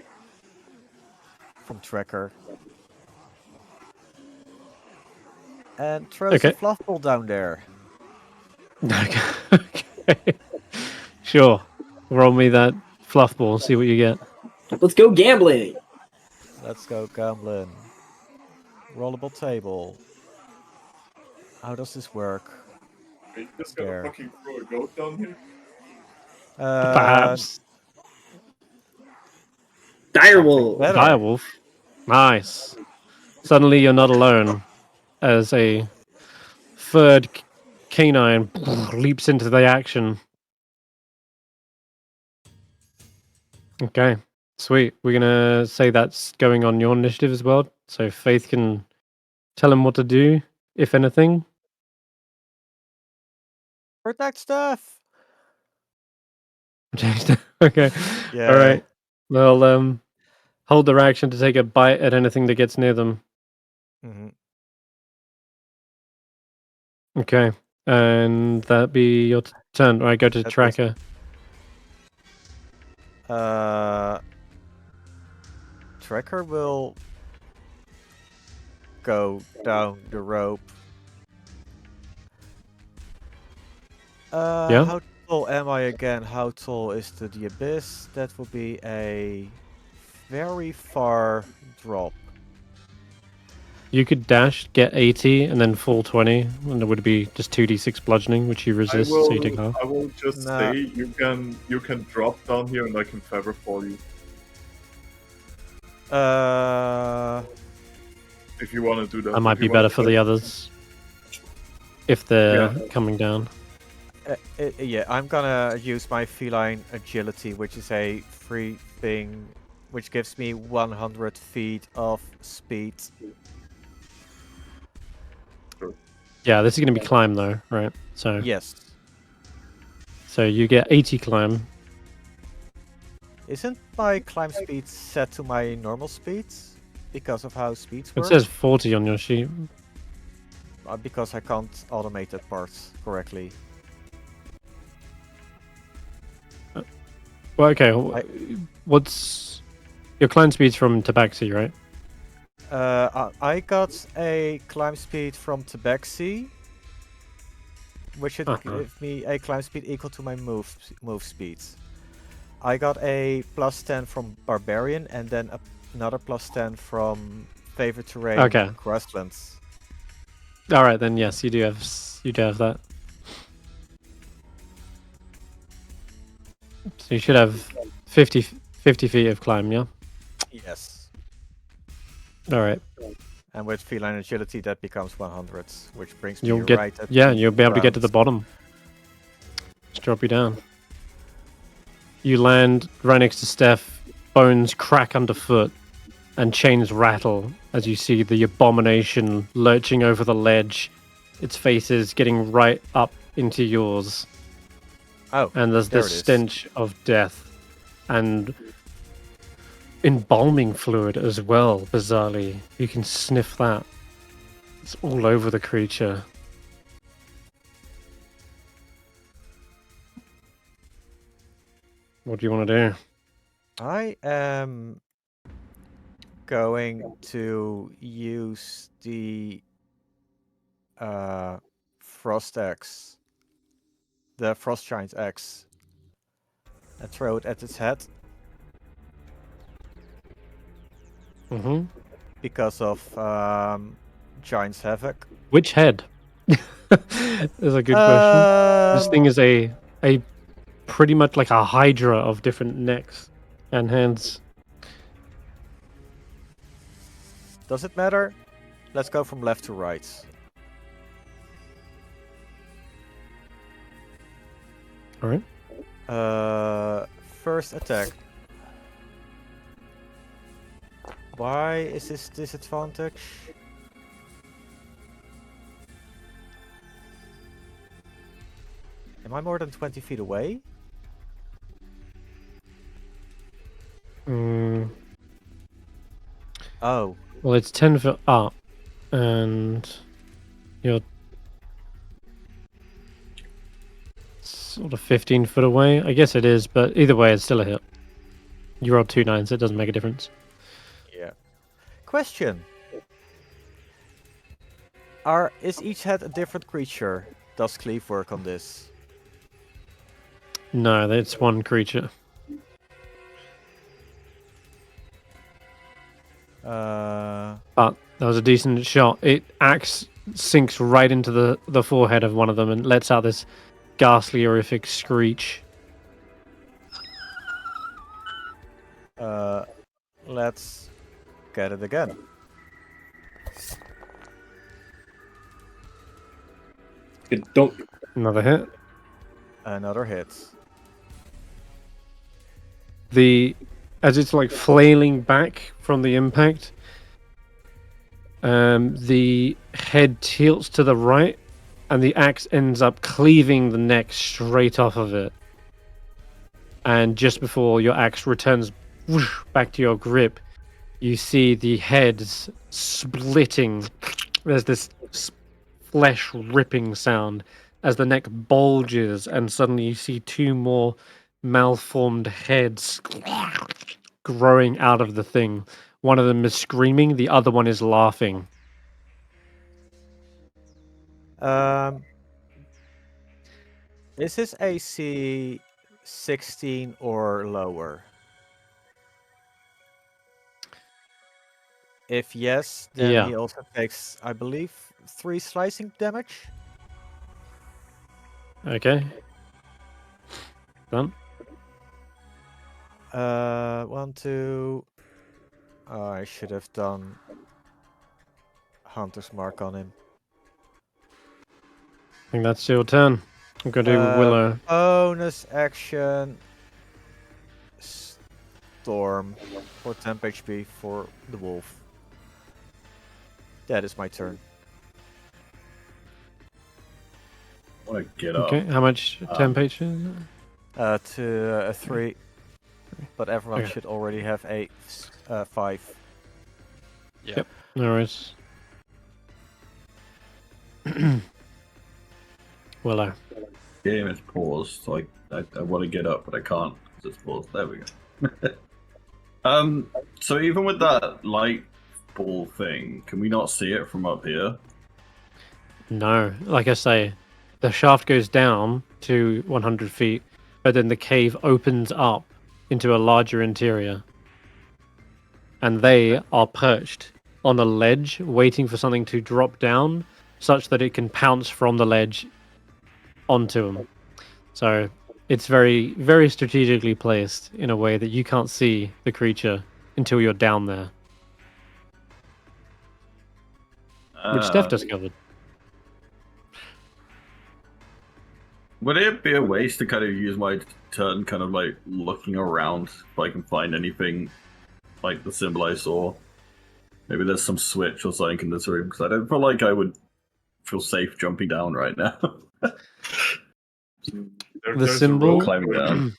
from Tracker. And throws a fluff ball down there. Okay. Sure. Roll me that fluff ball, see what you get. Let's go gambling. Let's go gambling. Rollable table. How does this work? Are you just gonna fucking throw a goat down here? Perhaps. Direwolf. Direwolf. Nice. Suddenly you're not alone. As a third canine leaps into the action. Okay, sweet. We're gonna say that's going on your initiative as well, so Faith can tell him what to do, if anything. Protect stuff. Okay. Yeah. All right. Well, hold their action to take a bite at anything that gets near them. Mm-hmm. Okay, and that be your turn. All right, go to Tracker. Tracker will go down the rope. Yeah? How tall am I again? How tall is to the abyss? That will be a very far drop. You could dash, get 80, and then full 20, and it would be just 2d6 bludgeoning, which you resist, so you take half. I will just say you can drop down here and I can feather fall you. If you want to do that. That might be better for the others. If they're coming down. Yeah, I'm gonna use my feline agility, which is a free thing, which gives me 100 feet of speed. Yeah, this is going to be climb though, right? So yes. So you get 80 climb. Isn't my climb speed set to my normal speeds because of how speeds work? It says 40 on your sheet. Because I can't automate that part correctly. Well, okay. What's your climb speed's from Tabaxi, right? I got a climb speed from Tabaxi, which should give me a climb speed equal to my move speed. I got a +10 from Barbarian, and then another +10 from Favorite Terrain and Grasslands. All right, then yes, you do have that. So you should have 50 feet of climb, yeah? Yes. All right. And with feline agility, that becomes 100, which brings me You'll get right at yeah, the you'll be able to get to the ground. bottom. Just drop you down. You land right next to Stef. Bones crack underfoot, and chains rattle as you see the abomination lurching over the ledge. Its face is getting right up into yours. Oh, And there's there this it is. stench of death and embalming fluid as well, bizarrely. You can sniff that. It's all over the creature. What do you want to do? I am going to use the Frost Axe, the Frost Giant's Axe, and throw it at its head Mm-hmm. because of Giant's Havoc. Which head? That's a good question. This thing is a pretty much like a hydra of different necks and hands. Does it matter? Let's go from left to right. All right. First attack. Why is this disadvantage? Am I more than 20 feet away? Oh. Well, it's 10 foot up, and you're sort of 15 foot away. I guess it is, but either way, it's still a hit. You rolled 2 9s, it doesn't make a difference. Yeah. Question. Is each head a different creature? Does Cleave work on this? No, it's one creature. But that was a decent shot. It axe sinks right into the forehead of one of them and lets out this ghastly, horrific screech. Let's get it again. Good dunk. Another hit. Another hit. As it's like flailing back from the impact, the head tilts to the right, and the axe ends up cleaving the neck straight off of it. And just before your axe returns whoosh, back to your grip, you see the heads splitting. There's this flesh ripping sound as the neck bulges, and suddenly you see 2 more malformed heads growing out of the thing. One of them is screaming, the other one is laughing. Is his AC 16 or lower? If yes, then Yeah. he also takes, I believe, 3 slicing damage. Okay. Done. 1, 2. Oh, I should have done Hunter's Mark on him. I think that's your turn. I'm going to do Willow. Bonus action. Storm for temp HP for the wolf. That is my turn. I want to get up. Okay, how much temp HP is it? To a 3. But everyone Okay. should already have a 5. Yeah. No worries. Willow. Game is paused, so I want to get up, but I can't because it's paused. There we go. So even with that light ball thing, can we not see it from up here? No, like I say, the shaft goes down to 100 feet, but then the cave opens up into a larger interior. And they are perched on a ledge, waiting for something to drop down, such that it can pounce from the ledge onto them. So It's very, very strategically placed in a way that you can't see the creature until you're down there, which Stef discovered. Would it be a waste to kind of use my turn kind of like looking around if I can find anything like the symbol I saw? Maybe there's some switch or something in this room, because I don't feel like I would feel safe jumping down right now. The There's a symbol? rope. Climbing down.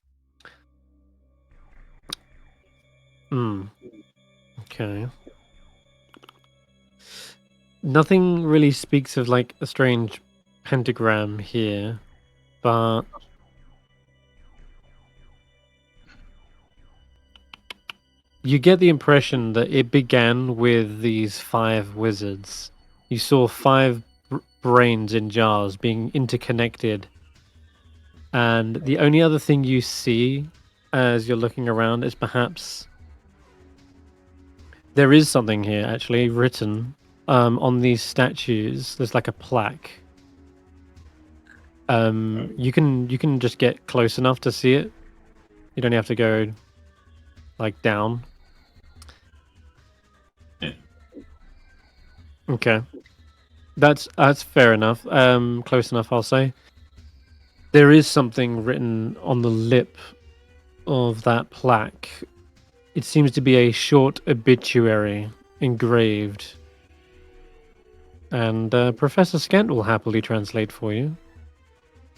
Okay. Nothing really speaks of like a strange pentagram here, but you get the impression that it began with these 5 wizards. You saw 5 brains in jars being interconnected, and the only other thing you see as you're looking around is perhaps there is something here actually written on these statues. There's like a plaque. You can just get close enough to see it. You don't have to go like down. Yeah. Okay, that's fair enough. Close enough, I'll say. There is something written on the lip of that plaque. It seems to be a short obituary engraved, and Professor Scant will happily translate for you.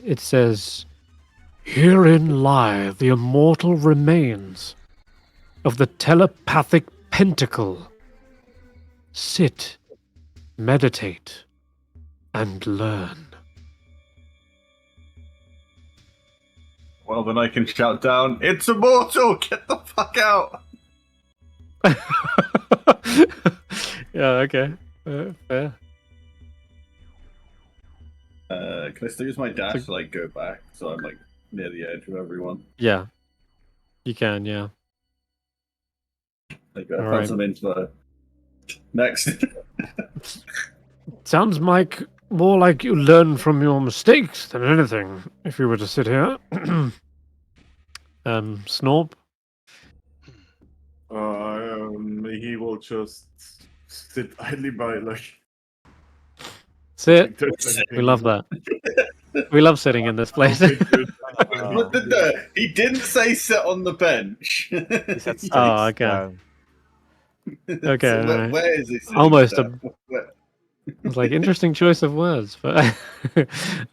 It says, "Herein lie the immortal remains of the telepathic pentacle. Sit, meditate, and learn." Well, then I can shout down, "It's immortal! Get the fuck out!" Yeah, okay. Fair. Can I still use my dash to like go back so I'm like near the edge of everyone? Yeah. You can, yeah. Like All I right. found some info. Next. Sounds like more like you learn from your mistakes than anything, if you were to sit here. Snorp? He will just sit idly by, like. Sit. there's We anything- love that. We love sitting in this place. Something good. What did the? He didn't say sit on the bench. He said stakes Oh, okay. down. Okay, So alright. where is he sitting Almost down? It's like interesting choice of words, but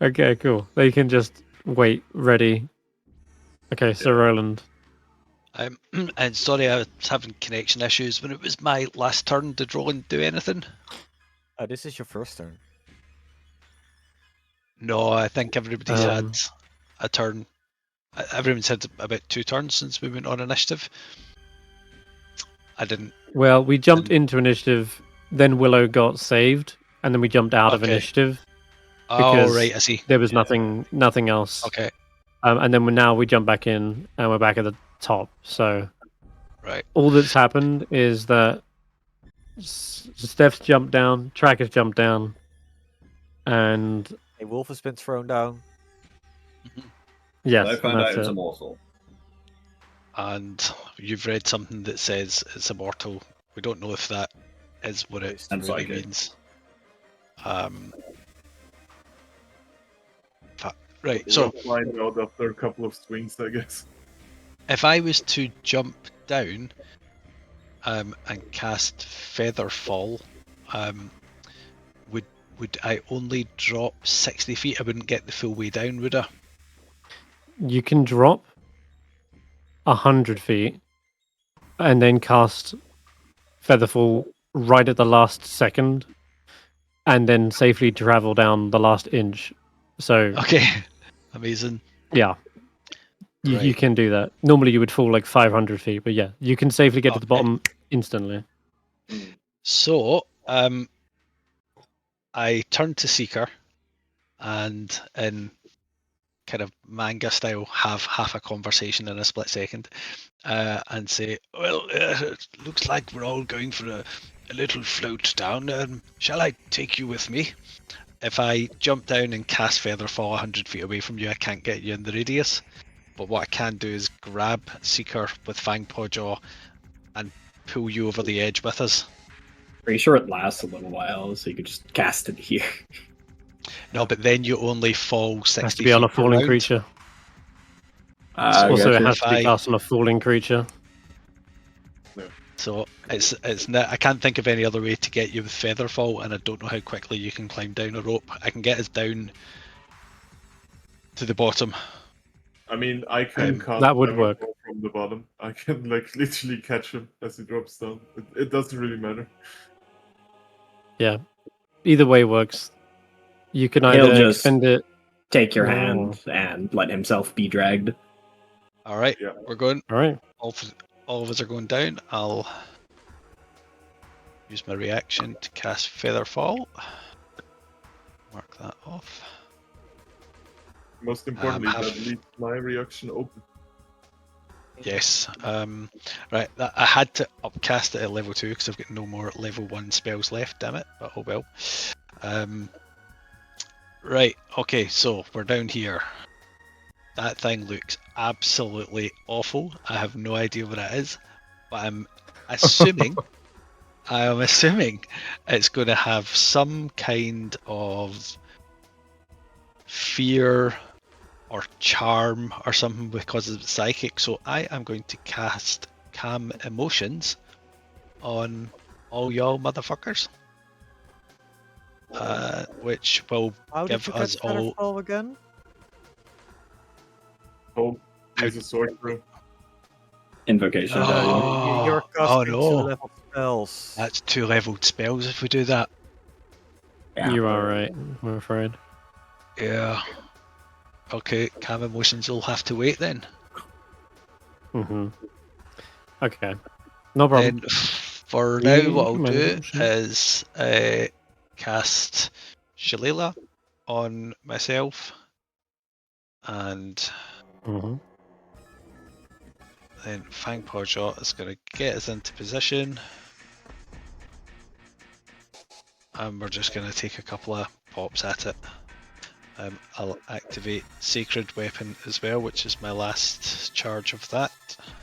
okay, cool. They can just wait, ready. Okay, so Roland. And sorry, I was having connection issues. When it was my last turn, did Roland do anything? This is your first turn. No, I think everybody's had Um, a turn. Everyone's had about 2 turns since we went on initiative. I didn't. Well, we jumped into initiative, then Willow got saved, and then we jumped out of Okay. initiative. Oh, Because right, I see. There was nothing else. Okay, And then now we jump back in, and we're back at the top. So right. all that's happened is that Steph's jumped down, Track has jumped down, and A wolf has been thrown down. yes, I found out that's it was it. immortal. And you've read something that says it's immortal. We don't know if that is what it And really psychic. means. Right, so We'll find out after a couple of swings, I guess. if I was to jump down and cast Feather Fall, would I only drop 60 feet? I wouldn't get the full way down, would I? You can drop 100 feet and then cast Featherfall right at the last second and then safely travel down the last inch. So, Okay, amazing. yeah. You Right. can do that. Normally you would fall like 500 feet, but yeah, you can safely get to the Okay. bottom instantly. So, I turn to Seeker and in kind of manga style have half a conversation in a split second and say, well, it looks like we're all going for a little float down. Shall I take you with me? If I jump down and cast Featherfall 100 feet away from you, I can't get you in the radius. but what I can do is grab Seeker with Fang Pawjaw and pull you over the edge with us. Pretty sure it lasts a little while, so you could just cast it here. No, but then you only fall 60 Has to be on a feet per falling round. creature. I Also, it gotcha. has to be If I- cast on a falling creature. So it's not, I can't think of any other way to get you with Featherfall, and I don't know how quickly you can climb down a rope. I can get us down to the bottom. I mean, I can cast That would Featherfall work. from the bottom. I can like literally catch him as he drops down. It doesn't really matter. Yeah. Either way works. You can He'll either just extend it. take your No. hand and let himself be dragged. All right, Yeah. we're going. All right. All of us are going down. I'll use my reaction to cast Featherfall. Mark that off. Most importantly, have- that leaves my reaction open. Yes. Right. I had to upcast it at level 2 because I've got no more level 1 spells left. Damn it! But oh well. Right. Okay. So we're down here. That thing looks absolutely awful. I have no idea what that is, but I'm assuming it's going to have some kind of fear or charm or something because it's psychic. So I am going to cast Calm Emotions on all y'all motherfuckers, which will How give did you us catch all. Featherfall again? Oh, use a sword throw. Invocation. Oh, You're oh casting no. 2-level spells. That's 2-leveled spells if we do that. Yeah. You are right, I'm afraid. Yeah. Okay, Calm Emotions will have to wait then. Mm-hmm. Okay. No problem. Then for Yeah, now, what I'll you can do manage it, is cast Shalila on myself, and Mm-hmm. then Fang Pawjaw is going to get us into position, and we're just going to take a couple of pops at it. I'll activate Sacred Weapon as well, which is my last charge of that.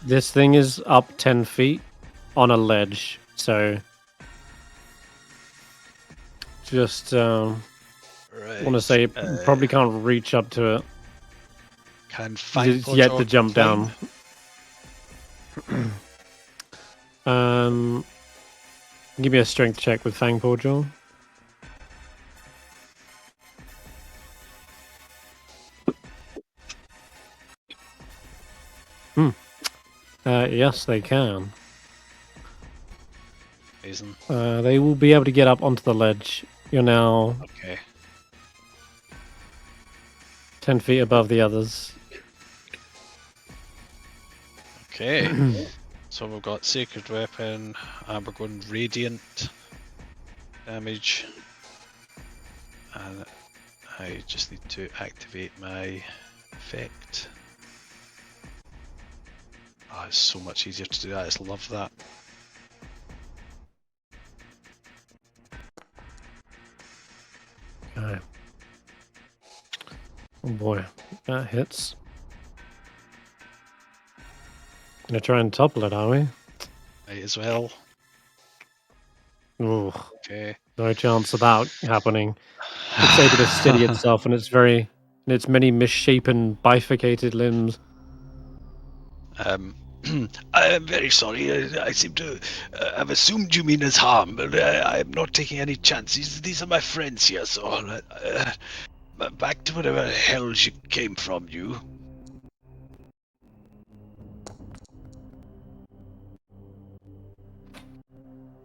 This thing is up 10 feet on a ledge, so just Right. want to say it probably can't reach up to it. Can Fang It's yet to Pawjaw jump climb? down. Give me a strength check with Fang Pawjaw. Yes, they can. Amazing. They will be able to get up onto the ledge. You're now Okay. 10 feet above the others. Okay. So we've got Sacred Weapon, and we're going Radiant damage. And I just need to activate my effect. Oh, it's so much easier to do that. I just love that. Okay. Oh boy, that hits. Gonna try and topple it, are we? Might as well. Ooh, Okay. no chance of that happening. It's able to steady itself, and its many misshapen, bifurcated limbs. I am very sorry. I seem to have assumed you mean as harm, but I am not taking any chances. These are my friends here, so back to whatever hell you came from, you.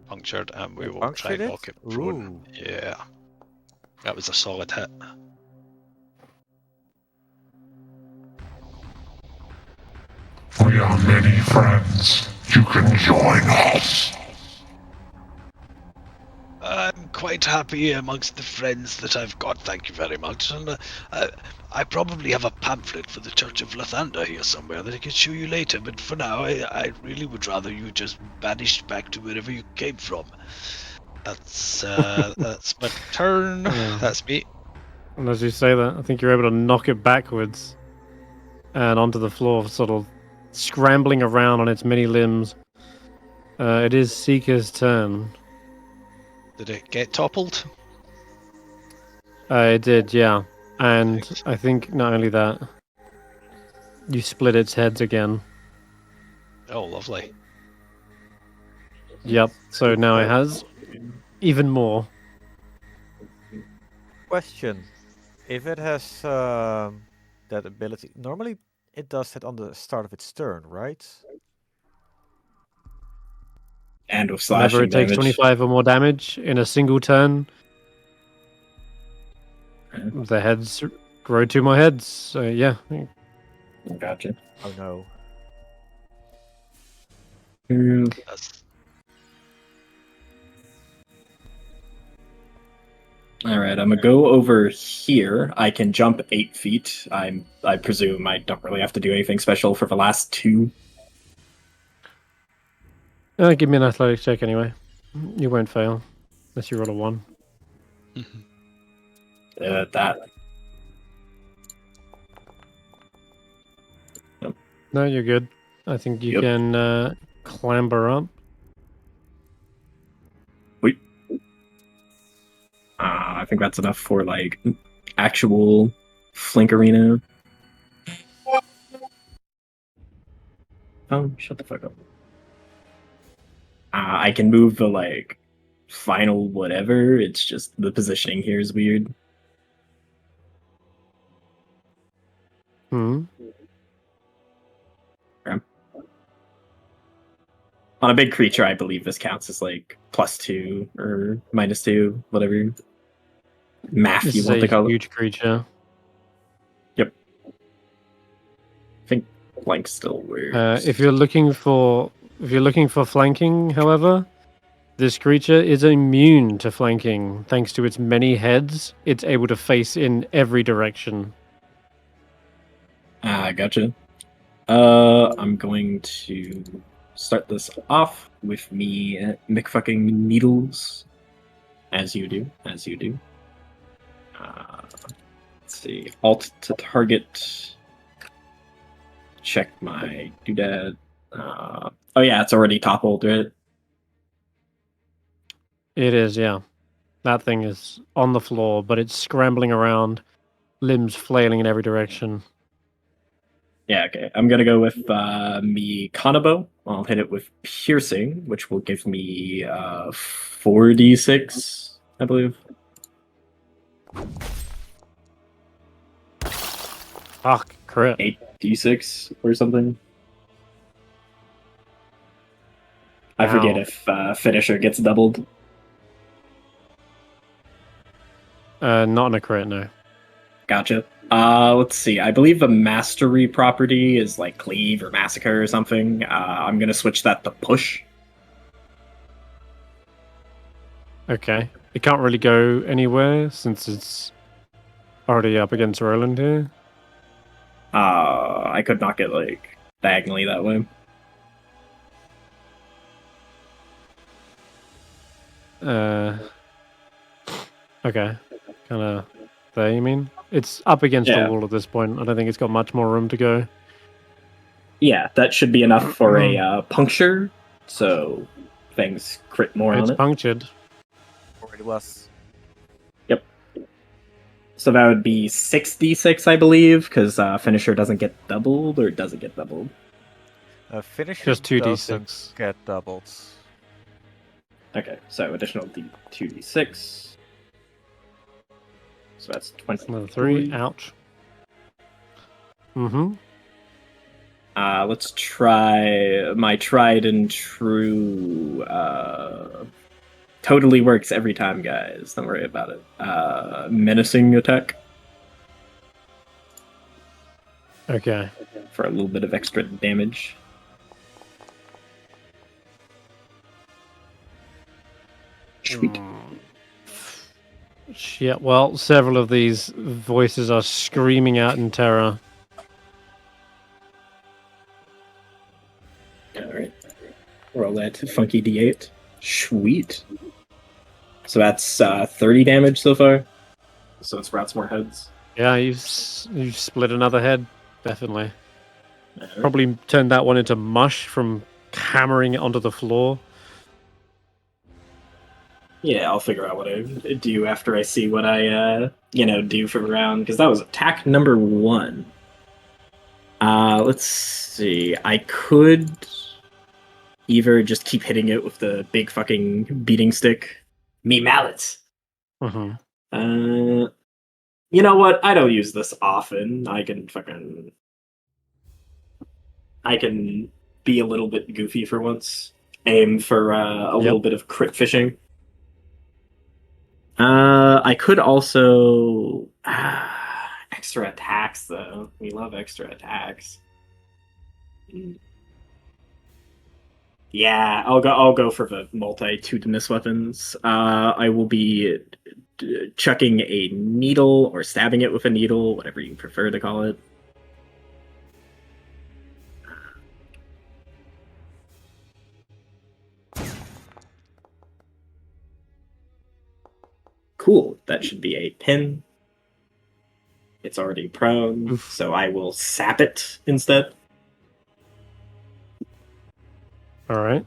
Punctured, and we will try Punctured and it? knock it prone. Ooh. Yeah, that was a solid hit. We are many friends. You can join us. I'm quite happy amongst the friends that I've got, thank you very much. And I probably have a pamphlet for the Church of Lathander here somewhere that I can show you later, but for now, I really would rather you just vanished back to wherever you came from. That's my turn. Yeah. That's me. And as you say that, I think you're able to knock it backwards. and onto the floor, sort of scrambling around on its many limbs. It is Seeker's turn. Did it get toppled? It did, yeah. And I think not only that, you split its heads again. Oh, lovely. Yep. So now it has even more. Question: if it has that ability, normally it does that on the start of its turn, right? And with Whenever slashing it takes damage. 25 or more damage in a single turn, the heads grow 2 more heads. So yeah. Gotcha. Oh no. That's All right, I'm gonna go over here. I can jump 8 feet. I presume I don't really have to do anything special for the last 2. Give me an athletics check anyway. You won't fail unless you roll a 1. That. No, you're good. I think you Yep. can clamber up. I think that's enough for like actual flank arena. Oh, shut the fuck up. I can move the like final whatever. It's just the positioning here is weird. Hmm. On a big creature, I believe this counts as like +2 or -2, whatever math This you is want to a call it. huge creature. Yep. I think flank still works. If you're looking for flanking, however, this creature is immune to flanking thanks to its many heads. It's able to face in every direction. Gotcha. I'm going to start this off with me McFucking needles, as you do. Let's see, alt to target. Check my doodad. Oh yeah, it's already toppled, right? It is, yeah. That thing is on the floor, but it's scrambling around, limbs flailing in every direction. Yeah, okay. I'm gonna go with me Kanabo. I'll hit it with piercing, which will give me 4d6, I believe. Fuck, crit. 8d6 or something. I forget Ow. if finisher gets doubled. Not in a crit, no. Gotcha. Let's see. I believe the mastery property is like cleave or massacre or something. I'm gonna switch that to push. Okay. It can't really go anywhere since it's already up against Roland here. I could not get like diagonally that way. Okay. Kind of there, you mean? It's up against Yeah. the wall at this point. I don't think it's got much more room to go. Yeah, that should be enough for a puncture, so things crit more It's on it. punctured. Already was. Yep. So that would be 6d6, I believe, because finisher doesn't get doubled, or does it get doubled? Finisher Just 2d6. doesn't get doubled. Okay, so additional 2d6. So that's 20. Another 3. Ouch. Mm-hmm. Let's try my tried and true. Totally works every time, guys. Don't worry about it. Menacing attack Okay. for a little bit of extra damage. Sweet. Shit, well, several of these voices are screaming out in terror. Alright. Roll that funky d8. Sweet. So that's 30 damage so far. So it sprouts more heads. Yeah, you've split another head, definitely. Probably turn that one into mush from hammering it onto the floor. Yeah, I'll figure out what I do after I see what I do for the round, because that was attack number 1. Let's see. I could either just keep hitting it with the big fucking beating stick. Me mallet. Mm-hmm. You know what? I don't use this often. I can be a little bit goofy for once. Aim for a little bit of crit fishing. I could also extra attacks though. We love extra attacks. Yeah, I'll go for the multitudinous weapons. I will be chucking a needle or stabbing it with a needle, whatever you prefer to call it. Cool, that should be a pin. It's already prone, so I will sap it instead. Alright.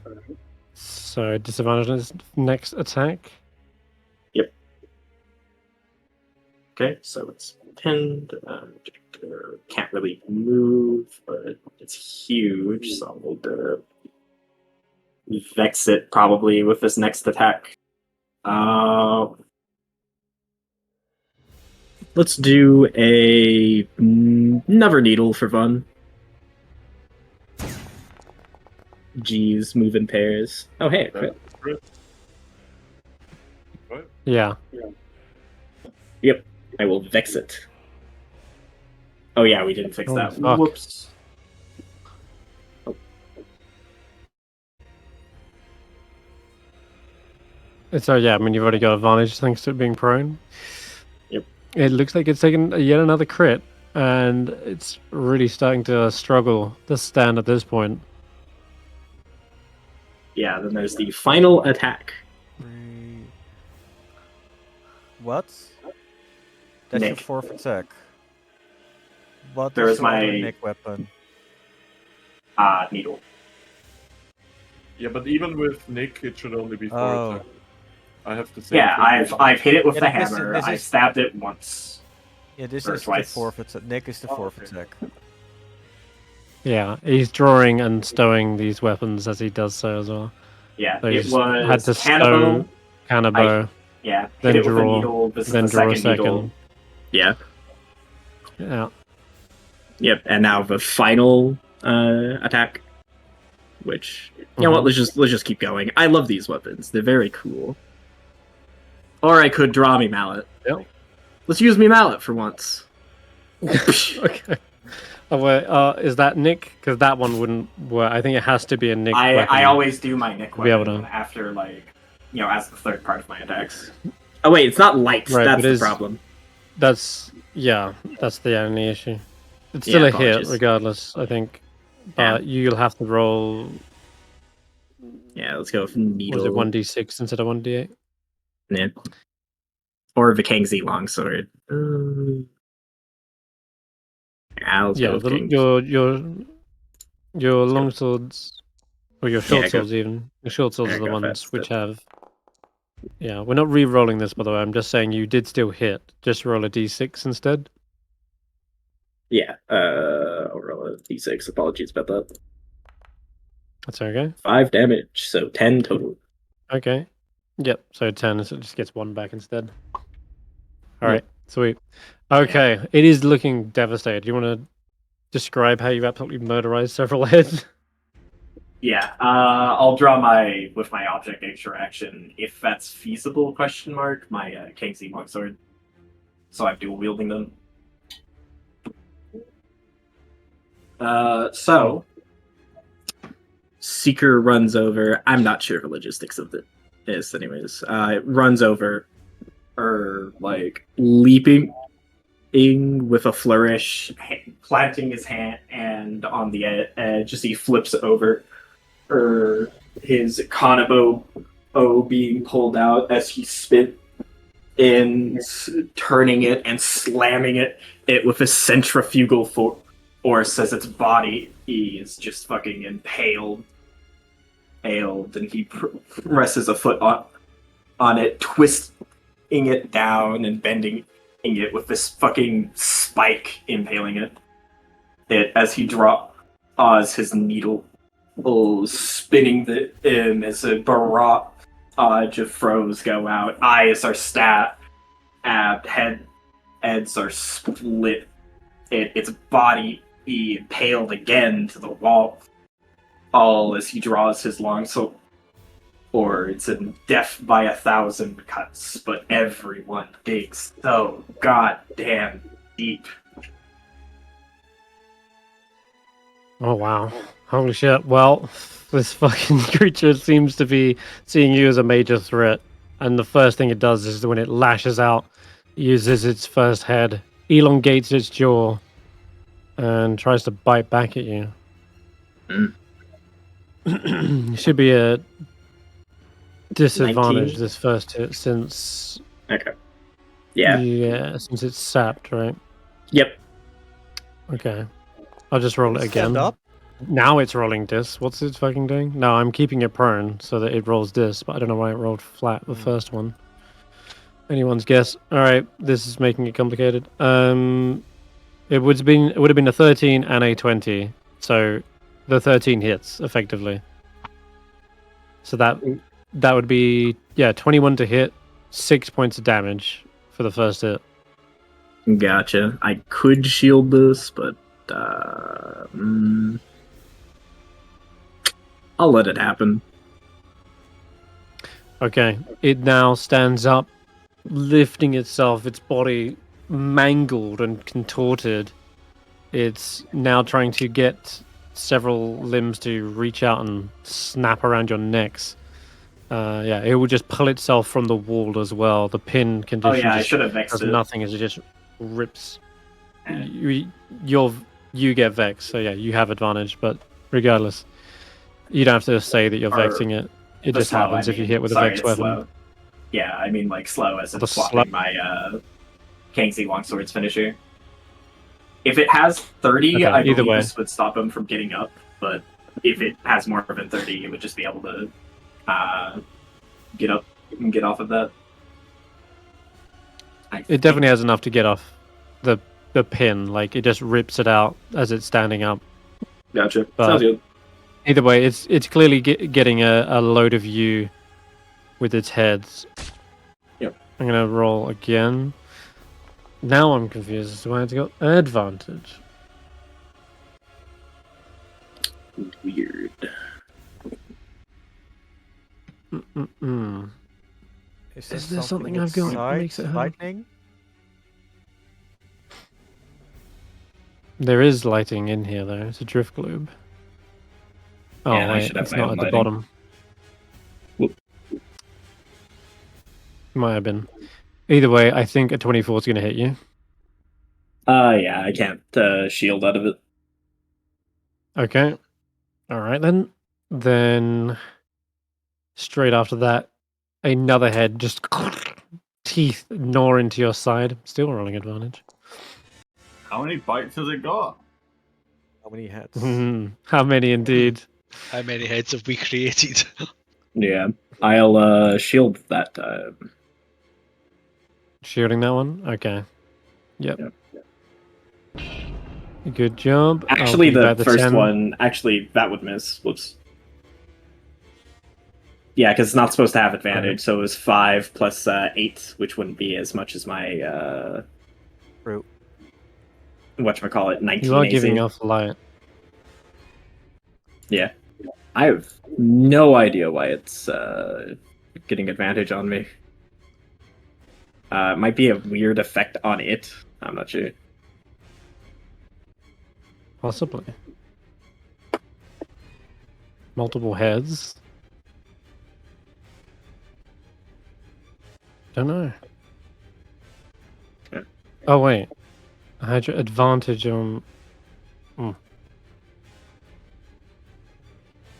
So disadvantage on his next attack. Yep. Okay, so it's pinned. Can't really move, but it's huge, so I'll vex it probably with this next attack. Let's do another needle for fun. G's move in pairs. Oh hey, crit. Yeah. Yep, I will vex it. Oh yeah, we didn't fix Oh, that. fuck. Whoops. So yeah, I mean you've already got advantage thanks to it being prone. Yep. It looks like it's taken yet another crit, and it's really starting to struggle to stand at this point. Yeah, then there's the final attack. What? That's your Nick. 4th attack. What There is is your other my- Nick weapon? Needle. Yeah, but even with Nick, it should only be 4 Oh. attacks. I have the same. Yeah, thing. I've hit it with Yeah, the this is- hammer. this I've is- stabbed it once. Yeah, this Or is twice. the 4th attack. Nick is the 4th okay. attack. Yeah, he's drawing and stowing these weapons as he does so as well. Yeah, So he it just had to was Cannibal. stow Cannibal, Yeah, then hit it with a draw, needle. This then is the draw a second needle. second. Yeah. Yeah. Yep, and now the final attack. Which you know what? Let's just keep going. I love these weapons. They're very cool. Or I could draw me mallet. Yep. Let's use me mallet for once. Okay. Oh, wait, is that Nick? Because that one wouldn't work. I think it has to be a Nick weapon. I always do my Nick To be able weapon to- after as the third part of my attacks. Oh wait, it's not light. Right, That's but the is- problem. That's the only issue. It's still Yeah, a hit apologies. regardless, I think. Yeah. But you'll have to roll. Yeah, let's go with needle. Was it 1d6 instead of 1d8? Yeah. Or the Kangxi longsword. Yeah, let's go Yeah, with Kangxi. your long swords, or your short Yeah, go- swords even. Your short swords Yeah, are the go ones fast, which then. have. Yeah, we're not re-rolling this, by the way. I'm just saying you did still hit. Just roll a d6 instead. Yeah, I'll roll a d6. Apologies about that. That's okay. 5 damage, so 10 total. Okay. Yep. So 10, so it just gets 1 back instead. All Yep. right. Sweet. Okay. It is looking devastated. Do you want to describe how you absolutely murderized several heads? Yeah, I'll draw with my object extraction, if that's feasible, question mark, my Kangxi longsword. So I'm dual wielding them. So Seeker runs over. I'm not sure the logistics of this, anyways. It runs over, leaping with a flourish, planting his hand on the edge as he flips over. His Kanabo being pulled out as he spit in, turning it and slamming it with a centrifugal or says its body is just fucking impaled, and he presses a foot on it, twisting it down and bending it with this fucking spike impaling it. As he draws his needle, spinning as a barrage of froze go out. Eyes are stabbed, heads are split. Its body be impaled again to the wall. All as he draws his long sword. It's in death by 1,000 cuts, but everyone digs so goddamn deep. Oh wow. Holy shit. Well, this fucking creature seems to be seeing you as a major threat. And the first thing it does is when it lashes out, uses its first head, elongates its jaw, and tries to bite back at you. It should be a disadvantage 19? this first hit since Okay. Yeah. since it's sapped, right? Yep. Okay. I'll just roll it Stand again. up. Now it's rolling dis. What's it fucking doing? No, I'm keeping it prone so that it rolls dis, but I don't know why it rolled flat the first one. Anyone's guess. Alright, this is making it complicated. It would have been a 13 and a 20. So the 13 hits, effectively. So that would be 21 to hit, 6 points of damage for the first hit. Gotcha. I could shield this, but I'll let it happen. Okay. It now stands up, lifting itself, its body mangled and contorted. It's now trying to get several limbs to reach out and snap around your necks. It will just pull itself from the wall as well. The pin condition I just should have vexed does it. nothing as it just rips. You get vexed, so yeah, you have advantage, but regardless, you don't have to say that you're Or vexing it. It The just slow, happens I if you mean. hit with a Sorry, vex it's weapon. slow. Yeah, I mean like slow as in The swapping slow- my Kingsley Longsword's finisher. If it has 30, Okay, I either believe way. this would stop him from getting up, but if it has more than 30, it would just be able to get up and get off of that. It definitely has enough to get off the pin. Like it just rips it out as it's standing up. Gotcha. But- Sounds good. Either way, it's clearly getting a load of you with its heads. Yep. I'm gonna roll again. Now I'm confused as to why it's got advantage. Weird. Mm-mm-mm. Is there something I've got that makes it hard? lightning? There is lighting in here though. It's a drift globe. Oh Yeah, I wait, should have it's my not own at the lighting. bottom. Whoop. Might have been. Either way, I think a 24 is going to hit you. Yeah, I can't shield out of it. Okay. All right then. Then straight after that, another head just teeth gnaw into your side. Still rolling advantage. How many bites has it got? How many heads? How many indeed? How many heads have we created? Yeah, I'll shield that time. Shielding that one? Okay. Yep. Yep. Good job. I'll Actually, give you the back first 10. one, that would miss. Whoops. Yeah, because it's not supposed to have advantage, so it was 5 plus 8, which wouldn't be as much as my True. whatchamacallit, 19 You are AC. giving off light. Yeah. I have no idea why it's getting advantage on me. It might be a weird effect on it. I'm not sure. Possibly. Multiple heads. Don't know. Yeah. Oh wait, I had your advantage on. No,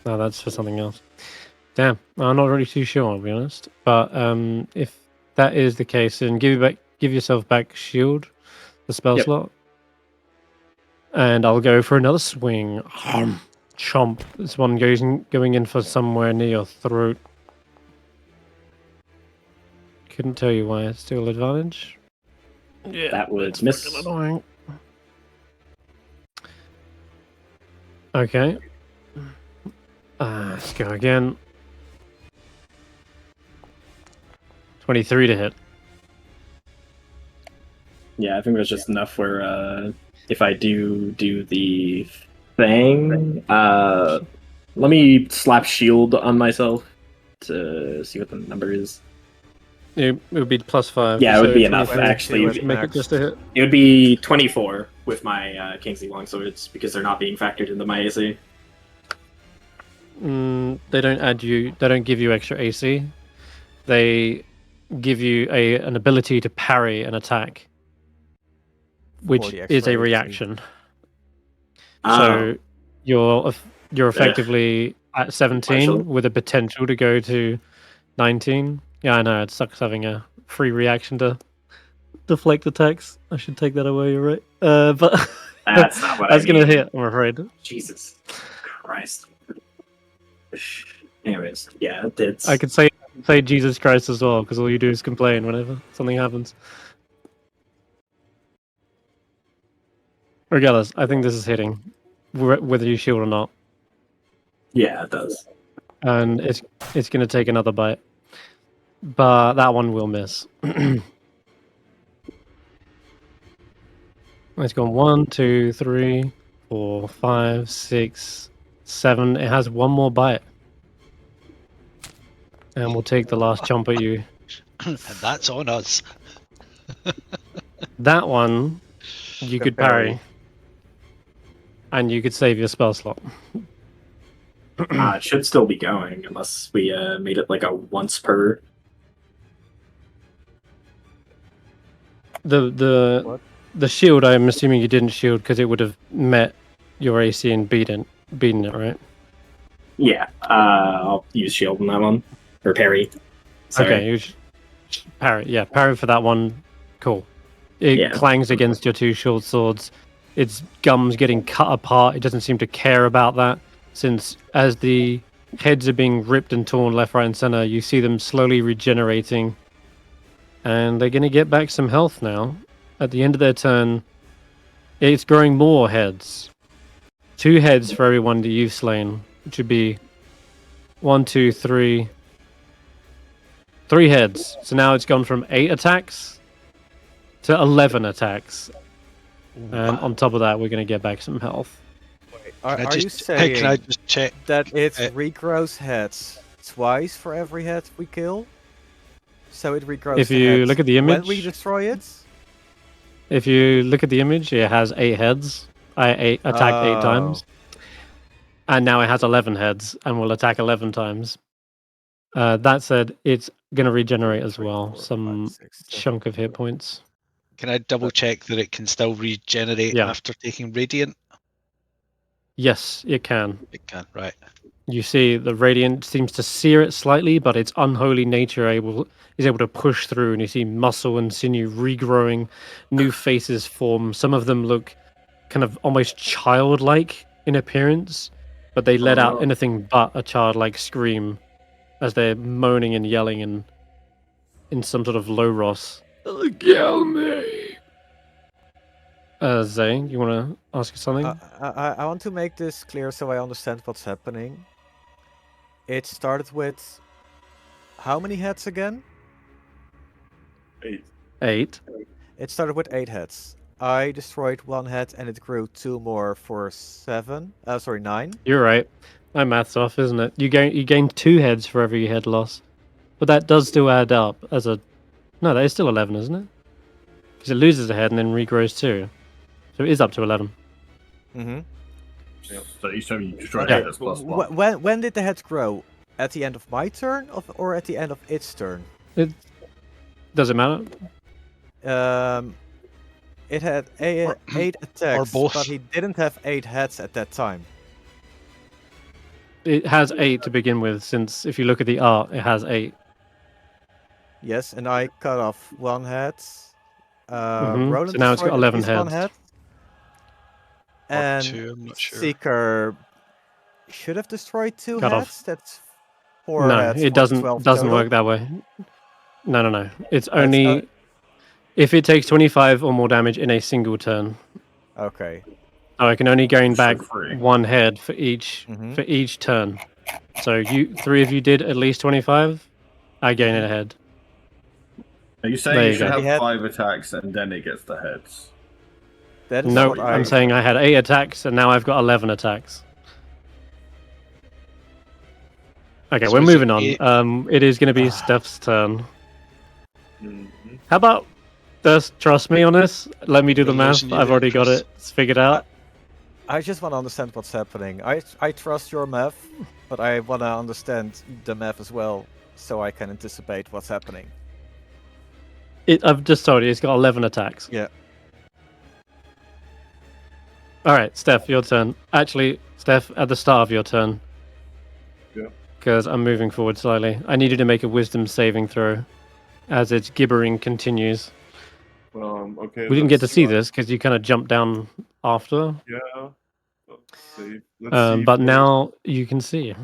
that's for something else. Damn, I'm not really too sure, I'll be honest. But if that is the case, then give yourself back shield, the spell Yep. slot. And I'll go for another swing. Chomp. This one going in for somewhere near your throat. Couldn't tell you why. It's still advantage. Yeah, That would it's miss. fucking annoying. Okay. Let's go again. 23 to hit. Yeah, I think there's just enough where if I do the thing, let me slap shield on myself to see what the number is. It would be +5. Yeah, it would so be enough 23 actually. to make it just a hit. It would be 24 with my Kingsley longswords because they're not being factored into my AC. They don't add you. They don't give you extra AC. They give you an ability to parry an attack, which the is extra a AC. reaction. Oh. So you're effectively at 17 with a potential to go to 19. Yeah, I know it sucks having a free reaction to deflect attacks. I should take that away. You're right. But That's not what that's I gonna mean. hit. I'm afraid. Jesus Christ. Anyways, yeah, it's. I could say Jesus Christ as well, because all you do is complain whenever something happens. Regardless, I think this is hitting, whether you shield or not, Yeah, it does. and it's going to take another bite, but that one will miss. It's gone 1, 2, 3, 4, 5, 6, 7. It has one more bite, and we'll take the last chomp at you. And that's on us. That one you could parry, and you could save your spell slot. It should still be going unless we made it like a once per. The shield, I'm assuming you didn't shield because it would have met your AC and beaten it, right? Yeah, I'll use shield on that one or parry. Sorry. Okay, you parry. Yeah, parry for that one. Cool. It clangs against your two short swords. Its gums getting cut apart. It doesn't seem to care about that, since as the heads are being ripped and torn left, right, and center, you see them slowly regenerating, and they're going to get back some health now. At the end of their turn, it's growing more heads. 2 heads for everyone that you've slain, which would be 1, 2, 3. 3 heads. So now it's gone from 8 attacks to 11 attacks. And on top of that, we're going to get back some health. Are you Can saying I just check? that it regrows heads twice for every head we kill? So it regrows If the you heads look at the image, when we destroy it? if you look at the image, it has 8 heads. I attacked 8 times. And now it has 11 heads and will attack 11 times. That said, it's going to regenerate as well. Some chunk of hit points. Can I double check that it can still regenerate after taking radiant? Yes, it can. It can, right. You see the radiant seems to sear it slightly, but its unholy nature is able to push through, and you see muscle and sinew regrowing, new faces form. Some of them look kind of almost childlike in appearance, but they let out anything but a childlike scream as they're moaning and yelling in some sort of low Ross. Kill me! Zay, you want to ask something? I want to make this clear so I understand what's happening. It started with how many heads again? 8. It started with 8 heads. I destroyed 1 head and it grew 2 more for 9. You're right. My math's off, isn't it? You gain 2 heads for every head loss. But that does still add up as a... No, that is still 11, isn't it? Because it loses a head and then regrows 2. So it is up to 11. Mm-hmm. So each time you destroy a head, that's +1. When did the heads grow? At the end of my turn or at the end of its turn? It doesn't matter. It had 8 attacks, both. but he didn't have 8 heads at that time. It has 8 to begin with, since if you look at the art, it has 8. Yes, and I cut off 1 head. So Roland now it's got destroyed 11 at least 1 heads. head. And 2, I'm not sure. Seeker should have destroyed 2 Cut off. heads. That's 4 No, heads it for doesn't 12 doesn't total. work that way. No. It's That's, only if it takes 25 or more damage in a single turn. okay. Oh, I can only gain So back 3. 1 head for each turn. So 3 of you did at least 25. I gain a head. Are you saying There you you should go. have 5 attacks and then it gets the heads? That is No, what I'm saying I had 8 attacks and now I've got 11 attacks. Okay, So we're is it moving on. 8? It is going to be Stef's turn. Mhm. How about just trust me on this? Let me do the We're math. losing your I've already got interest. it figured out. I just want to understand what's happening. I trust your math, but I want to understand the math as well, so I can anticipate what's happening. I've just told you, it's got 11 attacks. Yeah. Alright, Stef, your turn. Actually, Stef, at the start of your turn. Yeah. Because I'm moving forward slightly. I need you to make a wisdom saving throw as its gibbering continues. Okay. We didn't get to let's see try- this because you kind of jumped down after. Yeah. Let's see. Let's see But first now you can see.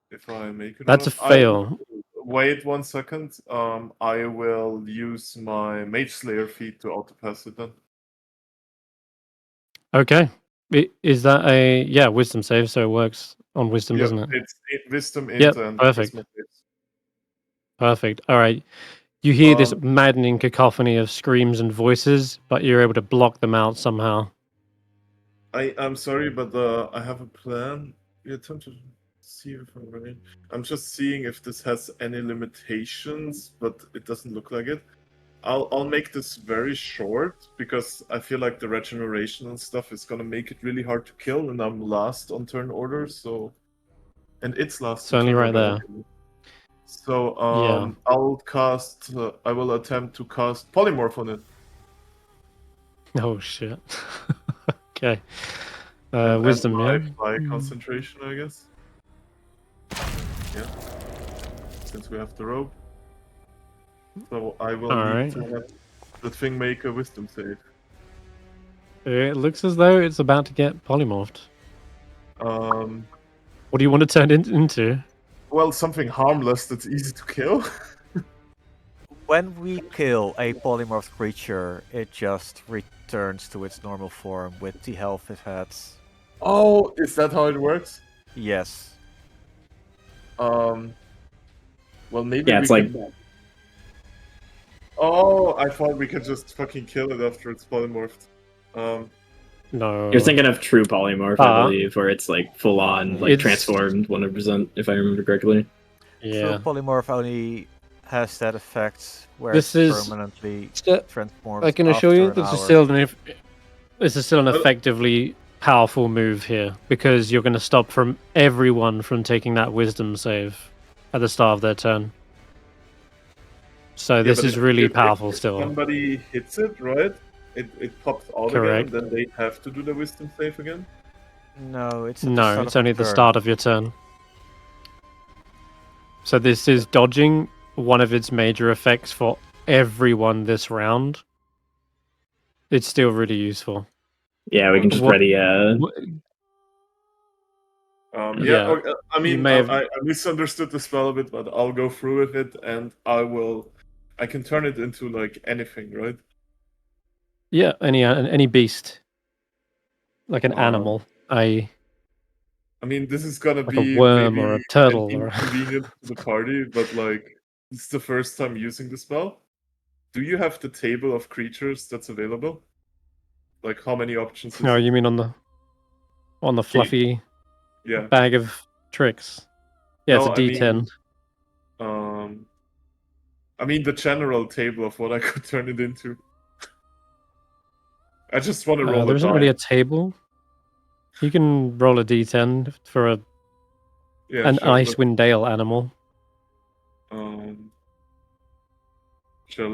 if I make it. or That's a not. fail. Wait 1 second. I will use my Mage Slayer feat to auto pass it then. Okay. Is that a wisdom save? So it works on wisdom, Yeah, doesn't it? it's wisdom Yep, and perfect. charisma saves. Perfect. All right. You hear this Um, maddening cacophony of screams and voices, but you're able to block them out somehow. I'm sorry, but I have a plan. We attempt to see if I'm running. I'm just seeing if this has any limitations, but it doesn't look like it. I'll make this very short because I feel like the regeneration and stuff is gonna make it really hard to kill, and I'm last on turn order, so and it's last It's on only turn right order. there. So Yeah. I'll cast. I will attempt to cast polymorph on it. Oh shit. Okay. And Wisdom, yeah. by concentration, I guess. Yeah. Since we have the rope. So I will Alright. need to have the thing make a wisdom save. It looks as though it's about to get polymorphed. Um, What do you want to turn it into? well, something harmless that's easy to kill. When we kill a polymorphed creature, it just returns to its normal form with the health it had. Oh, is that how it works? Yes. Well, maybe Yeah, we it's like can... Oh, I thought we could just fucking kill it after it's polymorphed. No. you're thinking of true polymorph, I believe, where it's like full on, like It's- transformed 100%, if I remember correctly. True Yeah. polymorph only has that effect where This it's is- permanently Ste- transformed. I can assure after you an this is hour. still an effectively powerful move here because you're going to stop from everyone from taking that wisdom save at the start of their turn. So Yeah, this but is if- really if powerful still. somebody hits it, right? It pops out Correct. again, then they have to do the wisdom save again? No, it's at the No, start it's of only the at the turn. start of your turn. So this is dodging one of its major effects for everyone this round. It's still really useful. Yeah, we can just What- ready. Yeah, Yeah, okay, I mean, may have- I misunderstood the spell a bit, but I'll go through with it, and I can turn it into, like, anything, right? Yeah, any beast, like an animal. I mean, this is gonna Like a be worm maybe or a turtle an or- inconvenience to the party, but, like, it's the first time using the spell. Do you have the table of creatures that's available? Like, how many options is No, it? you mean on the fluffy Yeah. bag of tricks? Yeah, No, it's a D10. I mean the general table of what I could turn it into. I just want to roll There a isn't die. really a table. You can roll a D10 for an Sure, but, Icewindale animal. sure.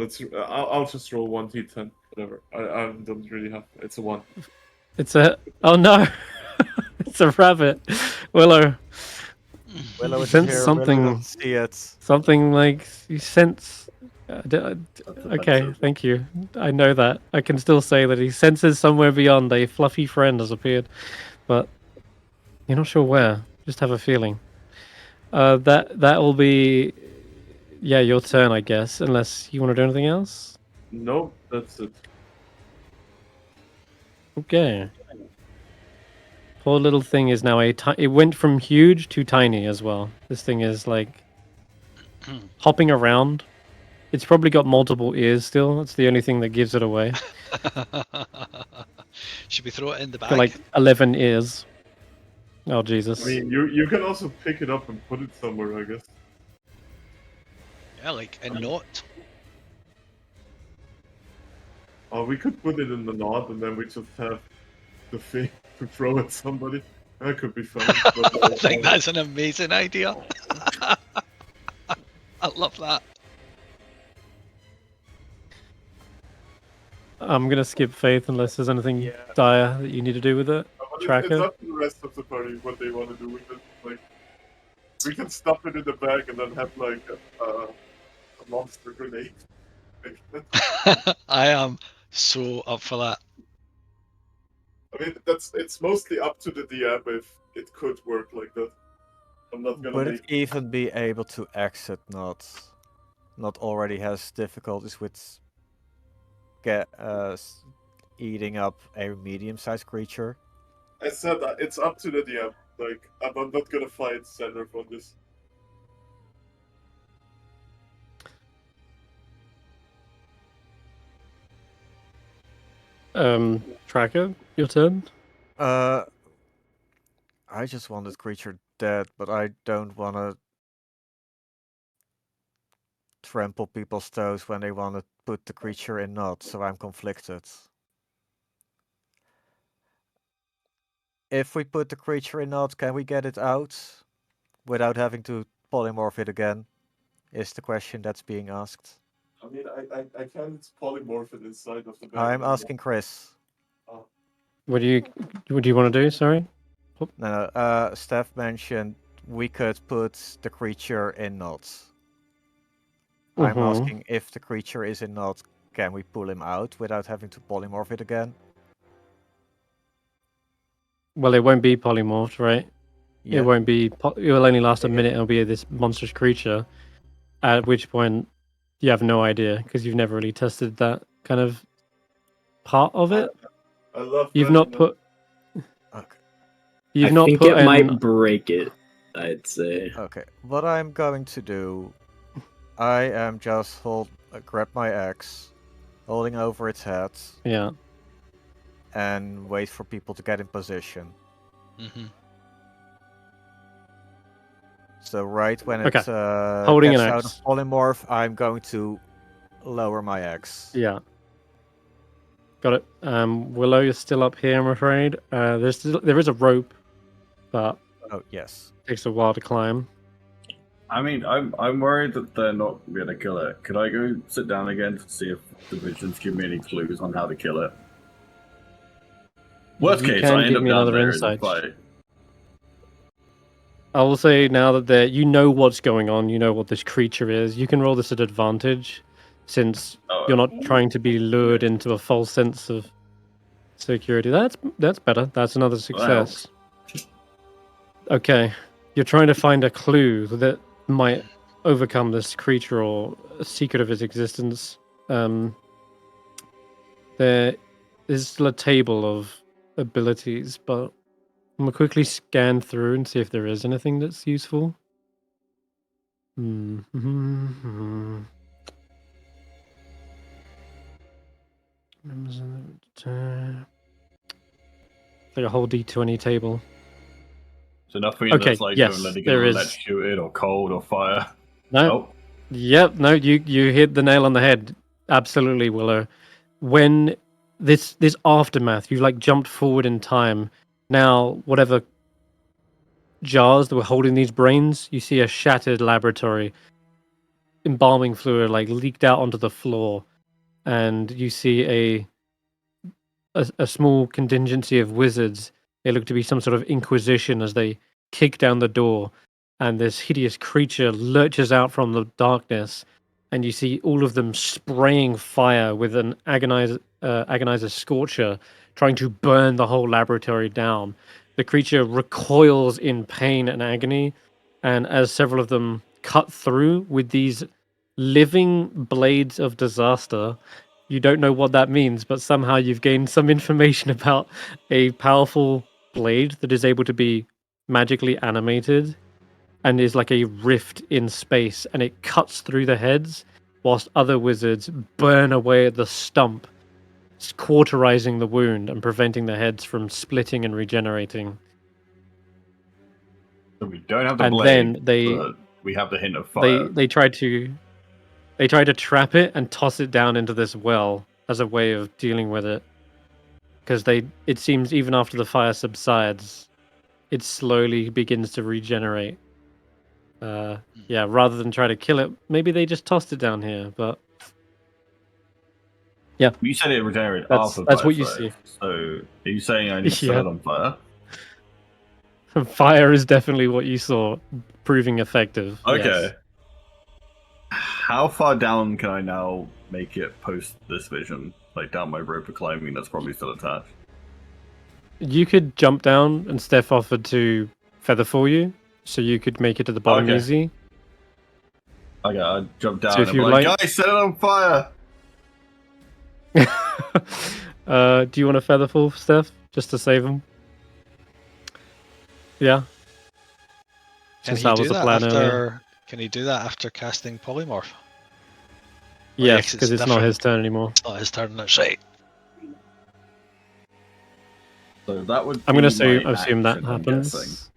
I'll just roll 1d10. Whatever. I don't really have. It's a 1. It's a oh no, it's a rabbit. Willow, Willow is sense here. something- Willow doesn't see it. something like you sense Okay, thank you. I know that. I can still say that he senses somewhere beyond a fluffy friend has appeared, but you're not sure where. Just have a feeling. That will be, yeah, your turn, I guess. Unless you want to do anything else. No, that's it. Okay. Poor little thing is now it went from huge to tiny as well. This thing is like hopping around. It's probably got multiple ears still. That's the only thing that gives it away. Should we throw it in the bag? Got like 11 ears. Oh Jesus! I mean, you can also pick it up and put it somewhere, I guess. Yeah, like a knot. Or we could put it in the knot and then we just have the thing to throw at somebody. That could be fun. But, I think that's an amazing idea. I love that. I'm gonna skip Faith unless there's anything dire that you need to do with it. But Tracker? it's up to the rest of the party what they want to do with it. Like, we can stuff it in the bag and then have like a monster grenade. I am so up for that. I mean, it's mostly up to the DM if it could work like that. I'm not gonna Would make it even be able to exit not already has difficulties with eating up a medium-sized creature? I said that it's up to the DM. Like, I'm not gonna fight Senrith on this. Tracker, your turn. I just want this creature dead, but I don't want to trample people's toes when they want to put the creature in knots, so I'm conflicted. If we put the creature in knots, can we get it out without having to polymorph it again? Is the question that's being asked. I mean, I can't polymorph it inside of the bag. I'm asking Chris. What do you want to do? Sorry. No, Stef mentioned we could put the creature in knots. I'm asking if the creature is in knots, can we pull him out without having to polymorph it again? Well, it won't be polymorphed, right? Yeah. It won't be. It will only last a minute. It'll be this monstrous creature. At which point, you have no idea because you've never really tested that kind of part of it. I love. You've not put. Okay. You've I not think put it might break it, I'd say. Okay. What I'm going to do, I am just grab my axe, holding over its head. Yeah. And wait for people to get in position. Mm-hmm. So right when Okay. it Holding gets an out of axe. polymorph, I'm going to lower my axe. Yeah. Got it. Willow is still up here, I'm afraid. There is a rope, but oh yes, it takes a while to climb. I mean, I'm worried that they're not gonna kill it. Could I go sit down again to see if the visions give me any clues on how to kill it? Worst You case, can I end give up me down another there in the insight. fight. I will say now that you know what's going on, you know what this creature is. You can roll this at advantage, since you're not trying to be lured into a false sense of security. That's better. That's another success. Okay, you're trying to find a clue that might overcome this creature or a secret of its existence. There is still a table of abilities, but I'm gonna quickly scan through and see if there is anything that's useful. Like a whole D20 table. So nothing Okay, that's like yes, don't let it get there is. electrocuted or cold or fire. No. Oh. Yep, no, you hit the nail on the head. Absolutely, Willow. When this aftermath, you like jumped forward in time. Now, whatever jars that were holding these brains, you see a shattered laboratory. Embalming fluid like leaked out onto the floor, and you see a small contingency of wizards. They look to be some sort of inquisition as they kick down the door, and this hideous creature lurches out from the darkness and you see all of them spraying fire with an agonizer scorcher, trying to burn the whole laboratory down. The creature recoils in pain and agony, and as several of them cut through with these living blades of disaster, you don't know what that means, but somehow you've gained some information about a powerful blade that is able to be magically animated and is like a rift in space, and it cuts through the heads whilst other wizards burn away at the stump, cauterizing the wound and preventing the heads from splitting and regenerating. So we don't have the And blade, then but we have the hint of fire. they tried to trap it and toss it down into this well as a way of dealing with it, because it seems even after the fire subsides, it slowly begins to regenerate. Yeah, rather than try to kill it, maybe they just tossed it down here. But yeah, You said it regenerated That's- after that's fire what you strike. see. So are you saying I need to set Yeah. it on fire? fire is definitely what you saw, proving effective. Okay. Yes. How far down can I now make it post this vision? Like down my rope of climbing that's probably still attached. You could jump down, and Steph offered to feather for you, so you could make it to the bottom Okay. easy. Okay, I jump down So if and you I'm like, like- guys, set it on fire! Do you want a featherful, Steph, just to save him? Yeah. Can Since he that do was the that plan earlier. after? Can he do that after casting polymorph? Yes, it's because it's not different. his turn anymore. It's not his turn. That's right. So that would I'm gonna be my assume that action, I'm guessing. happens.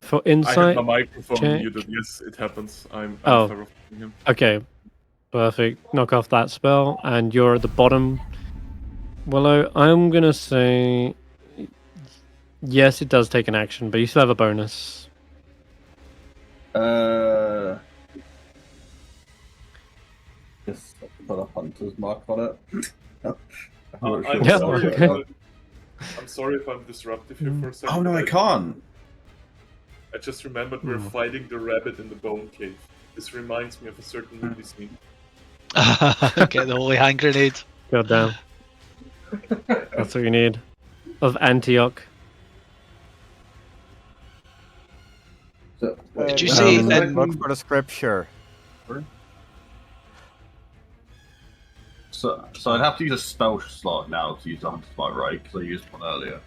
For I have insight. my microphone check. muted. Yes, it happens. I'm Oh. terraforming him. Okay, perfect. Knock off that spell, and you're at the bottom. Willow, I'm gonna say yes, it does take an action, but you still have a bonus. Just put a hunter's mark on it. I'm not I'm Yeah, sorry. okay. I'm sorry if I'm disruptive here for a second. Oh no, but I can't. I just remembered we're fighting the rabbit in the bone cave. This reminds me of a certain movie scene. Get the holy hand grenade. God damn. That's what you need. Of Antioch. Did you no, see let's in- look for the scripture? So I'd have to use a spell slot now to use the hunter's mark, right? Because I used one earlier.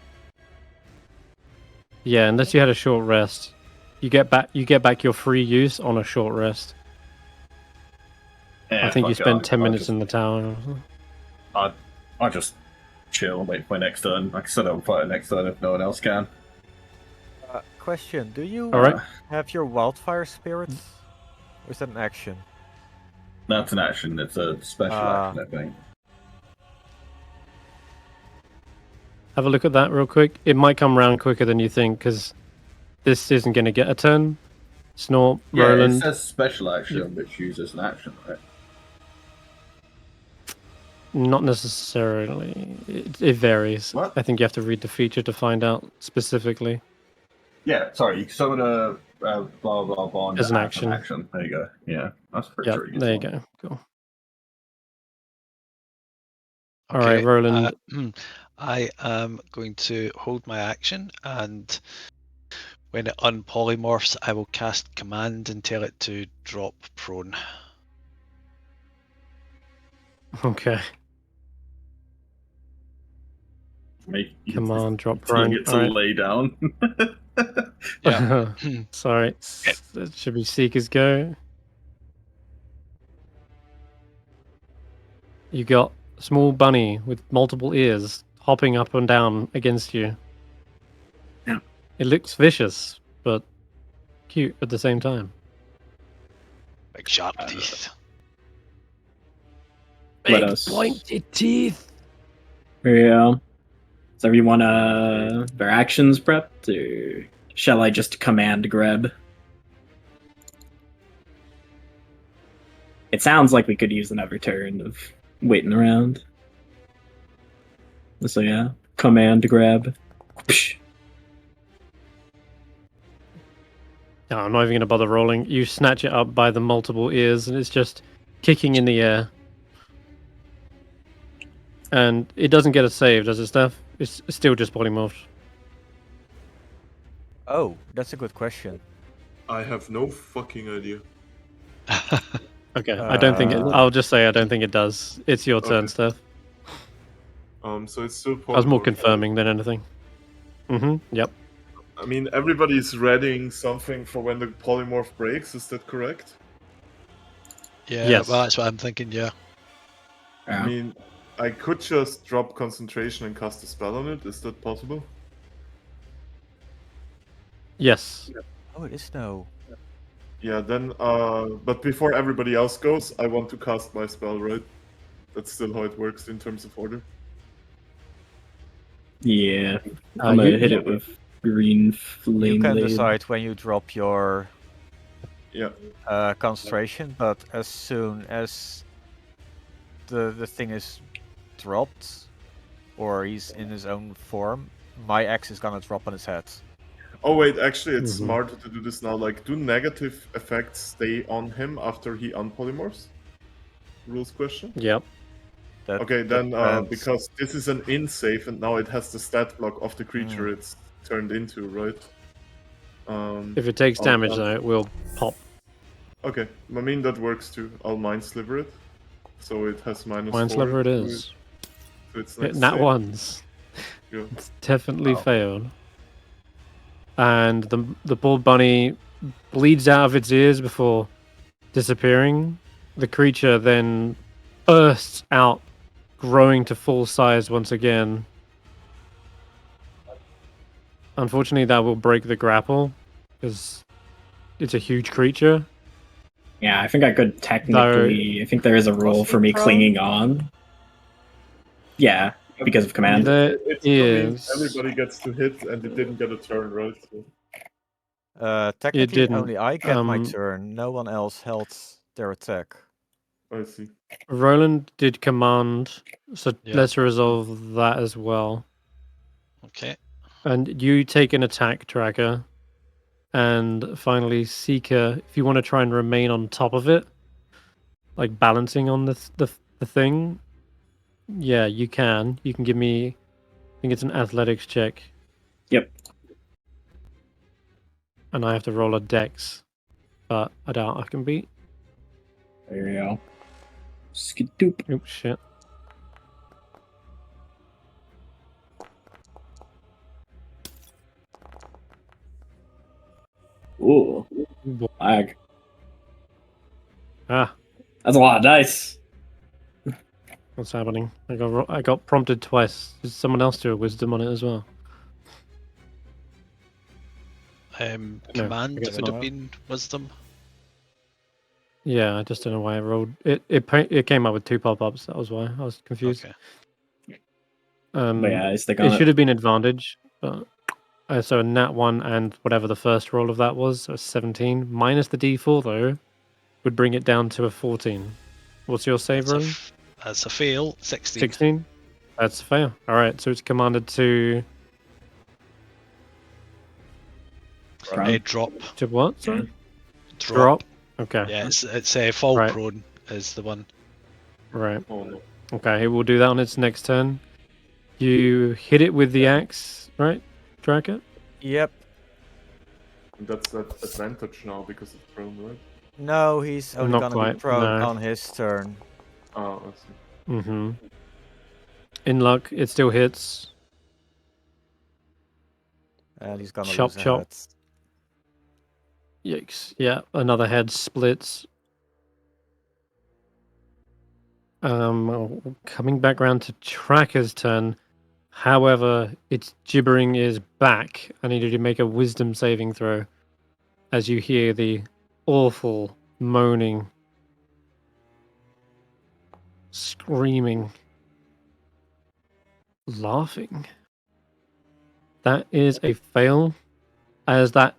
Yeah, unless you had a short rest. You get back your free use on a short rest. Yeah, I think you fuck it, spent 10 I'll minutes just- in the tower. I'll just chill and wait for my next turn. I can set up and fight next turn if no one else can. Question: do you All right. have your wildfire spirits? Or is that an action? That's an action. It's a special action, I think. Have a look at that real quick. It might come round quicker than you think, because this isn't going to get a turn. Snort, Yeah, Roland. it says special action, which uses an action, right? Not necessarily. It varies. What? I think you have to read the feature to find out specifically. Yeah, sorry. You can summon a blah blah blah As an as action. There you go. Yeah, that's pretty Yeah, sure. there you go. Cool. All right, Roland. I am going to hold my action, and when it unpolymorphs, I will cast command and tell it to drop prone. Okay. Command drop Telling prone. it to All right. lay down. Yeah. Sorry. That should be Seeker's Go. You got a small bunny with multiple ears hopping up and down against you. Yeah. It looks vicious, but cute at the same time. Big sharp teeth. Let us. pointed teeth. Yeah. Does everyone their actions prepped, or shall I just command grab? It sounds like we could use another turn of waiting around. So yeah, command grab. Whoosh. No, I'm not even going to bother rolling. You snatch it up by the multiple ears, and it's just kicking in the air. And it doesn't get a save, does it, Steph? It's still just polymorphed. Oh, that's a good question. I have no fucking idea. Okay, I don't think it. I'll just say I don't think it does. It's your turn, Okay. Steph. So it's still I was more polymorph. confirming than anything. Yep. I mean, everybody's readying something for when the polymorph breaks. Is that correct? Yeah, Yes. well, that's what I'm thinking, yeah. I mean, I could just drop concentration and cast a spell on it. Is that possible? Yes. Oh, it is snow. Yeah, then, but before everybody else goes, I want to cast my spell, right? That's still how it works in terms of order. Yeah. I'm gonna hit it with green flame You can blade. decide when you drop your Yeah. concentration, but as soon as the thing is dropped, or he's in his own form, my axe is gonna drop on his head. Oh wait, actually, it's Mhm. smarter to do this now. Like, do negative effects stay on him after he unpolymorphs? Rules question. Yep. That Okay, then depends. because this is an in save and now it has the stat block of the creature it's turned into, right? If it takes I'll- damage, I'll- though, it will pop. Okay, I mean that works too. I'll mind sliver it, so it has -4. Minesliver it to is. to its next Nat save. ones. Yeah. It's definitely failed. And the bald bunny bleeds out of its ears before disappearing. The creature then bursts out, growing to full size once again. Unfortunately, that will break the grapple, because it's a huge creature. Yeah, I think I could technically. I think there is a rule for me clinging on. Yeah, because of command. There It still means is. everybody gets to hit and it didn't get a turn, right? So, Technically, didn't, only I get my um, turn. No one else held their attack. I see. Roland did command, so Yeah. let's resolve that as well. Okay. And you take an attack tracker. And finally, Seeker, if you want to try and remain on top of it, like balancing on the thing, yeah, you can. You can give me, I think it's an athletics check. Yep. And I have to roll a dex, but I doubt I can beat. There you go. Skidoop. Oops, shit. Ooh. Lag. Ah, That's a lot of dice. what's happening? I got prompted twice. Did someone else do a wisdom on it as well? Command guess would have not. been wisdom. Yeah, I just don't know why I rolled it. It came up with 2 pop-ups. That was why I was confused. Okay. But yeah, I stick on It it. should have been advantage, but so a nat 1 and whatever the first roll of that was, so 17 minus the d4 though would bring it down to a 14. What's your save, That's a, Roland? that's a fail. 16. 16. That's a fail. All right, so it's commanded to Drop. what? Sorry, Drop. Okay. Yeah, it's a fall Right. prone is the one. Right. Oh no. Okay, it will do that on its next turn. You hit it with the axe, right? Tracker. Yep. That's that advantage now because it's prone, right? No, he's only Not gonna quite, be prone no. on his turn. Oh, I see. Mm-hmm. In luck, it still hits. And he's gonna Chop, lose a chop. head. Yikes. Yeah, another head splits. Coming back round to Tracker's turn. However, its gibbering is back. I need you to make a wisdom saving throw as you hear the awful moaning, screaming, laughing. That is a fail, as that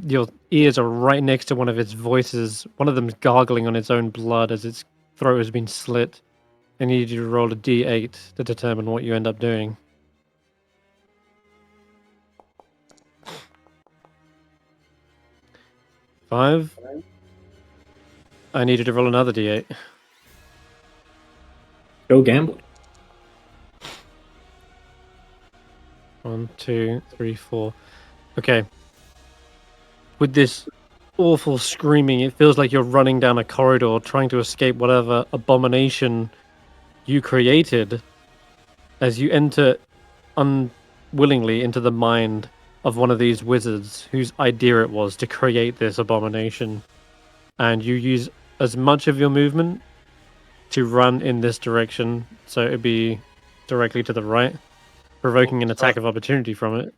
your ears are right next to one of its voices. One of them's gargling on its own blood as its throat has been slit. I need you to roll a d8 to determine what you end up doing. 5. I needed to roll another d8. Go gambling. 1, 2, 3, 4. Okay. With this awful screaming, it feels like you're running down a corridor trying to escape whatever abomination you created as you enter unwillingly into the mind of one of these wizards whose idea it was to create this abomination. And you use as much of your movement to run in this direction, so it'd be directly to the right, provoking an attack of opportunity from it.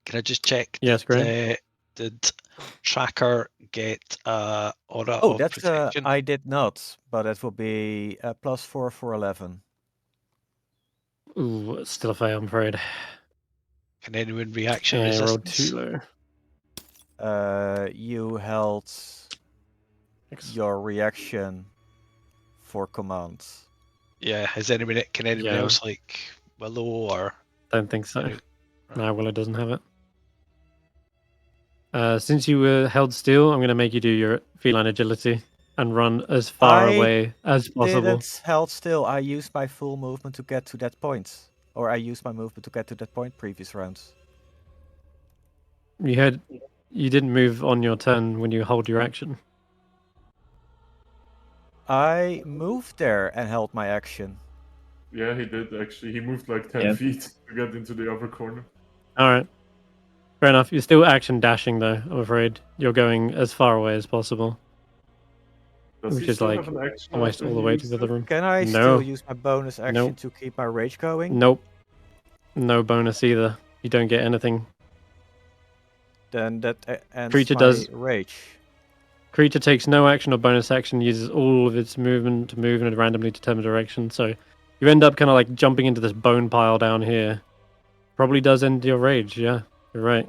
Can I just check? Yes, Graham? Did Tracker get Aura Oh, of that's Protection? I did not, but that will be +4 for 11. Ooh, it's still a fail, I'm afraid. Can anyone reaction I rolled resistance? too low. You held your reaction for commands. Yeah, can anyone Yeah. else like Willow or Don't think so. Right. No, Willow doesn't have it. Since you were held still, I'm going to make you do your feline agility and run as far away as possible. Didn't held still. I used my full movement to get to that point. Or I used my movement to get to that point previous rounds. You didn't move on your turn when you hold your action. I moved there and held my action. Yeah, he did actually. He moved like 10 Yeah. feet to get into the upper corner. All right. Fair enough. You're still action dashing, though, I'm afraid. You're going as far away as possible. Does Which he is still like have an action almost after all the he way used to the other it? room. Can I No. still use my bonus action Nope. to keep my rage going? Nope. No bonus either. You don't get anything. Then that ends Creature my does- rage. Creature takes no action or bonus action, uses all of its movement to move in a randomly determined direction. So you end up kind of like jumping into this bone pile down here. Probably does end your rage, yeah. You're right.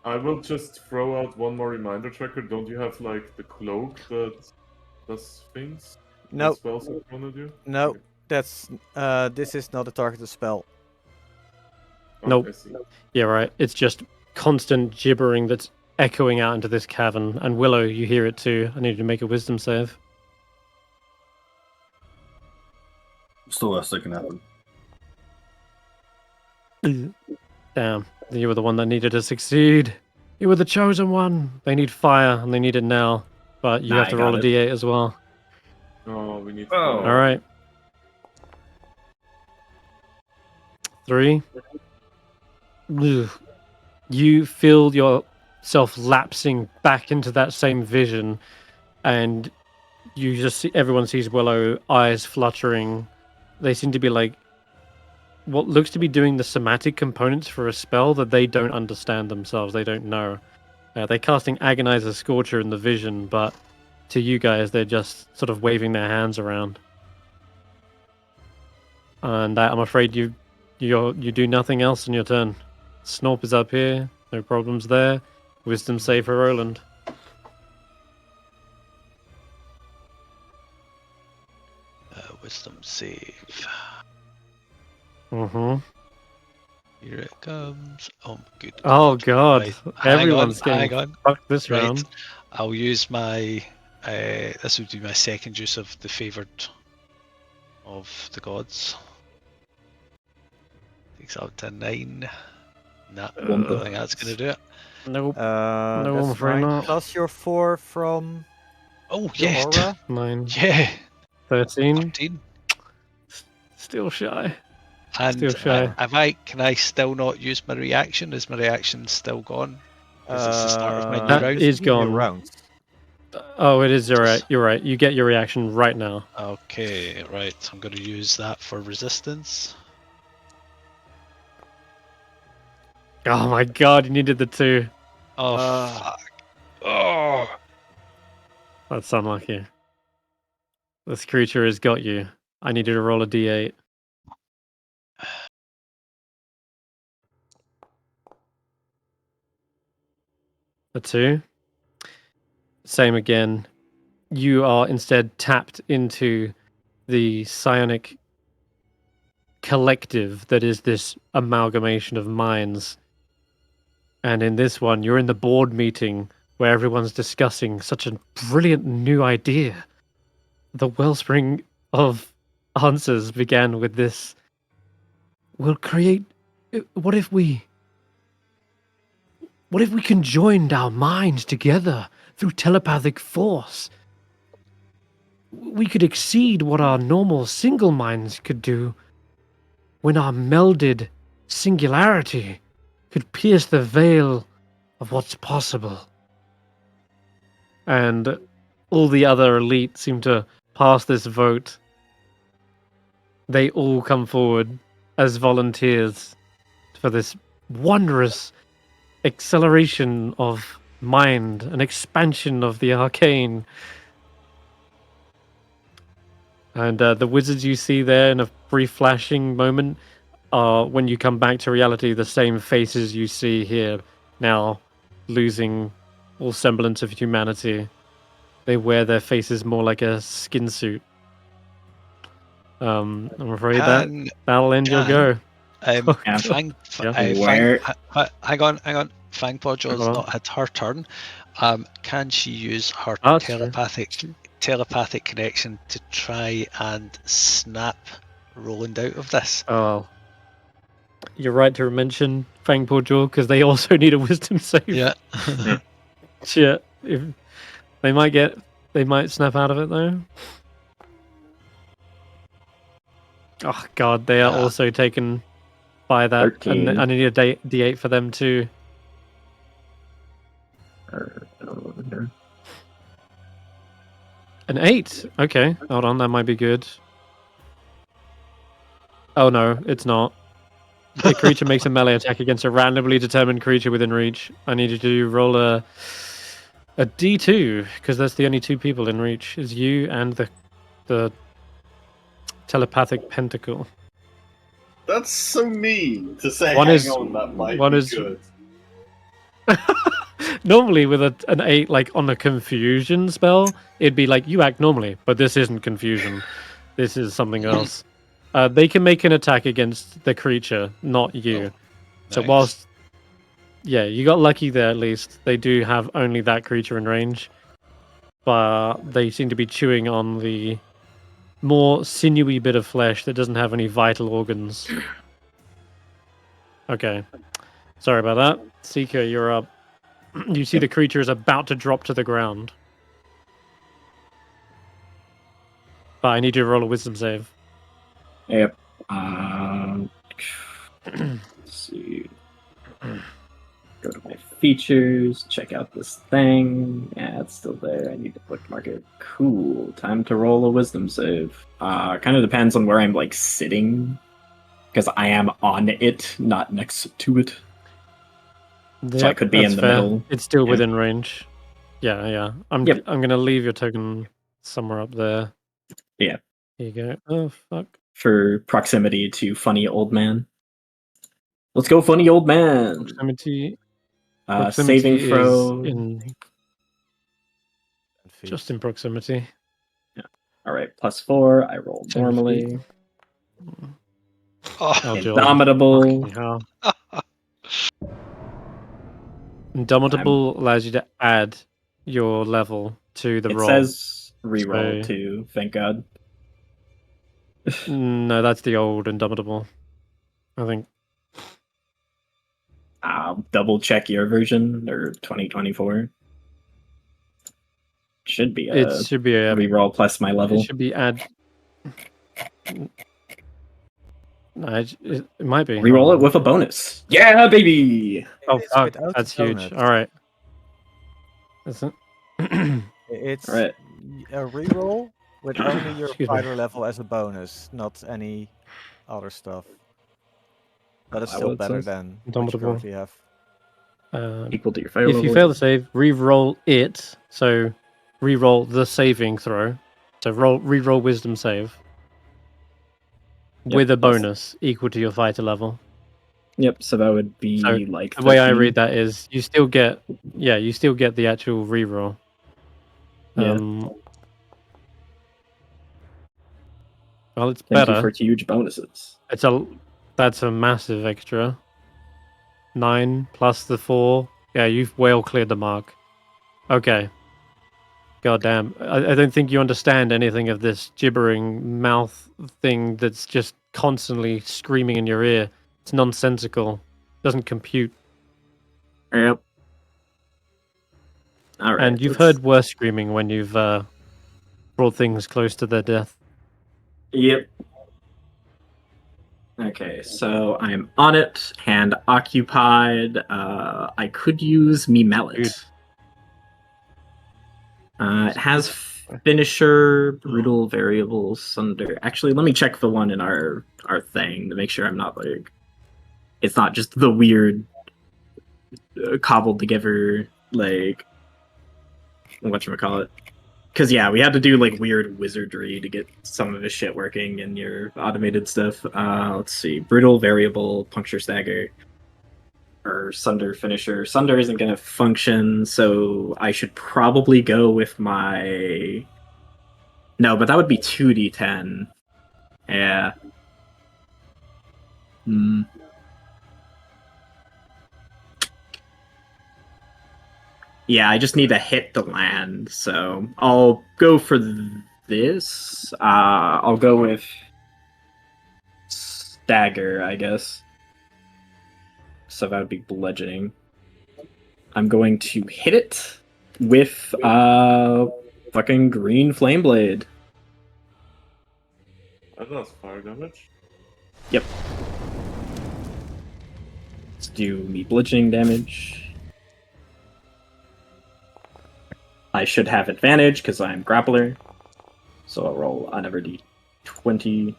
I will just throw out one more reminder, Tracker. Don't you have like the cloak that does things? No. What spells in front of you? No, Okay. that's this is not a targeted spell. Oh, Nope. I see. Yeah, right. It's just constant gibbering that's echoing out into this cavern. And Willow, you hear it too. I need you to make a wisdom save. What's the worst that can happen? Damn. You were the one that needed to succeed. You were the chosen one. They need fire, and they need it now. But you Nah, have to I roll got a d8 as well. Oh, we need. Oh. All right. 3. Ugh. You feel yourself lapsing back into that same vision, and you just see everyone sees Willow, eyes fluttering. They seem to be like what looks to be doing the somatic components for a spell that they don't understand themselves. They don't know. They're casting Agonizer Scorcher in the vision, but to you guys, they're just sort of waving their hands around. And I'm afraid you do nothing else in your turn. Snorp is up here. No problems there. Wisdom save for Roland. Wisdom save. Mm-hmm. Here it comes. Oh, good. Oh god, Right. everyone's hang getting on. fucked this Right. round. I'll use my. This would be my second use of the favoured of the gods. Takes up to 9. Nah, I don't think that's gonna do it. Nope. No, I'm That's afraid fine. not. Plus your 4 from Oh your yeah, aura. 9, yeah. 13. 13. Still shy. And Still shy. can I still not use my reaction? Is my reaction still gone? Because it's the start of my new That round. is New gone. round. Oh, it is alright. You're right. You get your reaction right now. Okay, right. I'm going to use that for resistance. Oh my god, you needed the 2. Oh, fuck. Oh. That's unlucky. This creature has got you. I need you to roll a d8. A 2. Same again. You are instead tapped into the psionic collective that is this amalgamation of minds. And in this one, you're in the board meeting where everyone's discussing such a brilliant new idea. The wellspring of answers began with this. We'll create. What if we conjoined our minds together through telepathic force? We could exceed what our normal single minds could do when our melded singularity could pierce the veil of what's possible. And all the other elite seem to pass this vote. They all come forward as volunteers for this wondrous acceleration of mind, an expansion of the arcane. And the wizards you see there in a brief flashing moment are, when you come back to reality, the same faces you see here now, losing all semblance of humanity. They wear their faces more like a skin suit. I'm afraid that'll end your go. Hang on. Fangpodjo's not had her turn. Can she use her telepathic connection to try and snap Roland out of this? Oh, you're right to mention Fangpodjo, because they also need a wisdom save. Yeah. Shit. They might snap out of it though. Oh god, they are also taken by that. 13. And I need a D8 for them too. An 8. Okay, hold on, that might be good. Oh no, it's not. The creature makes a melee attack against a randomly determined creature within reach. I need you to roll a D2, because that's the only two people in reach. Is you and the telepathic pentacle. That's so mean to say. That might one be is good. Normally with an 8, like on a confusion spell, it'd be like, you act normally, but this isn't confusion. This is something else. They can make an attack against the creature, not you. So nice. whilst, yeah, you got lucky there at least. They do have only that creature in range, but they seem to be chewing on the more sinewy bit of flesh that doesn't have any vital organs. Okay. Sorry about that. Seeker, you're up. You see the creature is about to drop to the ground. But I need you to roll a wisdom save. Yep. Let's see. Go to my features, check out this thing. Yeah, it's still there. I need to bookmark it. Cool. Time to roll a wisdom save. Kind of depends on where I'm like sitting, because I am on it, not next to it. Yep, so I could be in the middle. It's still within range. Yeah. I'm Yep. gonna leave your token somewhere up there. Yeah. Here you go. Oh fuck. For proximity to funny old man. Let's go, funny old man. Proximity Saving is throw. Just in proximity. Yeah. All right. +4. I roll 10 normally. feet. Oh, Indomitable. Indomitable allows you to add your level to the roll. It says reroll too, thank God. No, that's the old Indomitable, I think. I'll double check your version, or 2024. Should be It should be a reroll plus my level. It should be add. No, it might be. Reroll it with a bonus. Yeah, baby! Oh, fuck. without That's the huge. bonus. All right. That's it. It's All right. a reroll with only your Excuse me. fighter level as a bonus, not any other stuff. But it's Wow, still it better says than what you indomitable. currently have. Equal to your fire If level. you fail the save, re-roll it. So re-roll the saving throw. So re-roll wisdom save. Yep, With a plus- bonus equal to your fighter level. Yep, so that would be So like the way I 13. read that is you still get the actual re-roll. Yeah. Well, it's Thank better. you for huge bonuses. That's a massive extra. 9 plus the 4. Yeah, you've well cleared the mark. Okay. Goddamn. I don't think you understand anything of this gibbering mouth thing that's just constantly screaming in your ear. It's nonsensical. Doesn't compute. Yep. All right. And you've heard worse screaming when you've brought things close to their death. Yep. Okay, so I'm on it and occupied. I could use me mallet. Dude. It has finisher, brutal variables, sunder. Actually, let me check the one in our thing to make sure I'm not like. It's not just the weird, cobbled together like. Whatchamacallit. Because, yeah, we had to do, like, weird wizardry to get some of his shit working in your automated stuff. Let's see. Brutal, variable, puncture, stagger, or sunder, finisher. Sunder isn't going to function, so I should probably go with my... No, but that would be 2d10. Yeah. Yeah, I just need to hit the land, so I'll go for this. I'll go with stagger, I guess. So that would be bludgeoning. I'm going to hit it with fucking green flame blade. That's fire damage. Yep. Let's do me bludgeoning damage. I should have advantage because I'm grappler. So I'll roll another d20.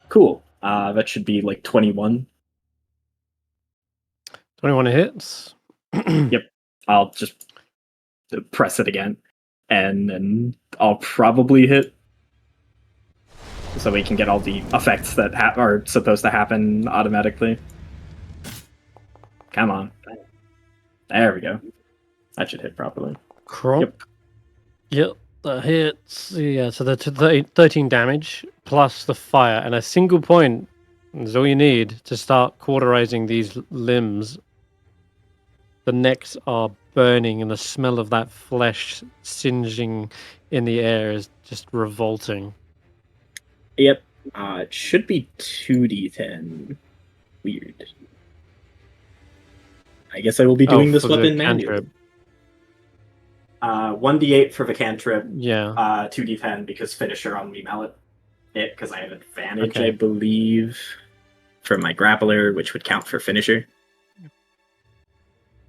Cool. That should be like 21. 21 hits. Yep. I'll just press it again. And then I'll probably hit. So we can get all the effects that are supposed to happen automatically. Come on. There we go. That should hit properly. Cronk. Yep, that hits. Yeah, so that's 13 damage plus the fire, and a single point is all you need to start cauterizing these limbs. The necks are burning, and the smell of that flesh singeing in the air is just revolting. Yep. It should be 2d10. Weird. I guess I will be doing this weapon manually. 1d8 for the cantrip. Yeah. 2d10 because finisher on me mallet. Because I have advantage, Okay. I believe, for my grappler, which would count for finisher.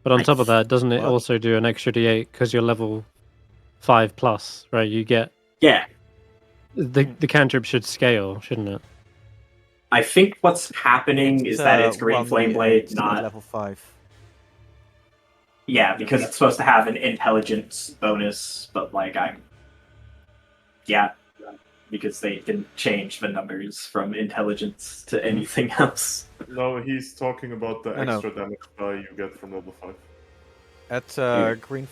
But on top of that, doesn't it What? also do an extra d8 because you're level 5 plus, right? You get Yeah. the cantrip should scale, shouldn't it? I think what's happening is that it's Green Flame Blade, not level 5. Yeah, because it's supposed to have an intelligence bonus, but like because they didn't change the numbers from intelligence to anything else. No, he's talking about the I know. extra damage you get from level 5. At Green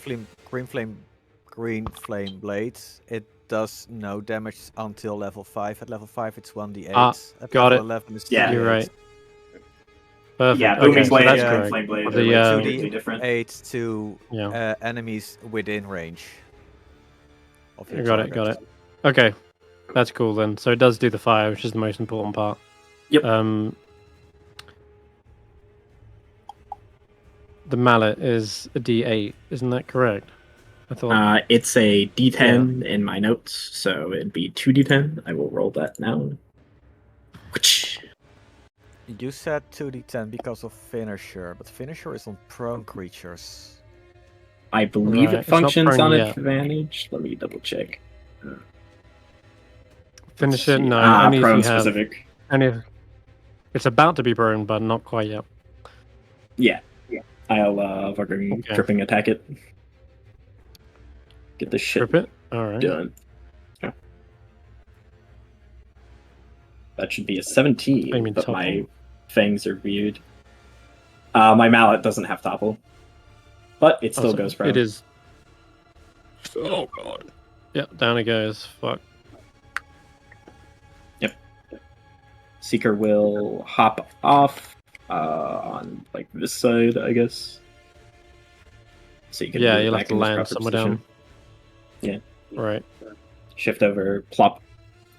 Flame Blades, it does no damage until level 5. At level 5, it's 1d8. At got level it. 11, it's Yeah. 2d8. You're right. Perfect. Yeah, Okay, Booming so Blade that's and correct. Flame Blade The, are like um, completely different. 8 to Yeah. enemies within range. Of your Got it. target. Okay, that's cool then. So it does do the fire, which is the most important part. Yep. The mallet is a D8, isn't that correct? I thought. It's a d10 in my notes, so it'd be 2d10. I will roll that now. You said 2d10 because of finisher, but finisher is on prone creatures. I believe Right, it it's not functions prone on yet. advantage. Let me double check. Finish it? No, Ah, only if prone you have. specific. Only if it's about to be prone, but not quite yet. Yeah. I'll fucking Okay. tripping attack it. Get this shit Trip it? Alright. done. Yeah. That should be a 17, I mean, but topple. my fangs are weird. My mallet doesn't have topple, but it still goes prone. It is. Oh god. Yep, down it goes. Fuck. Seeker will hop off on like this side, I guess. So you can Yeah, move you'll back have to in this land proper somewhere position. down. Yeah. Right. Shift over, plop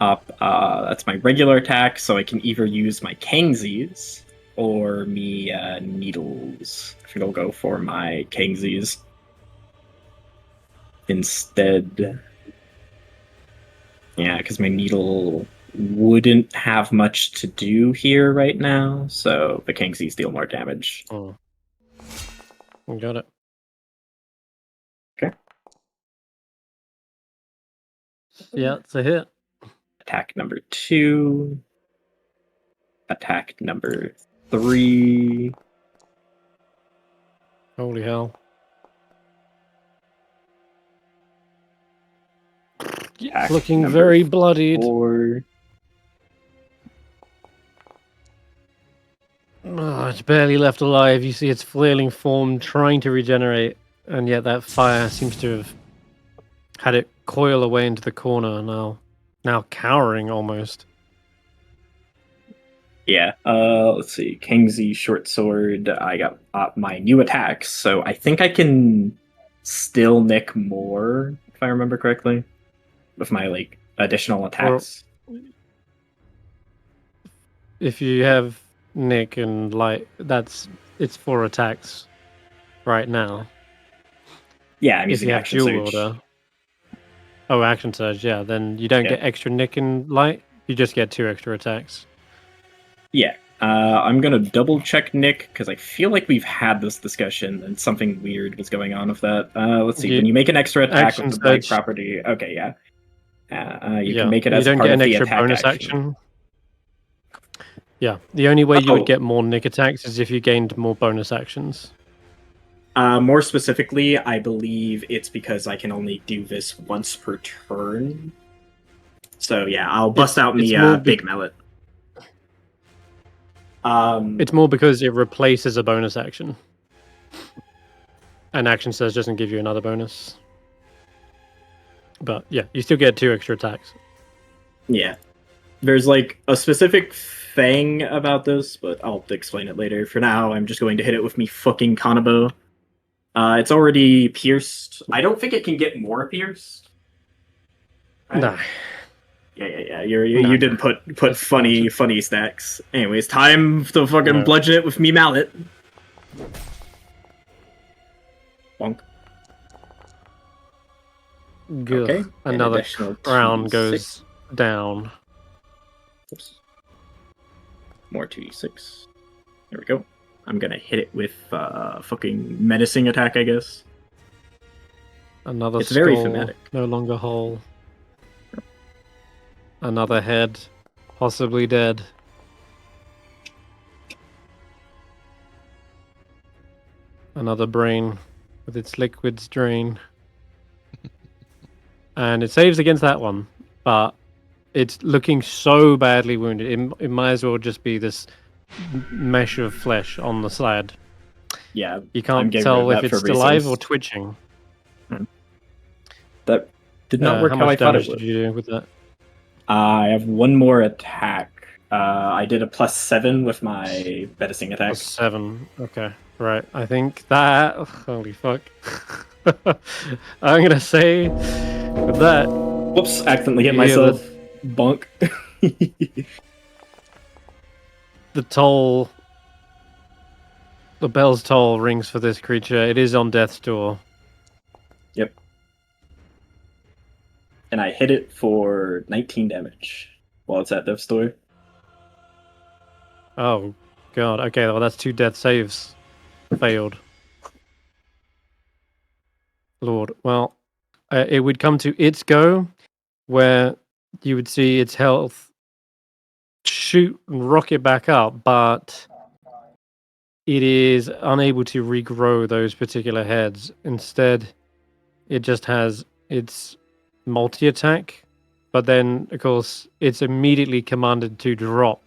up. That's my regular attack, so I can either use my Kangsies or me needles. I think I'll go for my Kangsies instead. Yeah, because my needle wouldn't have much to do here right now, so the Kangsies deal more damage. Oh. Got it. Okay. Yeah, it's a hit. Attack number 2. Attack number 3. Holy hell. Attack Looking number very bloodied. 4. Oh, it's barely left alive. You see its flailing form trying to regenerate, and yet that fire seems to have had it coil away into the corner now cowering almost. Yeah, let's see. Kingsley short sword. I got my new attacks, so I think I can still nick more, if I remember correctly, with my like additional attacks. If you have Nick and Light, it's 4 attacks right now. Yeah, I'm If using you have action dual surge. order. Oh, action surge, yeah. Then you don't Yeah. get extra Nick and Light. You just get 2 extra attacks. Yeah, I'm gonna double check Nick because I feel like we've had this discussion and something weird was going on with that. Let's see. When you make an extra attack action with the light surge. property, okay, yeah, you Yeah, can make it you as don't part get of an the extra attack bonus action. Yeah, the only way you Oh. would get more Nick attacks is if you gained more bonus actions. More specifically, I believe it's because I can only do this once per turn. So yeah, I'll bust out in it's the more big mallet. It's more because it replaces a bonus action. And action surge doesn't give you another bonus. But yeah, you still get 2 extra attacks. Yeah. There's like a specific thing about this, but I'll explain it later. For now, I'm just going to hit it with me fucking Kanabo. It's already pierced. I don't think it can get more pierced. Right? Nah. Yeah. You didn't put funny stacks. Anyways, time to fucking No. bludgeon it with me mallet. Bonk. Good. Okay. Another additional crown 2d6. goes down. Oops. More 2d6. There we go. I'm gonna hit it with fucking menacing attack, I guess. Another It's very skull, thematic. no longer whole. Another head, possibly dead. Another brain with its liquids drain. And it saves against that one, but it's looking so badly wounded. It might as well just be this mesh of flesh on the side. Yeah, You I'm can't getting tell rid if of that it's for still alive resource. or twitching. That did not work how how I much thought damage it would. did you do with that? I have one more attack. I did a +7 with my menacing attack. +7. Okay, right. I think that. Holy fuck. I'm gonna say with that. Whoops! Accidentally hit You hear myself. Bunk. The toll. The bell's toll rings for this creature. It is on death's door. Yep. And I hit it for 19 damage while it's at death's door. Oh, god. Okay, well, that's 2 death saves. Failed. Lord. Well, it would come to its go, where you would see its health shoot and rocket back up, but it is unable to regrow those particular heads. Instead, it just has its multi-attack, but then, of course, it's immediately commanded to drop,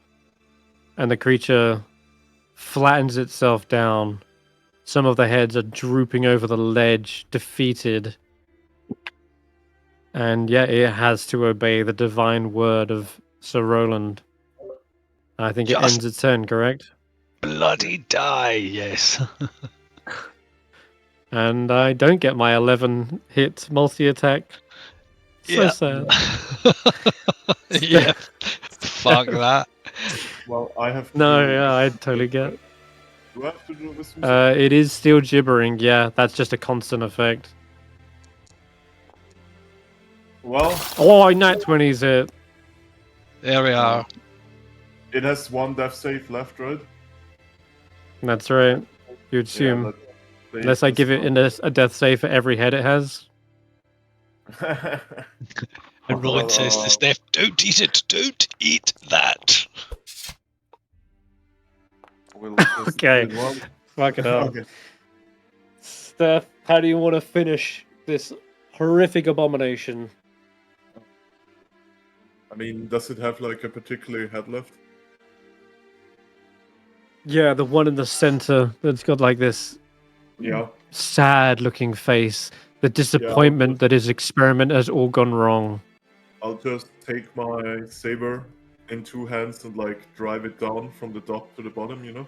and the creature flattens itself down. Some of the heads are drooping over the ledge, defeated. And yeah, it has to obey the divine word of Sir Roland. I think it Just- ends its turn, correct? bloody die, yes. And I don't get my 11 hit multi-attack. So Yeah. sad. Yeah. Fuck that. Well, I have to No, do... yeah, I totally get. Do I have to do a wisdom save? It is still gibbering. Yeah, that's just a constant effect. Well, Oh, nat 20's hit. There we are. it has one death save left, right? That's right. You'd assume. let's save Unless I this give it one. a death save for every head it has. And Roland says to Stef, don't eat it, don't eat that. We'll just Okay. do one. Fuck it up. Okay. Steph, how do you want to finish this horrific abomination? I mean, does it have like a particular head left? Yeah, the one in the center that's got like this Yeah. sad looking face. The disappointment that his experiment has all gone wrong. I'll just take my saber in two hands and like drive it down from the top to the bottom, you know?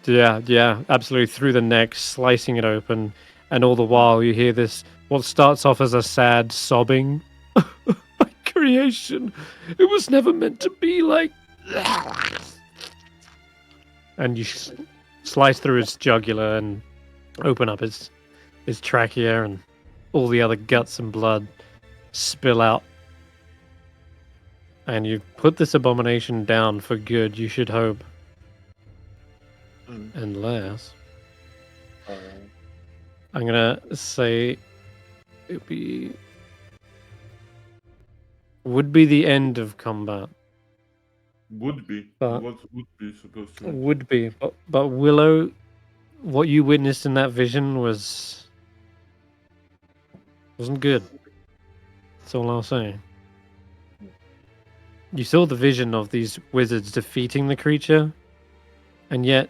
Yeah, absolutely through the neck, slicing it open, and all the while you hear this, what starts off as a sad sobbing. My creation, it was never meant to be like... And you slice through his jugular and open up his trachea, and all the other guts and blood spill out. And you put this abomination down for good, you should hope. Unless... I'm gonna say would be the end of combat. Would be. But- What would be supposed to? Would be, but Willow, what you witnessed in that vision wasn't good. That's all I'll say. You saw the vision of these wizards defeating the creature, and yet,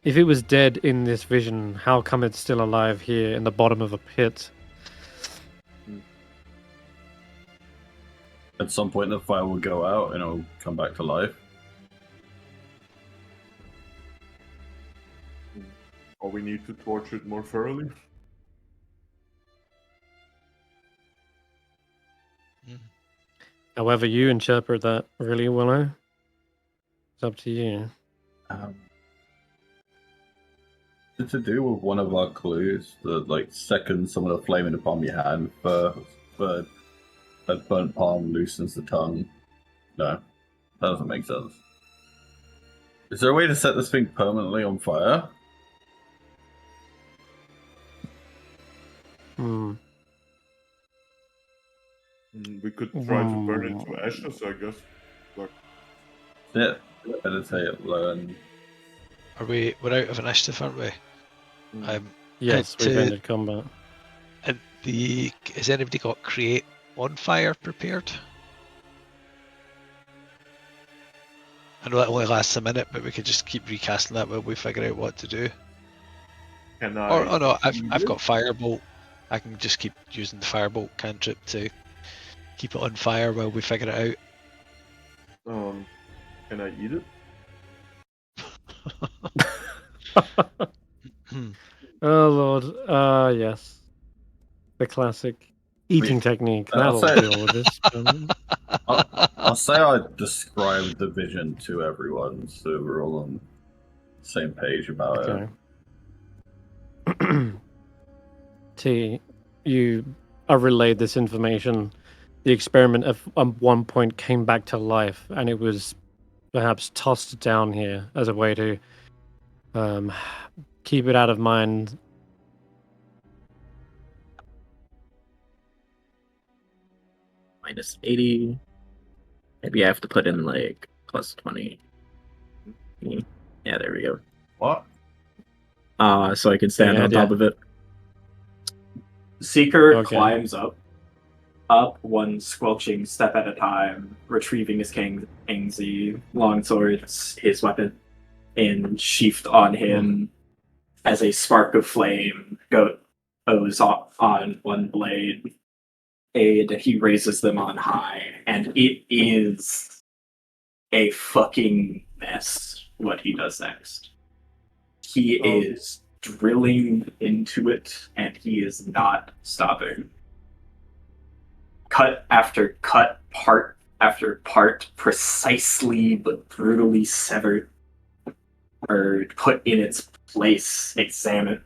if it was dead in this vision, how come it's still alive here in the bottom of a pit? At some point, the fire will go out and it'll come back to life. Or we need to torture it more thoroughly? However you interpret that, really, Willow, it's up to you. To do with one of our clues, the like second some of the flame in the palm of your hand for a burnt palm loosens the tongue. No, that doesn't make sense. Is there a way to set this thing permanently on fire? We could try to burn it to ashes, I guess. Like, Yeah, meditate, learn. We're out of initiative, aren't we? Yes, we've ended combat. And has anybody got create on fire prepared? I know that only lasts a minute, but we could just keep recasting that while we figure out what to do. can I? Oh no, I've use got firebolt. I can just keep using the firebolt cantrip to keep it on fire while we figure it out. Can I eat it? Oh Lord, yes. The classic eating technique. I'll That'll say- deal with this. I'll say I described the vision to everyone, so we're all on the same page about it. Okay. T, you are relayed this information. The experiment at one point came back to life, and it was perhaps tossed down here as a way to keep it out of mind. Minus 80. Maybe I have to put in like plus 20. Yeah, there we go. What? So I can stand Yeah, on top yeah. of it. Seeker Okay. climbs up one squelching step at a time, retrieving his Kingsley longswords, his weapon, and sheathed on him as a spark of flame goes on one blade, and he raises them on high, and it is a fucking mess what he does next. He Oh. is drilling into it, and he is not stopping. Cut after cut, part after part, precisely but brutally severed, or put in its place, examined,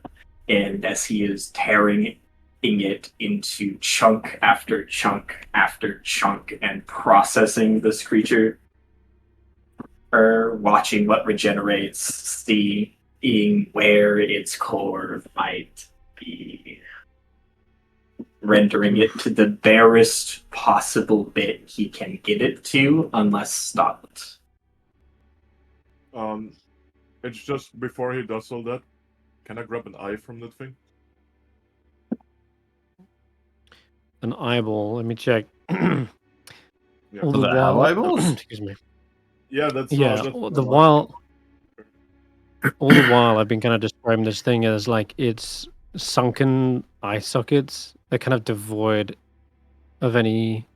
and as he is tearing it into chunk after chunk after chunk and processing this creature, or watching what regenerates, seeing where its core might be, rendering it to the barest possible bit he can get it to, unless stopped. It's just before he does all that, can I grab an eye from that thing? An eyeball. Let me check. All Yeah. the Does it have while, eyeballs? excuse me. Yeah, that's Yeah, that's all what the I'm while, all the while I've been kind of describing this thing as like it's sunken eye sockets. They're kind of devoid of any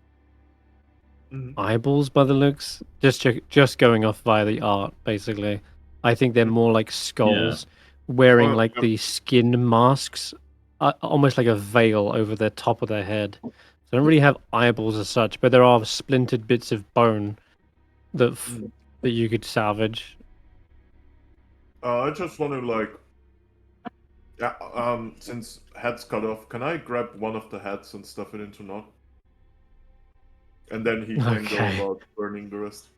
Mhm. eyeballs by the looks. Just going off via the art, basically. I think they're more like skulls, wearing Oh, like yeah. the skin masks, almost like a veil over the top of their head. So they don't really have eyeballs as such, but there are splintered bits of bone that Mhm. that you could salvage. I just want to like, yeah. Since head's cut off, can I grab one of the heads and stuff it into knot? And then he can go Okay. about burning the rest.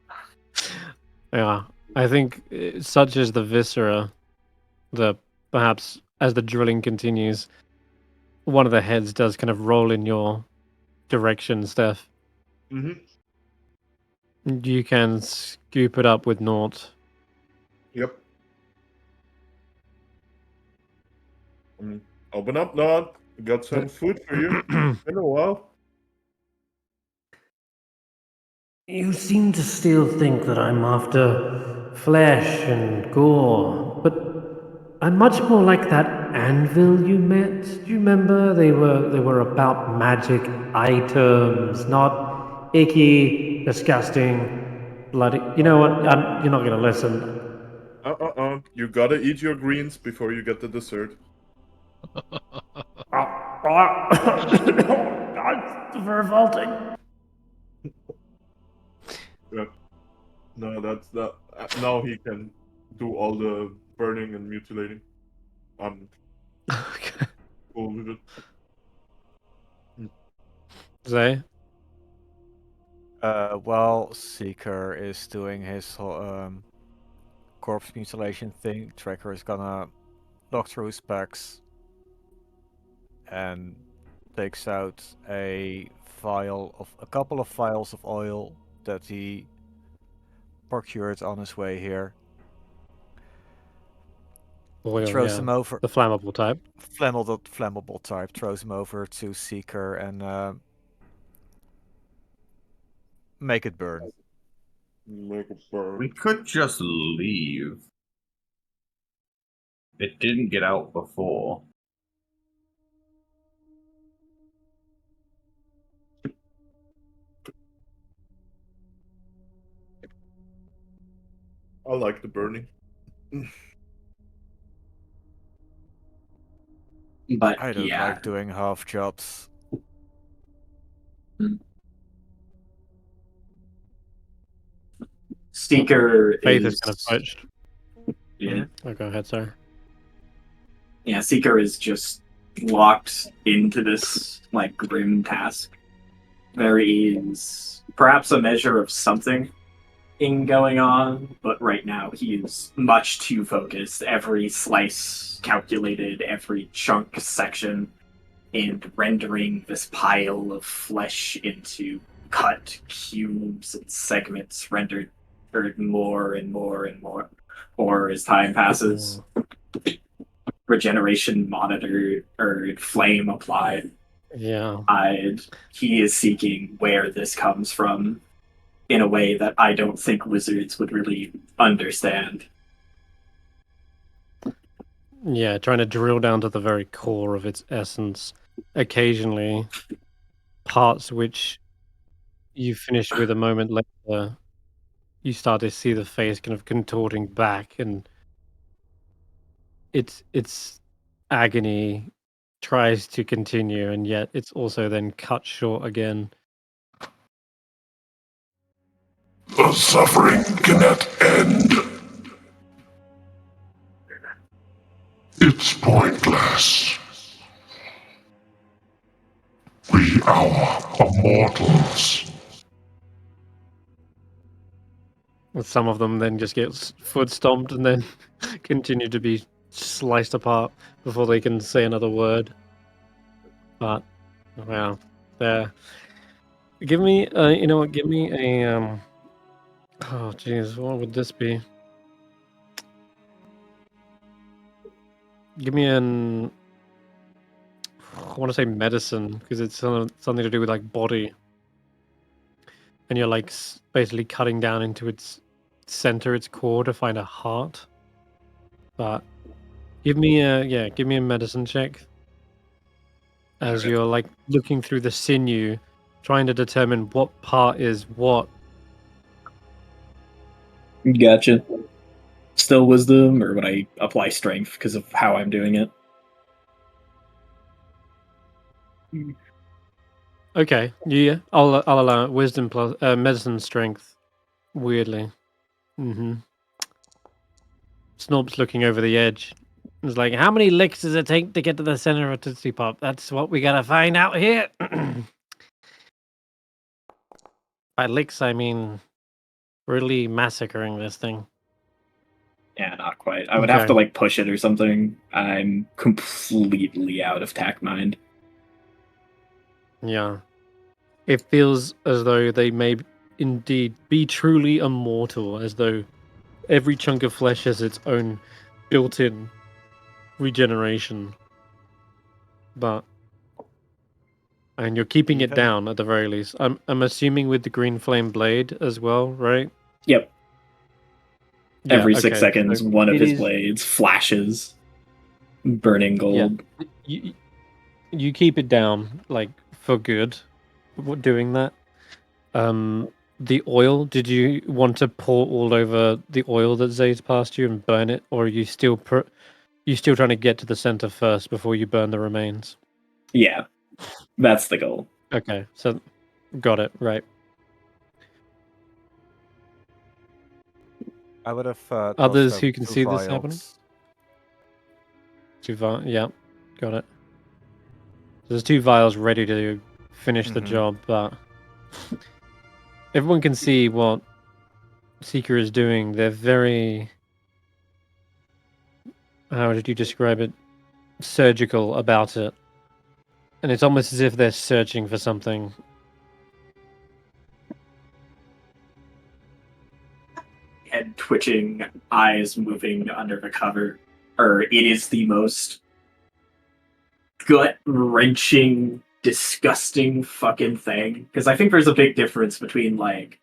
Yeah, I think such as the viscera, the perhaps as the drilling continues, one of the heads does kind of roll in your direction, Steph. Mm-hmm. You can scoop it up with naught. Yep. Open up, Nod. Got some food for you. In a while. You seem to still think that I'm after flesh and gore, but I'm much more like that anvil you met. Do you remember? They were about magic items, not icky, disgusting, bloody. You know what? You're not gonna listen. You gotta eat your greens before you get the dessert. It's revolting. Yeah. No, that's that. Now he can do all the burning and mutilating. I'm Okay. cool with it. Zay? While Seeker is doing his corpse mutilation thing, Tracker is gonna look through his packs and takes out a couple of vials of oil that he procured on his way here. Oil, Throws yeah. them over. The flammable type. Flammable type. Throws them over to Seeker and make it burn. Make it burn. We could just leave. It didn't get out before. I like the burning. But I don't yeah, like doing half jobs. Seeker Faith is is kind of poached. yeah, Oh, go ahead, sorry. yeah. Seeker is just locked into this like grim task. There is perhaps a measure of something going on, but right now he is much too focused. Every slice calculated, every chunk section, and rendering this pile of flesh into cut cubes and segments rendered more and more and more. Or as time passes, regeneration monitored or flame applied. Yeah. He is seeking where this comes from in a way that I don't think wizards would really understand. Yeah, trying to drill down to the very core of its essence. Occasionally, parts which you finish with a moment later you start to see the face kind of contorting back, and its agony tries to continue, and yet it's also then cut short again. The suffering cannot end. It's pointless. We are immortals. And some of them then just get foot stomped and then continue to be sliced apart before they can say another word. But wow, there. Give me, you know what? Give me a Oh jeez, what would this be? Give me an. I want to say medicine because it's something to do with like body, and you're like basically cutting down into its center, its core to find a heart. But give me a medicine check as you're like looking through the sinew, trying to determine what part is what. Gotcha. Still wisdom, or would I apply strength because of how I'm doing it? Okay, yeah, I'll allow it. Wisdom plus medicine strength. Weirdly, Snob's looking over the edge. It's like, how many licks does it take to get to the center of a Tootsie Pop? That's what we gotta find out here. By licks, I mean really massacring this thing. Yeah, not quite. I would have to Okay. like push it or something. I'm completely out of tact mind. Yeah. It feels as though they may indeed be truly immortal, as though every chunk of flesh has its own built-in regeneration. And you're keeping it down at the very least. I'm assuming with the green flame blade as well, right? Yep. Yeah, Every 6 okay, seconds, so one of it his is- blades flashes, burning gold. You keep it down, like, for good, doing that. The oil, did you want to pour all over the oil that Zay's passed you and burn it, or are you still trying to get to the center first before you burn the remains? Yeah, that's the goal. Okay, so got it, right. I would have Others tossed who out can 2 see this happening? vials. Yeah, got it. There's 2 vials ready to finish the Mhm. job, but everyone can see what Seeker is doing. They're very, how did you describe it? Surgical about it. And it's almost as if they're searching for something. Head twitching, eyes moving under the cover. It is the most gut-wrenching, disgusting fucking thing. Because I think there's a big difference between, like,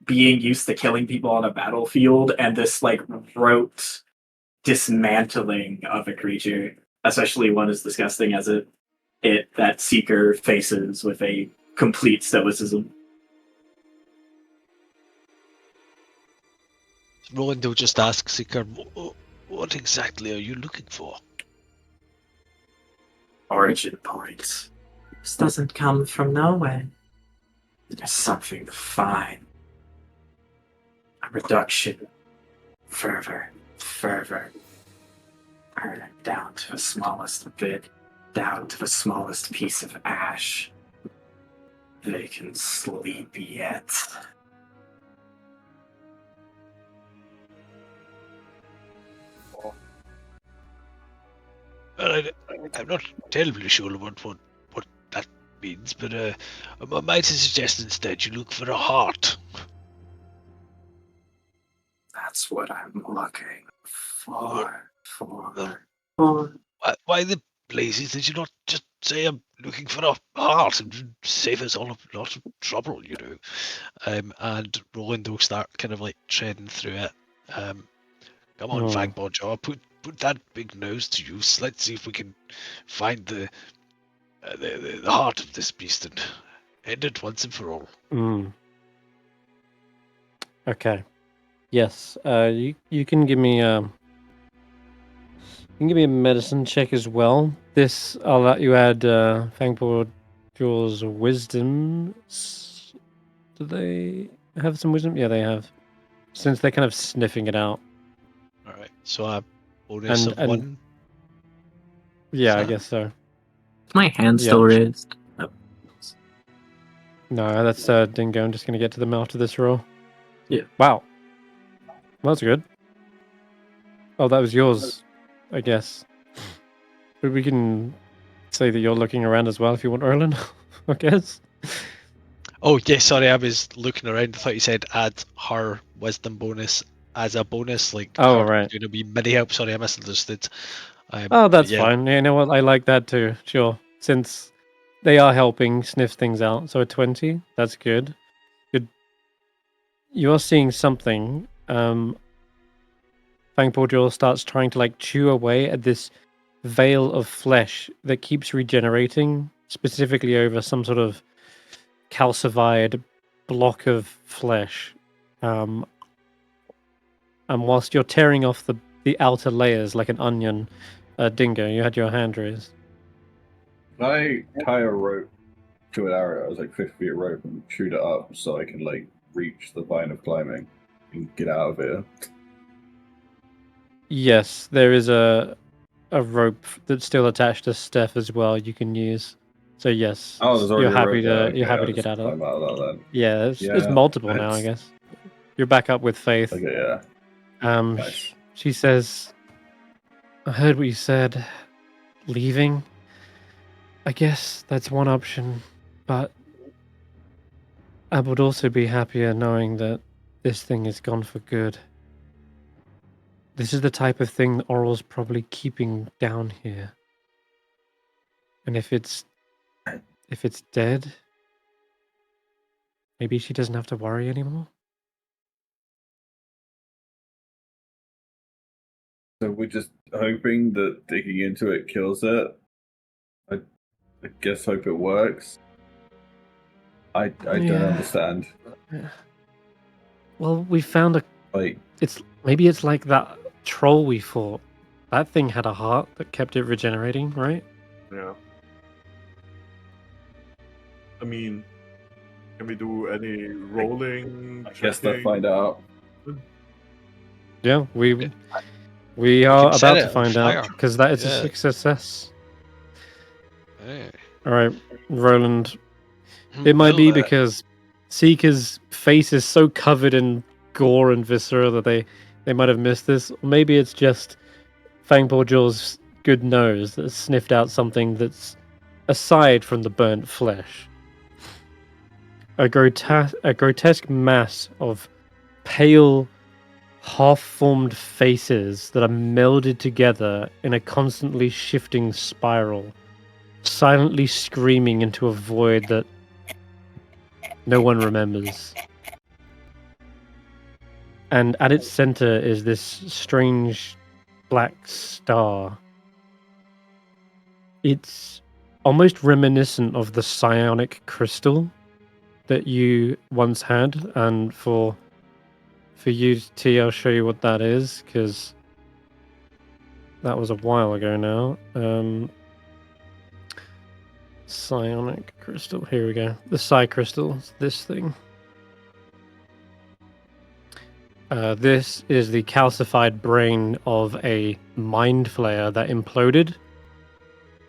being used to killing people on a battlefield and this, like, rote dismantling of a creature. Especially one as disgusting as it that Seeker faces with a complete stoicism. Roland will just ask Seeker, what exactly are you looking for? Origin points. This doesn't come from nowhere. There's something to find. A reduction. Further. Burn it down to the smallest bit. Down to the smallest piece of ash. They can sleep yet. Well, I'm not terribly sure what that means, but I might suggest instead you look for a heart. That's what I'm looking for. Why the blazes did you not just say I'm looking for a heart and save us all a lot of trouble, you know? And Roland will start kind of like treading through it. Come on, Fagbot Jaw, put that big nose to use. Let's see if we can find the heart of this beast and end it once and for all. Okay. Yes. You can give me you can give me a medicine check as well. This I'll let you add Fangpaw Jaw's wisdom. Do they have some wisdom? Yeah, they have. Since they're kind of sniffing it out. All right. So a bonus of And- 1. Yeah, I that- guess so. Is my hand Yeah. still raised? Oh. No, that's Dingo. I'm just gonna get to them after this roll. Yeah. Wow. Well, that's good. Oh, that was yours, I guess. But we can say that you're looking around as well if you want, Roland, I guess. Oh, yeah, sorry, I was looking around. I thought you said add her wisdom bonus as a bonus, like Oh, her right. doing a wee mini help. Sorry, I misunderstood. Oh, but that's yeah. fine. Yeah, you know what? I like that too. Sure. Since they are helping sniff things out. So a 20, that's good. Good. You are seeing something. Fangpaw Jaw starts trying to like chew away at this veil of flesh that keeps regenerating, specifically over some sort of calcified block of flesh. And whilst you're tearing off the outer layers like an onion, Dingo, you had your hand raised. Can I tie a rope to an arrow? It was like 50 feet of rope and shoot it up so I can like reach the vine of climbing and get out of here. Yes, there is a rope that's still attached to Stef as well. You can use. So yes, Oh, there's already you're a happy rope there. to you're Okay, happy I'll to get just out of it. climb out of that then. Yeah, it's Yeah, multiple now, I that's- guess. You're back up with Faith. Okay, yeah. Nice. She says, "I heard what you said. Leaving. I guess that's one option, but I would also be happier knowing that this thing is gone for good. This is the type of thing that Oral's probably keeping down here. And if it's dead, maybe she doesn't have to worry anymore." So we're just hoping that digging into it kills it. I guess hope it works. I don't Yeah. understand. Well, we found Like, maybe it's like that troll we fought. That thing had a heart that kept it regenerating, right? Yeah. I mean, can we do any rolling? I guess they'll checking? find out. Yeah, we can are set about it to on find out fire. because that is Yeah. a success. Hey. All right, Roland. It might be because Seeker's face is so covered in gore and viscera that they might have missed this. Or maybe it's just Fangpaw Jaw's good nose that sniffed out something that's aside from the burnt flesh. A grotesque mass of pale, half-formed faces that are melded together in a constantly shifting spiral, silently screaming into a void that no one remembers. And at its center is this strange black star. It's almost reminiscent of the psionic crystal that you once had, and for you, T, I'll show you what that is, because that was a while ago now. Psionic crystal. Here we go. The psi crystal. This thing. This is the calcified brain of a mind flayer that imploded.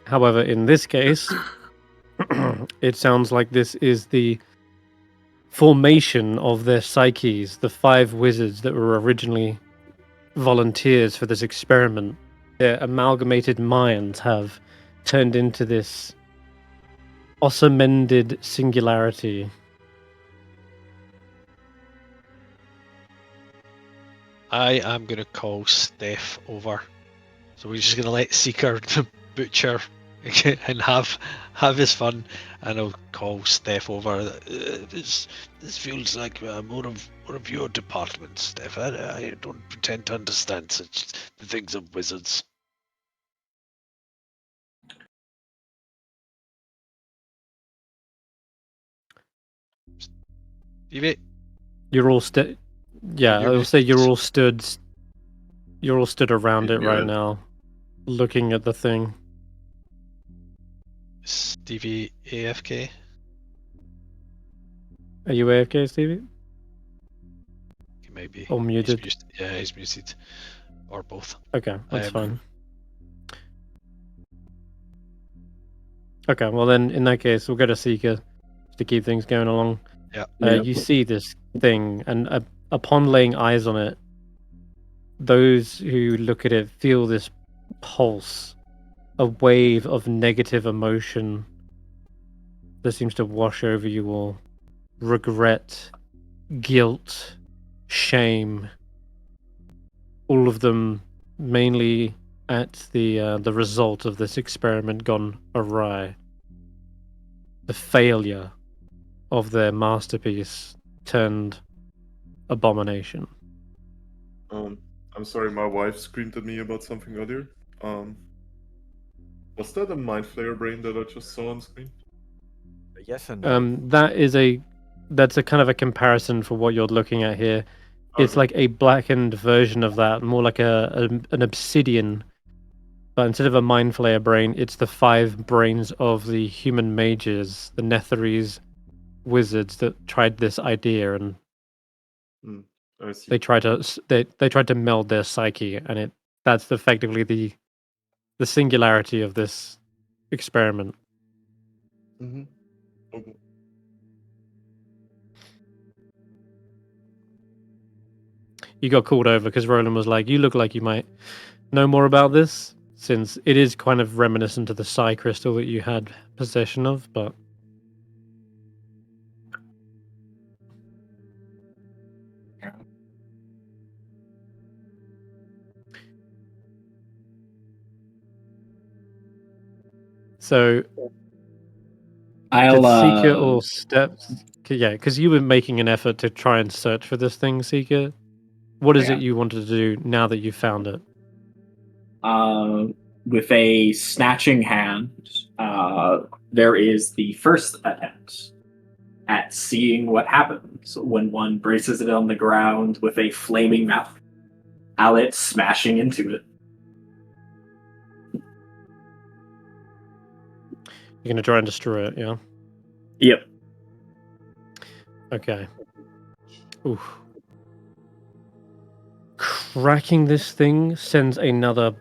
However, in this case, it sounds like this is the formation of their psyches, the 5 wizards that were originally volunteers for this experiment. Their amalgamated minds have turned into this ossamended singularity. I am going to call Stef over. So we're just going to let Seeker butcher and have his fun, and I'll call Stef over. This feels like more of your department, Stef. I don't pretend to understand such the things of wizards. Steivei? You're all Yeah, You're I'll say you're all stood around it right Yeah. now, looking at the thing. Stevie AFK. Are you AFK, Stevie? He might be. Or muted? Yeah, he's muted. Or both. Okay, that's Um, fine. Okay, well then, in that case, we'll go to Seeker to keep things going along. Yeah. You see this thing, and upon laying eyes on it, those who look at it feel this pulse, a wave of negative emotion that seems to wash over you all. Regret, guilt, shame. All of them mainly at the result of this experiment gone awry. The failure of their masterpiece turned abomination. I'm sorry, my wife screamed at me about something earlier. Was that a mind flayer brain that I just saw on screen? Yes and no. That's a kind of a comparison for what you're looking at here. It's Okay. like a blackened version of that, more like an obsidian. But instead of a mind flayer brain, it's the 5 brains of the human mages, the Netherese wizards that tried this idea, and I see. they tried to meld their psyche, and that's effectively the singularity of this experiment. Mm-hmm. Okay. You got called over because Roland was like, "You look like you might know more about this," since it is kind of reminiscent of the Psi crystal that you had possession of, but so I'll did Seeker or Steps? Yeah, because you were making an effort to try and search for this thing, Seeker. What is Yeah. it you wanted to do now that you found it? With a snatching hand, there is the first attempt at seeing what happens when one braces it on the ground with a flaming mouth. Mallet smashing into it. You're gonna try and destroy it, yeah? Yep. Okay. Oof. Cracking this thing sends another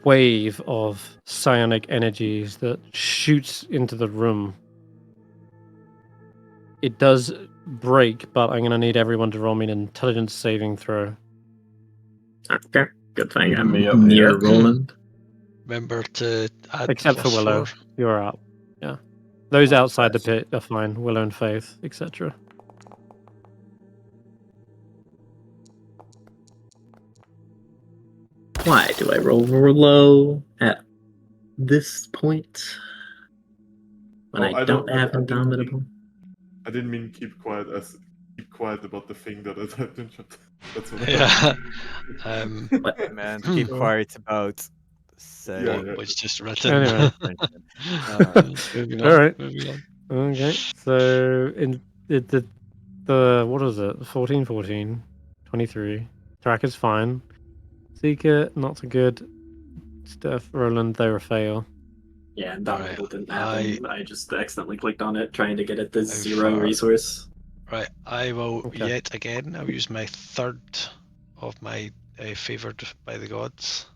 wave of psionic energies that shoots into the room. It does break, but I'm gonna need everyone to roll me an intelligence saving throw. Okay. Good thing Leaving I'm me up near here. Roland. Remember to add Except for Willow. +4. You're out. Yeah. Those Oh, outside the nice. pit are fine. Willow and Faith, etc. Why do I roll low at this point when Oh, I don't have I didn't Indomitable? I didn't mean keep quiet about the thing that I typed in chat. That's what I Yeah. What? Man, keep quiet about Yeah, What yeah. was just written. Anyway. Moving All on. right. Moving on. Okay. So in the what is it? 14, 23. Track is fine. Seeker, not so good. Steph, Roland, they were fail. Yeah, and Alright, Dominable didn't happen. I just accidentally clicked on it trying to get at the How 0 far? resource. Right, I will Okay. yet again. I'll use my third of my favoured by the gods.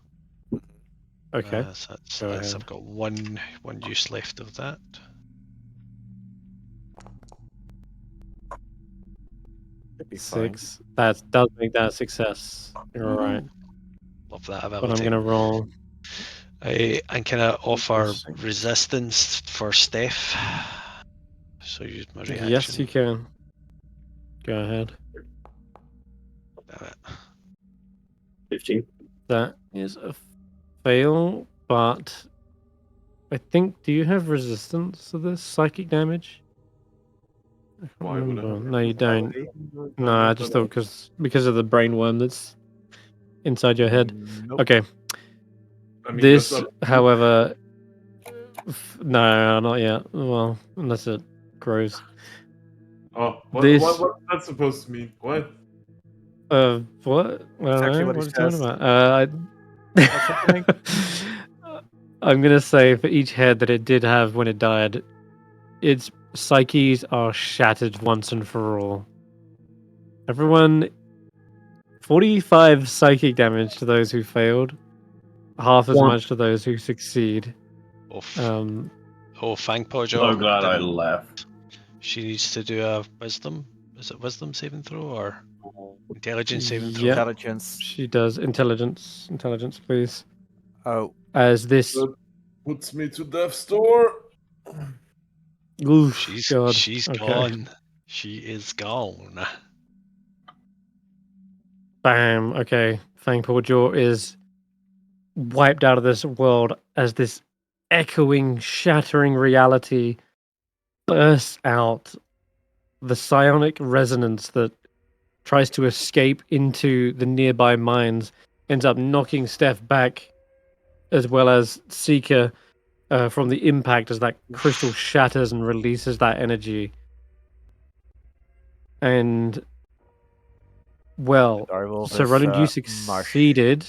Okay. So Go that's ahead. I've got one use left of that. Should be fine. 6. That does make that a success. You're all right. Love that But ability. I'm gonna roll. And can I offer Interesting. resistance for Stef? So use my reaction. Yes, you can. Go ahead. Damn it. 15. That is a fail, but I think. Do you have resistance to this psychic damage? I can't Why would I remember. have No, you don't. resistance? No, I just thought because of the brainworm that's inside your head. Nope. Okay. I mean, This, that's up- however, no, not yet. Well, unless it grows. Oh, This- what's that supposed to mean? What? What? I don't Exactly know. what he What are you talking says. about? What's happening? I'm gonna say for each head that it did have when it died, its psyches are shattered once and for all. Everyone, 45 psychic damage to those who failed, half as Womp. much to those who succeed. Oh, Fangpaw So glad I left. She needs to do a wisdom. Is it wisdom saving throw or intelligence saving throw? Yeah. Intelligence. She does intelligence. Intelligence, please. Oh, As this. That puts me to death's door. Oof, She's God. she's Okay. gone. She is gone. Bam. Okay. Fangpaw Jaw is wiped out of this world as this echoing, shattering reality bursts out. The psionic resonance that tries to escape into the nearby mines ends up knocking Stef back, as well as Seeker from the impact as that crystal shatters and releases that energy. And well, Direwolf so is, Roland, you mush. succeeded.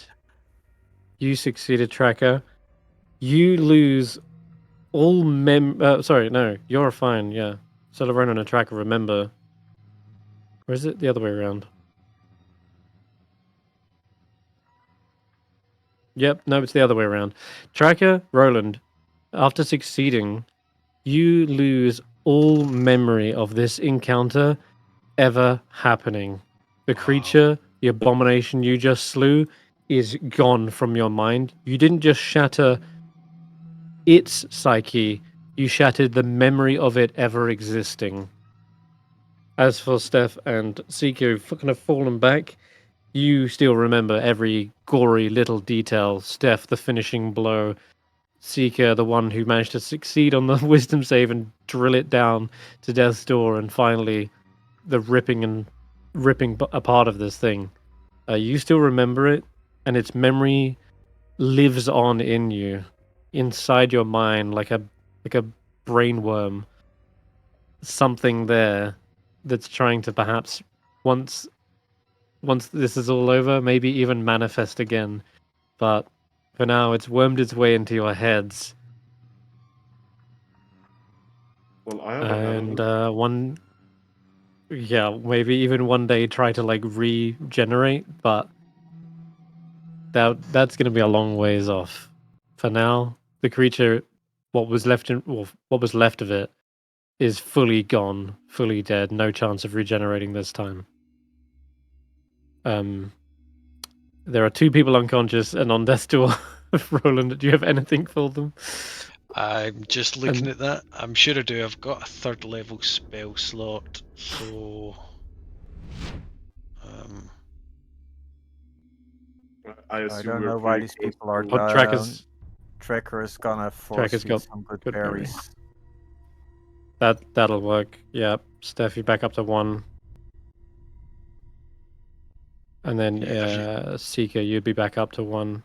You succeeded, Tracker. You lose all sorry, no, you're fine. Yeah, so Roland and Tracker remember. Or is it the other way around? Yep, no, it's the other way around. Tracker, Roland, after succeeding, you lose all memory of this encounter ever happening. The creature, the abomination you just slew, is gone from your mind. You didn't just shatter its psyche, you shattered the memory of it ever existing. As for Stef and Seeker, who've kind of fallen back, you still remember every gory little detail. Stef, the finishing blow. Seeker, the one who managed to succeed on the wisdom save and drill it down to death's door, and finally the ripping apart of this thing. You still remember it, and its memory lives on in you, inside your mind, like a brainworm. Something there that's trying to perhaps once this is all over, maybe even manifest again. But for now, it's wormed its way into your heads. Well, I have And maybe even one day try to like regenerate, but that's going to be a long ways off. For now, the creature, what was left of it, is fully gone, fully dead. No chance of regenerating this time. There are 2 people unconscious and on death's door. Roland, do you have anything for them? I'm just looking at that. I'm sure I do. I've got a 3rd level spell slot, so I assume don't we're know why pretty these close people are to- What Tracker's Tracker is gonna force Tracker's feed got some good good berry. berries. that'll work. Yeah, Steph, you back up to 1. And then Seeker, you'd be back up to 1.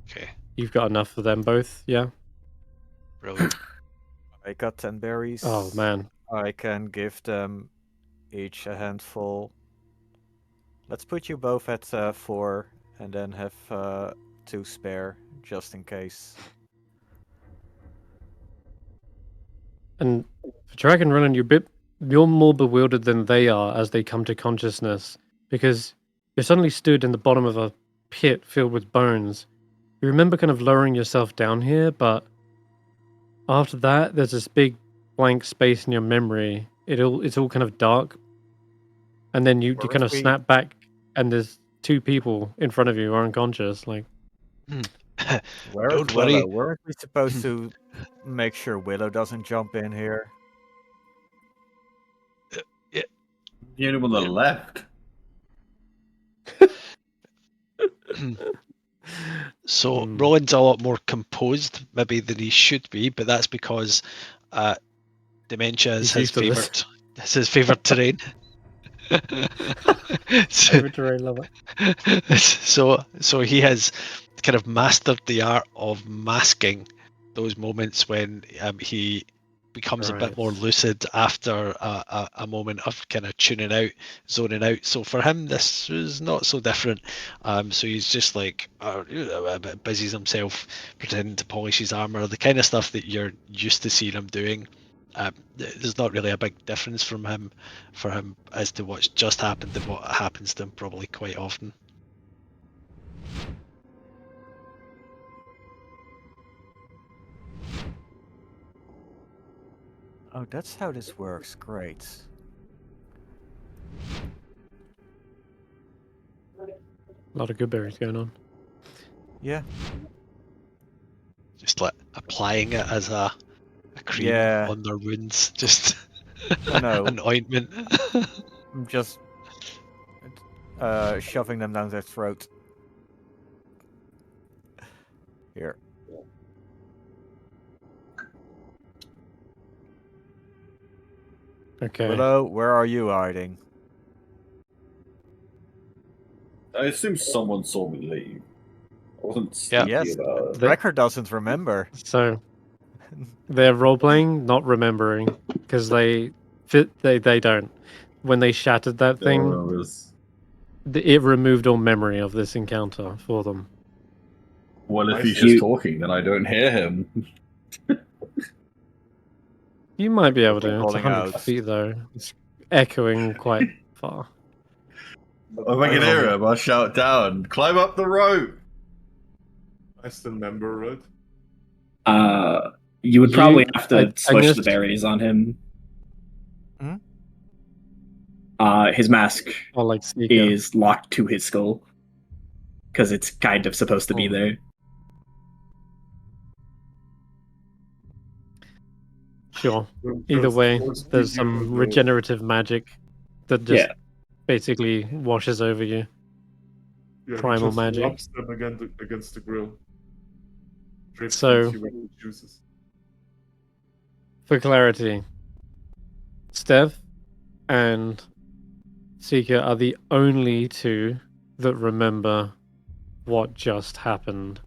okay, You've got enough for them both, yeah? brilliant. I got 10 berries. Oh man. I can give them each a handful. Let's put you both at 4 and then have 2 spare, just in case. And for Dragon Roland, you're more bewildered than they are as they come to consciousness, because you're suddenly stood in the bottom of a pit filled with bones. You remember kind of lowering yourself down here, but after that, there's this big blank space in your memory. It's all kind of dark, and then you Where kind of is we- snap back, and there's 2 people in front of you who are unconscious. Like, Where Don't is worry. Willow? Where are we supposed to make sure Willow doesn't jump in here? The only one that left. So Hmm. Roland's a lot more composed, maybe than he should be, but that's because dementia is He's his used to this. favorite. It's his favorite terrain. so, favorite terrain, love it. so he has kind of mastered the art of masking those moments when he becomes a Right. bit more lucid after a moment of kind of tuning out, zoning out. So for him, this was not so different. So he's just like a bit busies himself pretending to polish his armor, the kind of stuff that you're used to seeing him doing. There's not really a big difference for him as to what's just happened and what happens to him probably quite often. Oh, that's how this works. Great. A lot of good berries going on. Yeah. Just like applying it as a cream Yeah. on their wounds, just Oh, no. an ointment. I'm just shoving them down their throat. Here. Okay. Willow, where are you hiding? I assume someone saw me leave. I wasn't Yeah. sneaky Yes, about it. the record doesn't remember. So they're role playing, not remembering, because they don't. When they shattered that thing, No, it was... it removed all memory of this encounter for them. Well, if I he's see. just talking, then I don't hear him. You might be able to. It's Calling 100 out. feet though. It's echoing quite far. If I can hear him, I'll shout down, climb up the rope! I still remember, right? You would probably You- have to I smush the missed- berries on him. Hmm? His mask Or like Seeker. is locked to his skull because it's kind of supposed to be Oh. there. Sure. Well, Either just way, force there's feed some you the- regenerative magic that just Yeah. basically washes over you. Yeah, he primal just magic. rubs them against the grill. Drip So- feeds you when he chooses. For clarity, Stef and Seeker are the only two that remember what just happened.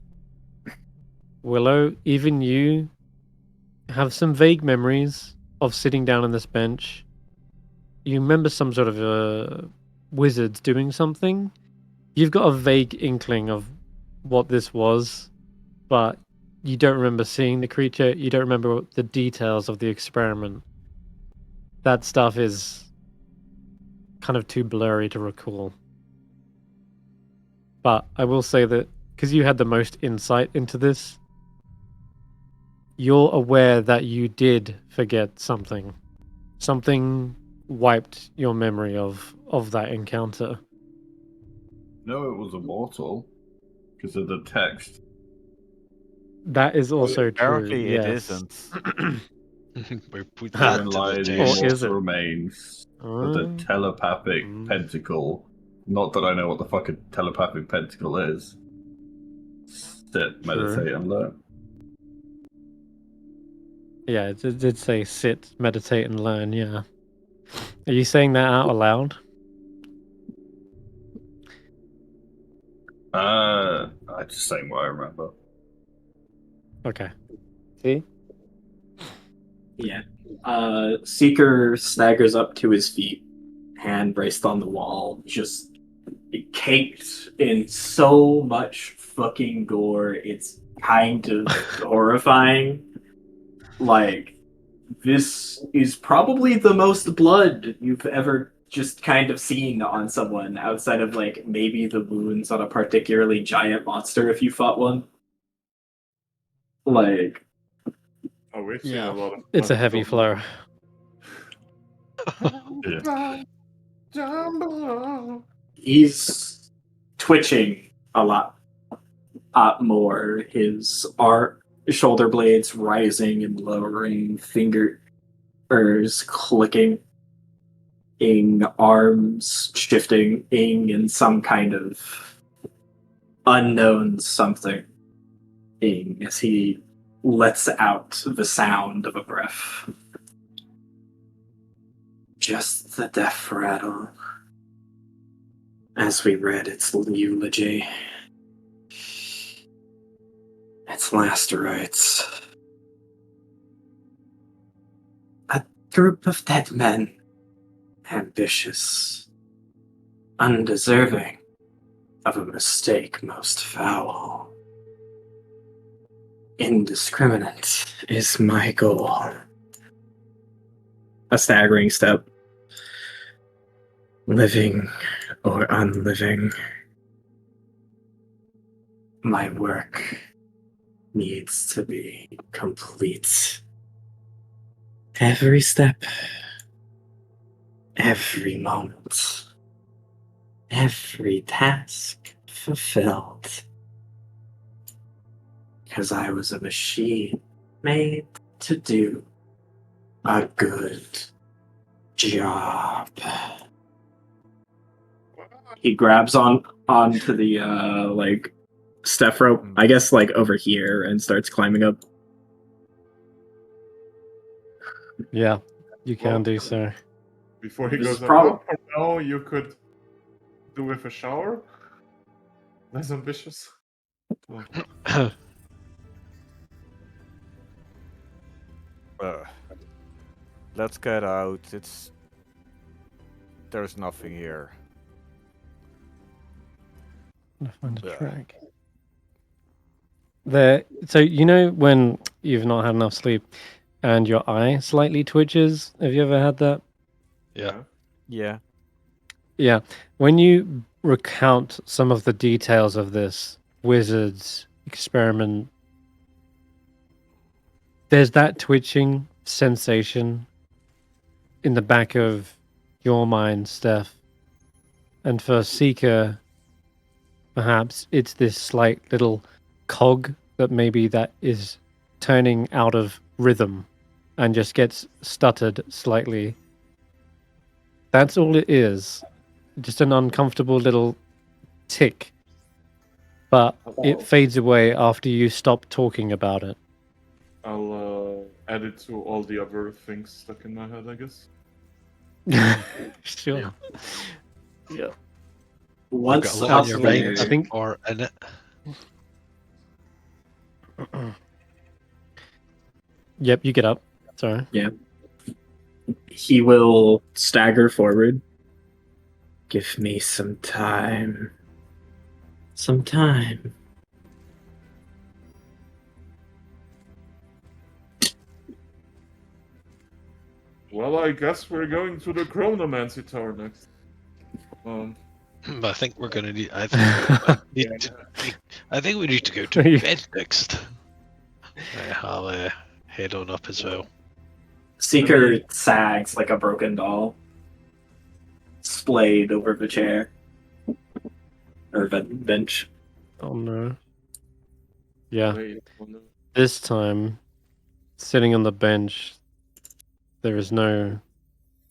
Willow, even you have some vague memories of sitting down on this bench. You remember some sort of wizards doing something. You've got a vague inkling of what this was, but you don't remember seeing the creature. You don't remember the details of the experiment. That stuff is kind of too blurry to recall. But I will say that because you had the most insight into this, you're aware that you did forget something. Something wiped your memory of that encounter. No, it was immortal. Because of the text. That is also Apparently true. it yes. isn't. We put Ah. that Herein to lie the the Or test. is immortal it? remains of the telepathic Mm. pentacle. Not that I know what the fuck a telepathic pentacle is. Sit, meditate, and learn. Yeah, it did say sit, meditate, and learn. Yeah. Are you saying that out aloud? I'm just saying what I remember. Okay. See? Yeah. Seeker staggers up to his feet, hand braced on the wall, just caked in so much fucking gore. It's kind of horrifying. Like, this is probably the most blood you've ever just kind of seen on someone, outside of, like, maybe the wounds on a particularly giant monster if you fought one. Like, Oh, we've seen Yeah. a lot of It's a blood heavy from- flow. Down below. he's twitching a lot more. His shoulder blades rising and lowering, fingers clicking, arms shifting in some kind of unknown something as he lets out the sound of a breath. Just the death rattle. As we read its eulogy. Its last rites. group of dead men, ambitious, undeserving of a mistake most foul. Indiscriminate is my goal. A staggering step. Living or unliving. My work needs to be complete. Every step, every moment, every task fulfilled. Because I was a machine made to do a good job. He grabs onto the Stef rope, I guess like over here, and starts climbing up. Yeah, you can Well, do so. Before he This goes is up, prob- for now you could do with a shower. Less ambitious. Oh. Let's get out. There's nothing here. Gonna find a Yeah. track. There. So you know when you've not had enough sleep, and your eye slightly twitches. Have you ever had that? Yeah. Yeah. Yeah. When you recount some of the details of this wizard's experiment, there's that twitching sensation in the back of your mind, Steph. And for Seeker, perhaps it's this slight little cog that is turning out of rhythm and just gets stuttered slightly. That's all it is. Just an uncomfortable little tick. But it fades away after you stop talking about it. I'll add it to all the other things stuck in my head, I guess. Sure. Yeah. Once Got a lot on your upstairs, mind I think- or in it. Yep, you get up. Sorry. he will stagger forward. Give me some time. Some time. Well, I guess we're going to the Chronomancy Tower next. I think we're gonna need. I think we need to go to bed next. I'll head on up as well. Seeker sags like a broken doll, splayed over the chair or bench. Oh no. Yeah. Wait, oh no. This time, sitting on the bench, there is no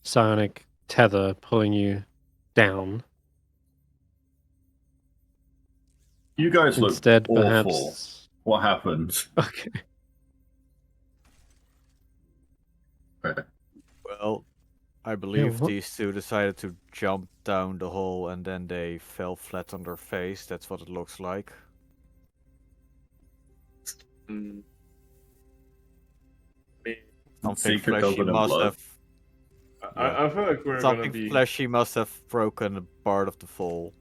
psionic tether pulling you down. You guys look Instead, awful. perhaps. What happened? Okay. Well, I believe what? these two decided to jump down the hole and then they fell flat on their face. That's what it looks like. Mm. Something Seeker fleshy covered in must blood. have. I feel like we're Something gonna be. fleshy must have broken a part of the fall.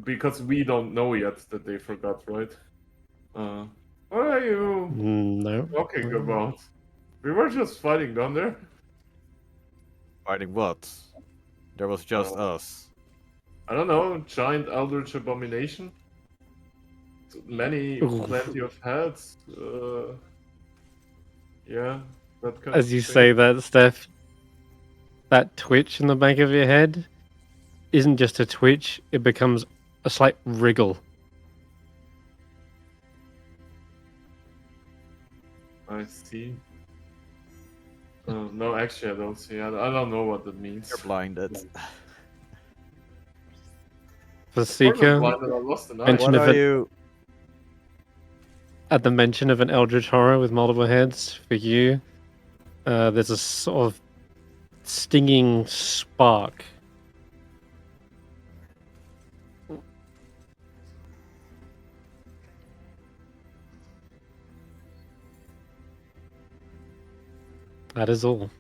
Because we don't know yet that they forgot, right? What are you No. talking about? We were just fighting down there. Fighting what? There was just us. I don't know, giant eldritch abomination. Plenty of heads. Yeah, that kind As of you thing. say that, Steph, that twitch in the back of your head isn't just a twitch, it becomes a slight wriggle. I see. No, actually, I don't see. I don't know what that means. You're blinded. For Or I'm Seeker, blind and I lost an eye. Mention What of are it- you? at the mention of an eldritch horror with multiple heads, for you, there's a sort of stinging spark. That is all.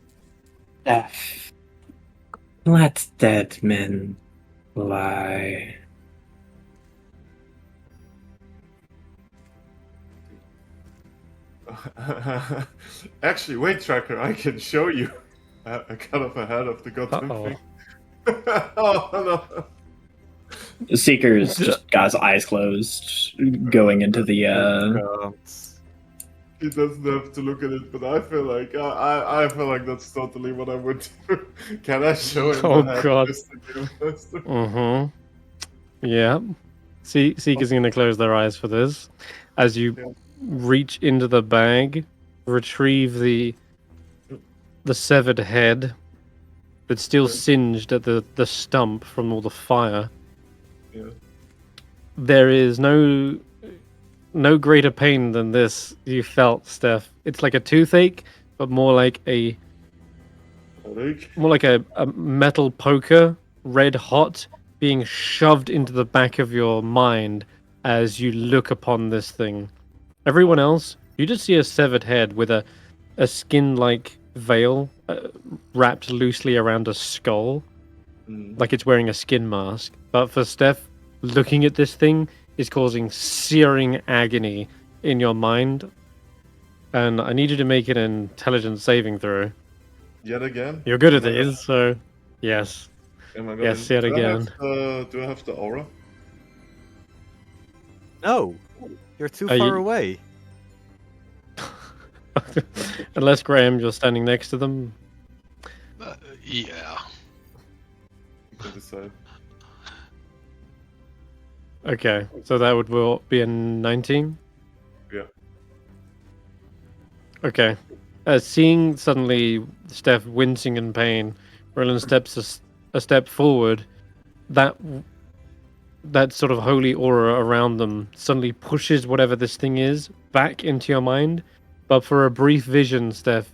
Stef, let dead men lie. Actually, wait, Tracker, I can show you. I got off ahead of the goddamn Uh-oh. thing. Oh no. Seeker's just got his eyes closed, going into the. He doesn't have to look at it, but I feel like I feel like that's totally what I would do. Can I show him? Oh, my head God. twisted game master? Mm-hmm. Yeah. Seeker's going to close their eyes for this. As you reach into the bag, retrieve the severed head that's still singed at the stump from all the fire. Yeah. There is no greater pain than this you felt, Stef. It's like a toothache, but more like a metal poker, red hot, being shoved into the back of your mind as you look upon this thing. Everyone else, you just see a severed head with a skin-like veil wrapped loosely around a skull, like it's wearing a skin mask. But for Stef, looking at this thing is causing searing agony in your mind. And I need you to make an intelligence saving throw. Yet again? You're good at these, so yes. Am I gonna, Yes, yet again. Do I have the aura? No, you're too Are far you- away. Unless, Graham, you're standing next to them. Yeah. I decide. Okay, so that would be a 19? Yeah. Okay. Seeing suddenly Stef wincing in pain, Roland steps a step forward. That sort of holy aura around them suddenly pushes whatever this thing is back into your mind. But for a brief vision, Stef,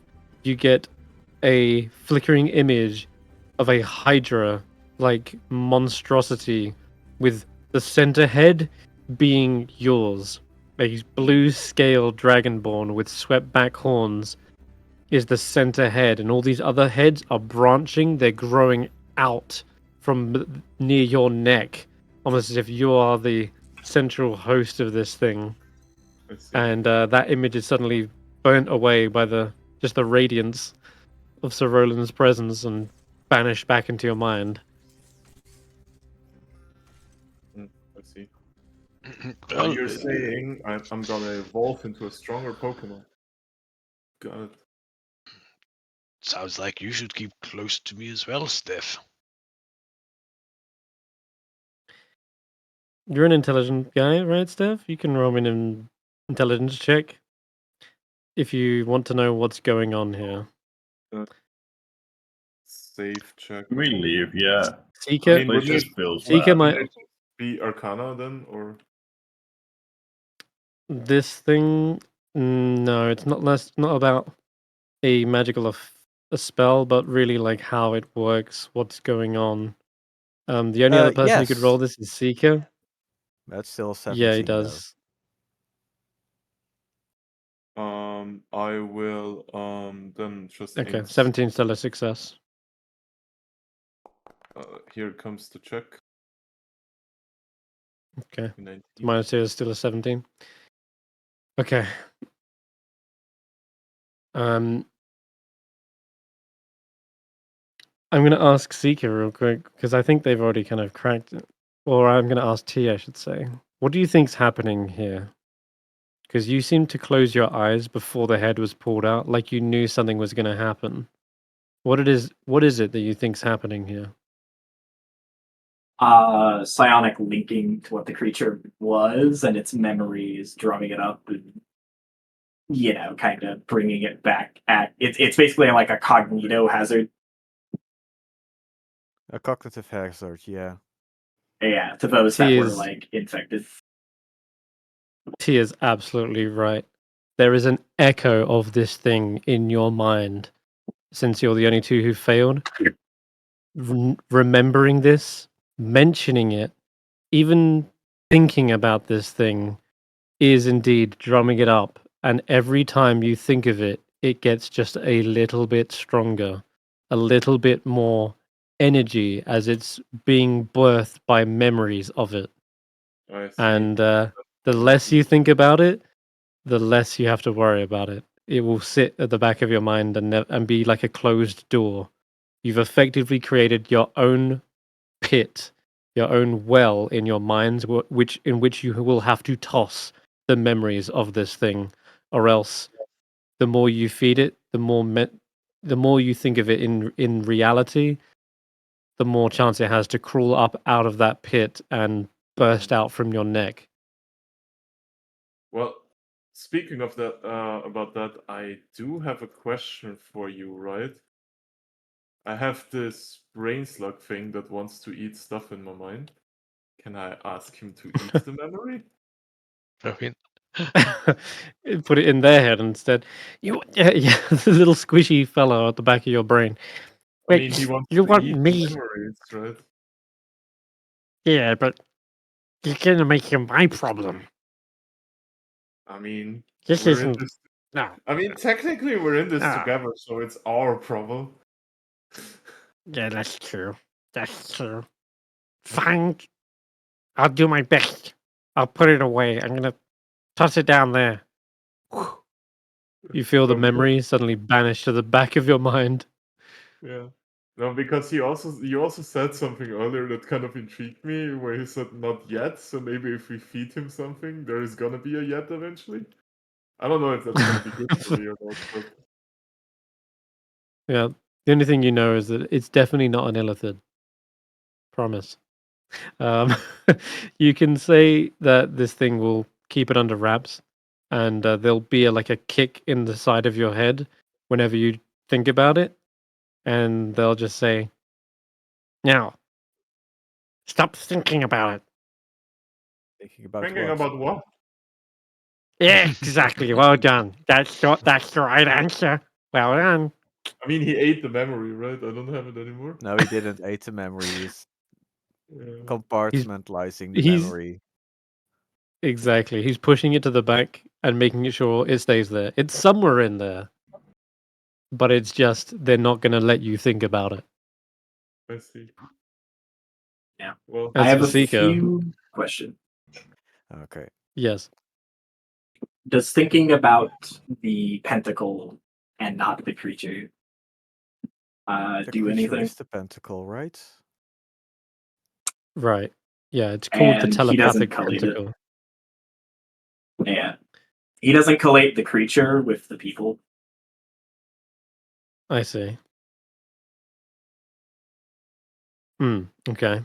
you get a flickering image of a Hydra-like monstrosity with the center head being yours. A blue-scale dragonborn with swept-back horns is the center head, and all these other heads are branching. They're growing out from near your neck, almost as if you are the central host of this thing. And that image is suddenly burnt away by the radiance of Sir Roland's presence and banished back into your mind. I see. You're saying I'm gonna evolve into a stronger Pokemon. Got it. Sounds like you should keep close to me as well, Stef. You're an intelligent guy, right, Stef? You can roll me an intelligence check if you want to know what's going on here. Safe check. Can we leave? Yeah. Seeker, I mean, would This it, feels Seeker bad. might. be Arcana then, or This thing, no, it's not not about a magical a spell, but really like how it works, what's going on. The only other person who could Yes. roll this is Seeker. That's still 17. Yeah, he though. does. I will then just Okay, aim 17 still a success. here comes the check. Okay, 19. minus 2 is still a 17. Okay. I'm going to ask Seeker real quick because I think they've already kind of cracked it. Or I'm going to ask T, I should say. What do you think's happening here? Because you seemed to close your eyes before the head was pulled out, like you knew something was going to happen. What is it that you think's happening here? Psionic linking to what the creature was, and its memories drumming it up and kind of bringing it back. It's basically like a cognito hazard. A cognitive hazard, yeah. Yeah, to those that were like infected. T is absolutely right. There is an echo of this thing in your mind, since you're the only two who failed. Remembering this, mentioning it, even thinking about this thing is indeed drumming it up. And every time you think of it, it gets just a little bit stronger, a little bit more energy as it's being birthed by memories of it. I see. And the less you think about it, the less you have to worry about it. It will sit at the back of your mind and be like a closed door. You've effectively created your own pit, your own well in your minds, in which you will have to toss the memories of this thing, or else the more you feed it, the more you think of it in reality, the more chance it has to crawl up out of that pit and burst out from your neck. Well, speaking of that, about that, I do have a question for you, right? I have this brain slug thing that wants to eat stuff in my mind. Can I ask him to eat the memory? Brilliant. Put it in their head instead. Yeah, the little squishy fellow at the back of your brain. I Wait, mean, he wants you to want eat me? the memories, right? Yeah, but you're gonna make him my problem. I mean, This we're in isn't. this. No. I mean, technically, we're in this Ah. together, so it's our problem. Yeah, that's true. That's true. Fine. I'll do my best. I'll put it away. I'm gonna toss it down there. You feel the No, because- memory suddenly banish to the back of your mind. Yeah. No, because you also said something earlier that kind of intrigued me, where he said not yet. So maybe if we feed him something, there is gonna be a yet eventually. I don't know if that's gonna be good for me or not, but Yeah. The only thing you know is that it's definitely not an illithid. Promise. You can say that this thing will keep it under wraps, and there'll be like a kick in the side of your head whenever you think about it, and they'll just say, Now, stop thinking about it. Thinking about thinking what? about what? Yeah, exactly. Well done. That's the right answer. Well done. I mean, he ate the memory, right? I don't have it anymore. No, he didn't eat the memory. He's Yeah. compartmentalizing the he's- memory. exactly. He's pushing it to the back and making it sure it stays there. It's somewhere in there, but it's just they're not going to let you think about it. I see. Yeah. Well, I As have for a Seeker, few questions. Okay. yes. Does thinking about the pentacle and not the creature The do creature anything? is the pentacle, right? Right. Yeah, it's called the And he doesn't telepathic collate it. pentacle. Yeah. He doesn't collate the creature with the people. I see. Okay.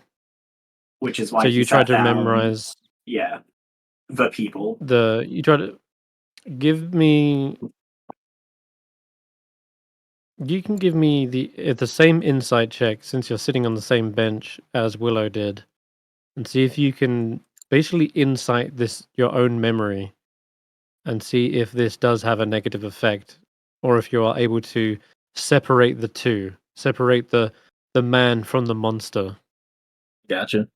Which is why So he you tried sat to down, memorize yeah, the people. you try to give me. You can give me the same insight check since you're sitting on the same bench as Willow did, and see if you can basically insight this your own memory, and see if this does have a negative effect, or if you are able to separate the two, separate the man from the monster. Gotcha.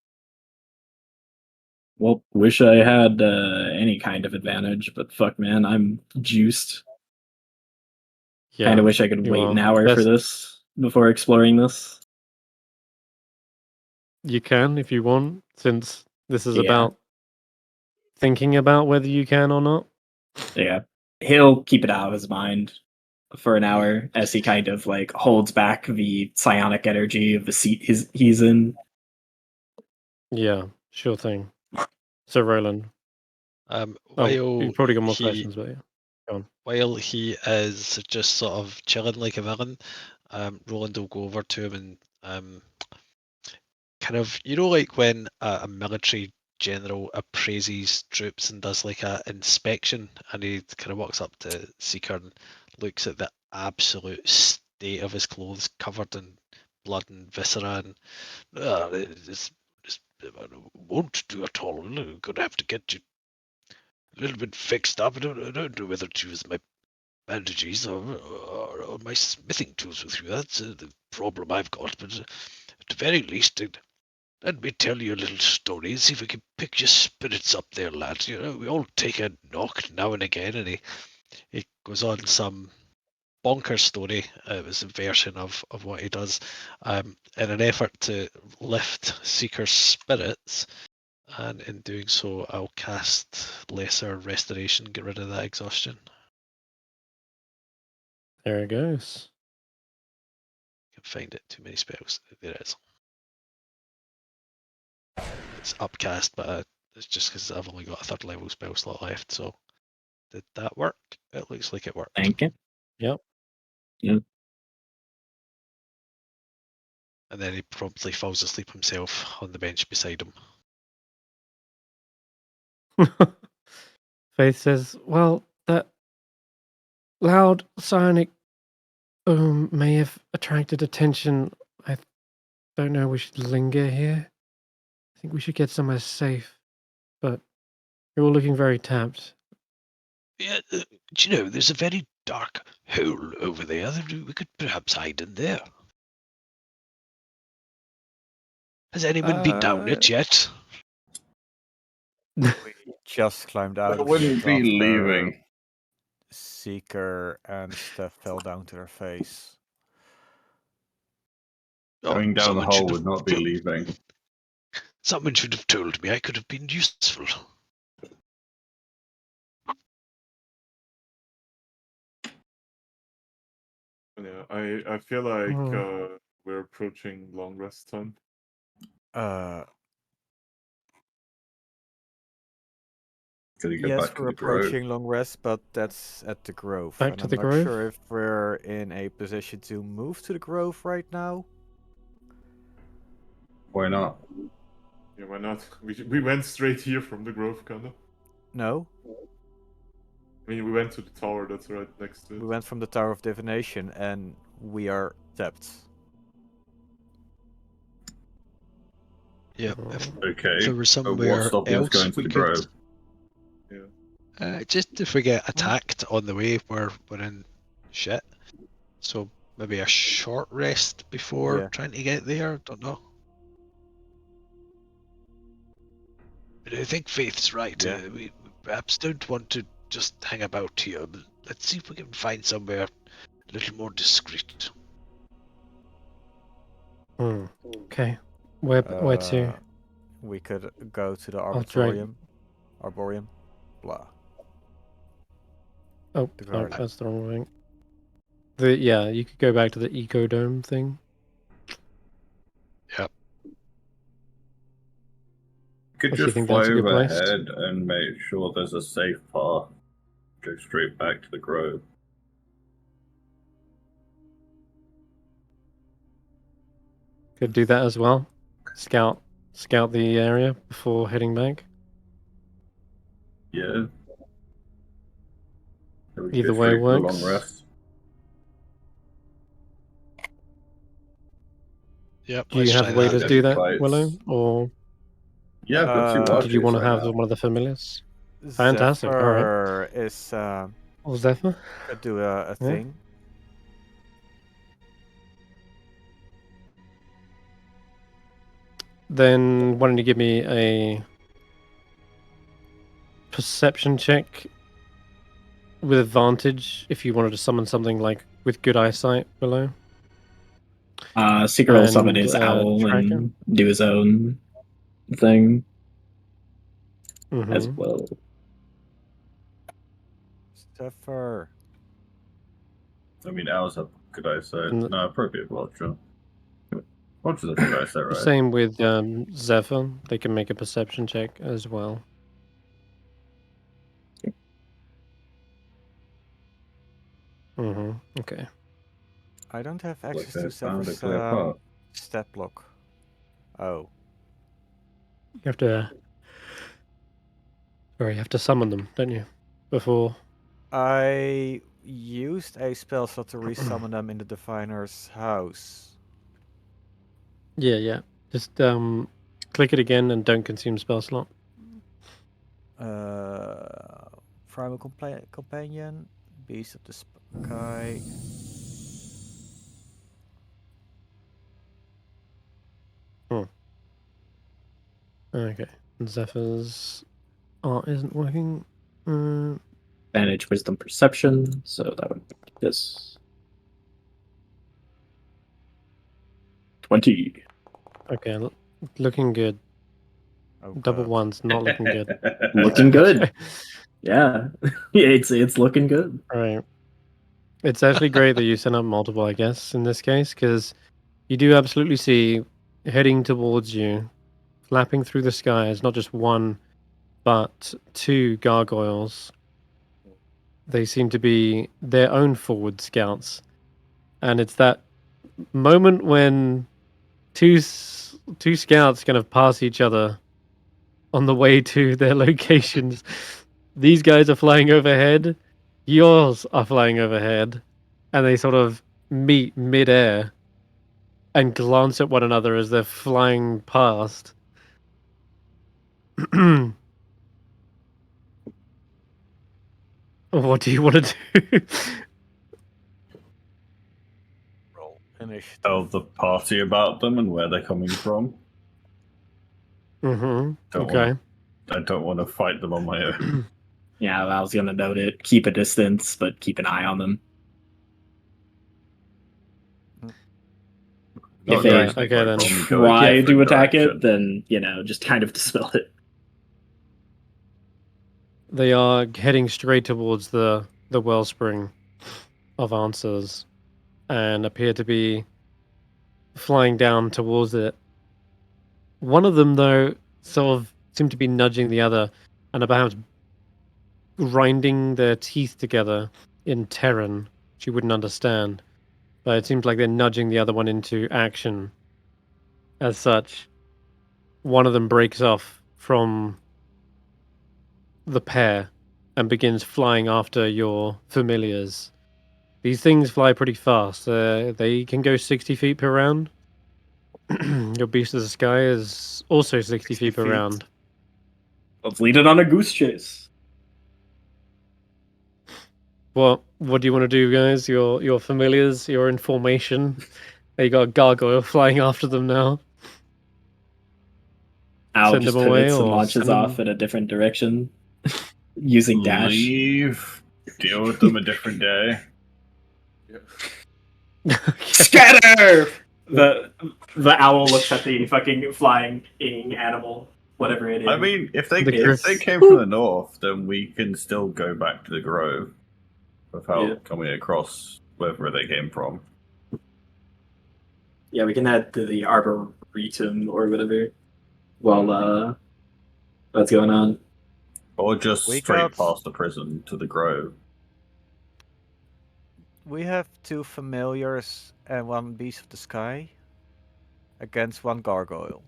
Well, wish I had any kind of advantage, but fuck, man, I'm juiced. Yeah, Kind of wish I could you wait are. an hour for this before exploring this. You can if you want, since this is Yeah. about thinking about whether you can or not. Yeah, he'll keep it out of his mind for an hour as he kind of like holds back the psionic energy of the seat he's in. Yeah, sure thing. So Roland, While you've probably got more he questions, but yeah. while he is just sort of chilling like a villain, Roland will go over to him and kind of, like when a military general appraises troops and does like a inspection, and he kind of walks up to Seeker and looks at the absolute state of his clothes covered in blood and viscera, and it won't do at all. I'm gonna have to get you a little bit fixed up. I don't know whether to use my bandages or my smithing tools with you. That's the problem I've got. But at the very least, let me tell you a little story and see if we can pick your spirits up there, lad. We all take a knock now and again. And he goes on some bonkers story. It was a version of what he does. In an effort to lift Seeker's spirits, and in doing so, I'll cast Lesser Restoration, get rid of that exhaustion. There it goes. Can find it. Too many spells. There it is. It's upcast, but it's just because I've only got a 3rd level spell slot left. So, did that work? It looks like it worked. Thank you. Yep. Yep. And then he promptly falls asleep himself on the bench beside him. Faith says, "Well, that loud psionic may have attracted attention. I don't know. We should linger here. I think we should get somewhere safe. But you're all looking very tapped. Yeah, do you know, there's a very dark hole over there. We could perhaps hide in there. Has anyone been down it yet? We just climbed out I of wouldn't it be after leaving. Seeker and Stef fell down to their face. Going down the someone hole should would not be leaving. Someone should have told me. I could have been useful. Yeah, I feel like Hmm. we're approaching long rest time. Could you go Yes, back to we're the grove? approaching long rest, but that's at the Grove. Back and to I'm the not Grove? sure if we're in a position to move to the Grove right now. Why not? Yeah, why not? We went straight here from the grove, kinda. No, I mean, we went to the tower that's right next to it. we went from the Tower of Divination, and we are tapped. Yeah, if Okay. there was What's somewhere stopping us else going to we the could... grove? just if we get attacked on the way, we're in shit. So maybe a short rest before Yeah. trying to get there. Don't know. But I think Faith's right. Yeah. We perhaps don't want to just hang about here. But let's see if we can find somewhere a little more discreet. Okay. Where to? We could go to the I'll drag- Arboreum. Blah. Oh, The no, garden. that's the wrong thing. Yeah, you could go back to the Ecodome thing. Yep. Could If you just think fly that's a good place. overhead and make sure there's a safe path. Go straight back to the grove. Could do that as well. Scout the area before heading back. Yeah. So we Either go way straight for the works. long rest. Yep. Do you let's have try a way that. to do that, Fights. Willow? Or Yeah, I've got two did you archers want to right have now. one of the familiars? Fantastic, all right. Zephyr is Oh, Zephyr? could do a Yeah. thing. Then why don't you give me a perception check with advantage if you wanted to summon something like with good eyesight, Willow? Seeker will summon And, his owl tracker? and do his own thing as Mhm. well. Zephyr. I mean, owls have good eyesight. And- No, appropriate vulture. Vultures have good eyesight, right? Same with Zephyr. They can make a perception check as well. Okay. I don't have Like access they to found a Zephyr's clear path. stat block. Oh. You have to... Sorry, you have to summon them, don't you? Before... I used a spell slot to resummon them in the Diviner's house. Yeah. Just click it again and don't consume spell slot. Primal Companion, Beast of the Sky. Okay. Zephyr's art isn't working. Advantage wisdom perception, so that would be this. 20. Okay, looking good. Oh, Double God. ones, not looking good. Looking good. Okay. Yeah. it's looking good. All right. It's actually great that you sent up multiple, I guess, in this case, because you do absolutely see heading towards you, flapping through the skies, not just one, but two gargoyles. They seem to be their own forward scouts. And it's that moment when two scouts kind of pass each other on the way to their locations. These guys are flying overhead. Yours are flying overhead. And they sort of meet midair and glance at one another as they're flying past. What do you want to do? Roll initiative. Tell the party about them and where they're coming from. Mm-hmm. Don't Okay. I don't want to fight them on my own. Yeah, I was gonna note it. Keep a distance, but keep an eye on them. If they Okay, then. try to attack it, then just kind of dispel it. They are heading straight towards the wellspring of answers and appear to be flying down towards it. One of them, though, sort of seem to be nudging the other and are perhaps grinding their teeth together in Terran, which you wouldn't understand. But it seems like they're nudging the other one into action. As such, one of them breaks off from the pair and begins flying after your familiars. These things fly pretty fast. They can go 60 feet per round. Your Beast of the Sky is also 60 feet per round. Let's lead it on a goose chase. What do you want to do, guys? Your familiars, you're in formation. You got a gargoyle flying after them now. Al Send just them away pivots and or launches send them- off in a different direction using dash. Leave. Deal with them a different day. Scatter! The owl looks at the fucking flying animal, whatever it is. I mean, if they The came from the north, then we can still go back to the grove without coming across wherever they came from. Yeah, we can head to the Arboretum or whatever while what's going on. Or just We straight got- past the prison to the grove. We have two familiars and one beast of the sky against one gargoyle.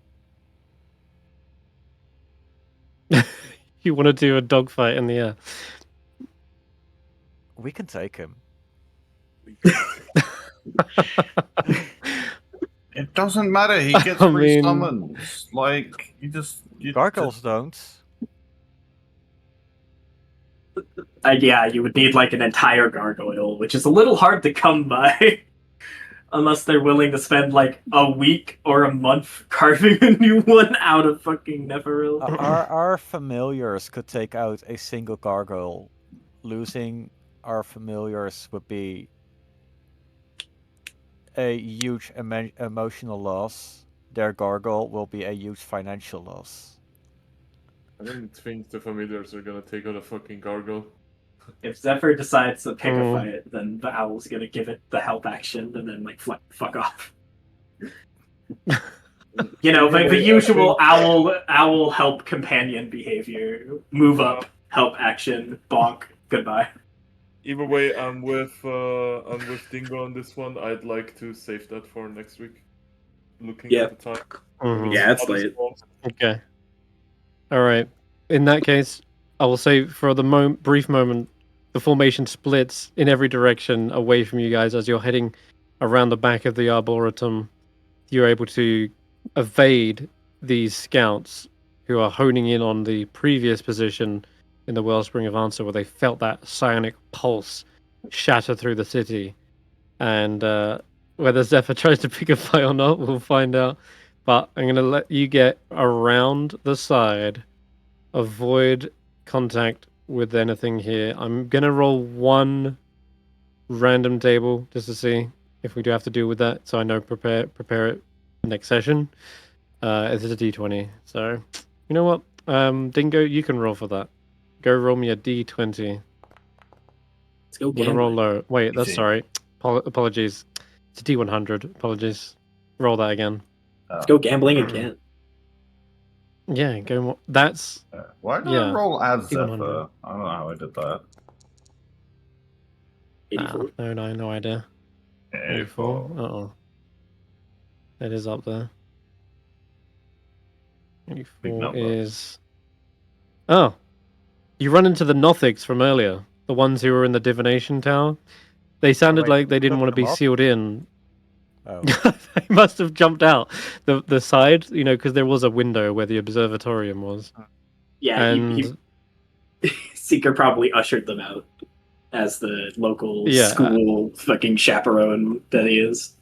You want to do a dogfight in the air? We can take him. It doesn't matter. He gets I free mean- summons. Like you Gargoyles don't. Yeah, you would need like an entire gargoyle, which is a little hard to come by. Unless they're willing to spend like a week or a month carving a new one out of fucking Neferil. Our familiars could take out a single gargoyle. Losing our familiars would be a huge emotional loss. Their gargoyle will be a huge financial loss. I don't think the familiars are gonna take out a fucking gargoyle. If Zephyr decides to pick a fight, then the owl's gonna give it the help action and then like fuck off. Like the usual owl help companion behavior. Move up, help action, bonk, goodbye. Either way, I'm with Dingo on this one. I'd like to save that for next week. Looking at the time. Mhm. Yeah, it's late. Okay. All right. In that case, I will say for the brief moment, the formation splits in every direction away from you guys as you're heading around the back of the Arboretum. You're able to evade these scouts who are honing in on the previous position in the Wellspring of Answer, where they felt that psionic pulse shatter through the city. And whether Zephyr tries to pick a fight or not, we'll find out. But I'm going to let you get around the side, avoid contact with anything here. I'm going to roll one random table just to see if we do have to deal with that, so I know prepare it next session. It's a D20. So, you know what? Dingo, you can roll for that. Go roll me a D20. Let's go Want to roll gambling. low? Wait, that's Easy. sorry. Apologies. It's a D100. Apologies. Roll that again. Let's go gambling again. Yeah, go. That's Why did Yeah, I roll as D100. Zephyr? I don't know how I did that. 84. no idea. 84. Uh-oh. It is up there. Big 84 number. is... Oh! You run into the Nothics from earlier. The ones who were in the divination tower. They sounded wait, like they didn't look want to be them up? sealed in. Oh. They must have jumped out the side, because there was a window where the observatorium was. Yeah, And Seeker probably ushered them out as the local Yeah. school fucking chaperone that he is.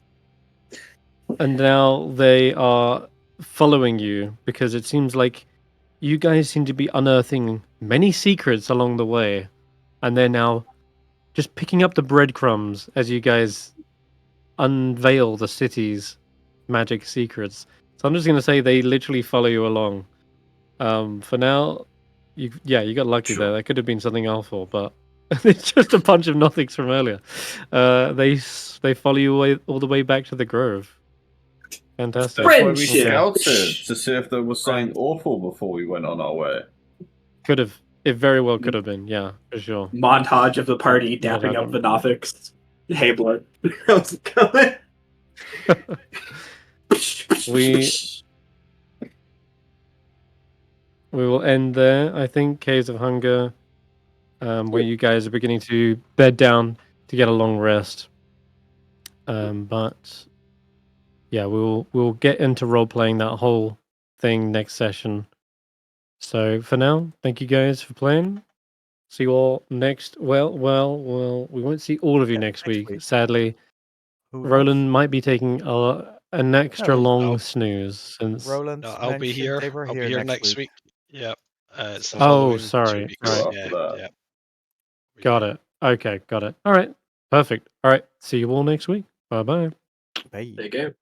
and now they are following you because it seems like you guys seem to be unearthing many secrets along the way, and they're now just picking up the breadcrumbs as you guys unveil the city's magic secrets. So I'm just going to say they literally follow you along. For now, you got lucky there. Sure. That could have been something awful, but it's just a bunch of nothings from earlier. They follow you all the way back to the grove. Fantastic. That's why we Friendship. scouted to see if there was something awful before we went on our way. Could have. It very well could have been. Yeah, for sure. Montage of the party Not dapping up happened. the Nothics. Hey, blood. How's it going? We will end there. I think Caves of Hunger, where you guys are beginning to bed down to get a long rest. But yeah, we'll get into role playing that whole thing next session. So for now, thank you guys for playing. See you all next. Well, we won't see all of you next week. Sadly, Who knows? Roland might be taking an extra No, long no. snooze since. Roland No, I'll be mentioned here. they were I'll here be here next next week. week. Yep. It's the Oh, following 2 sorry. weeks. Right. After that. Yeah. Got it. Okay, got it. All right. Perfect. All right. See you all next week. Bye bye. Bye. Take care.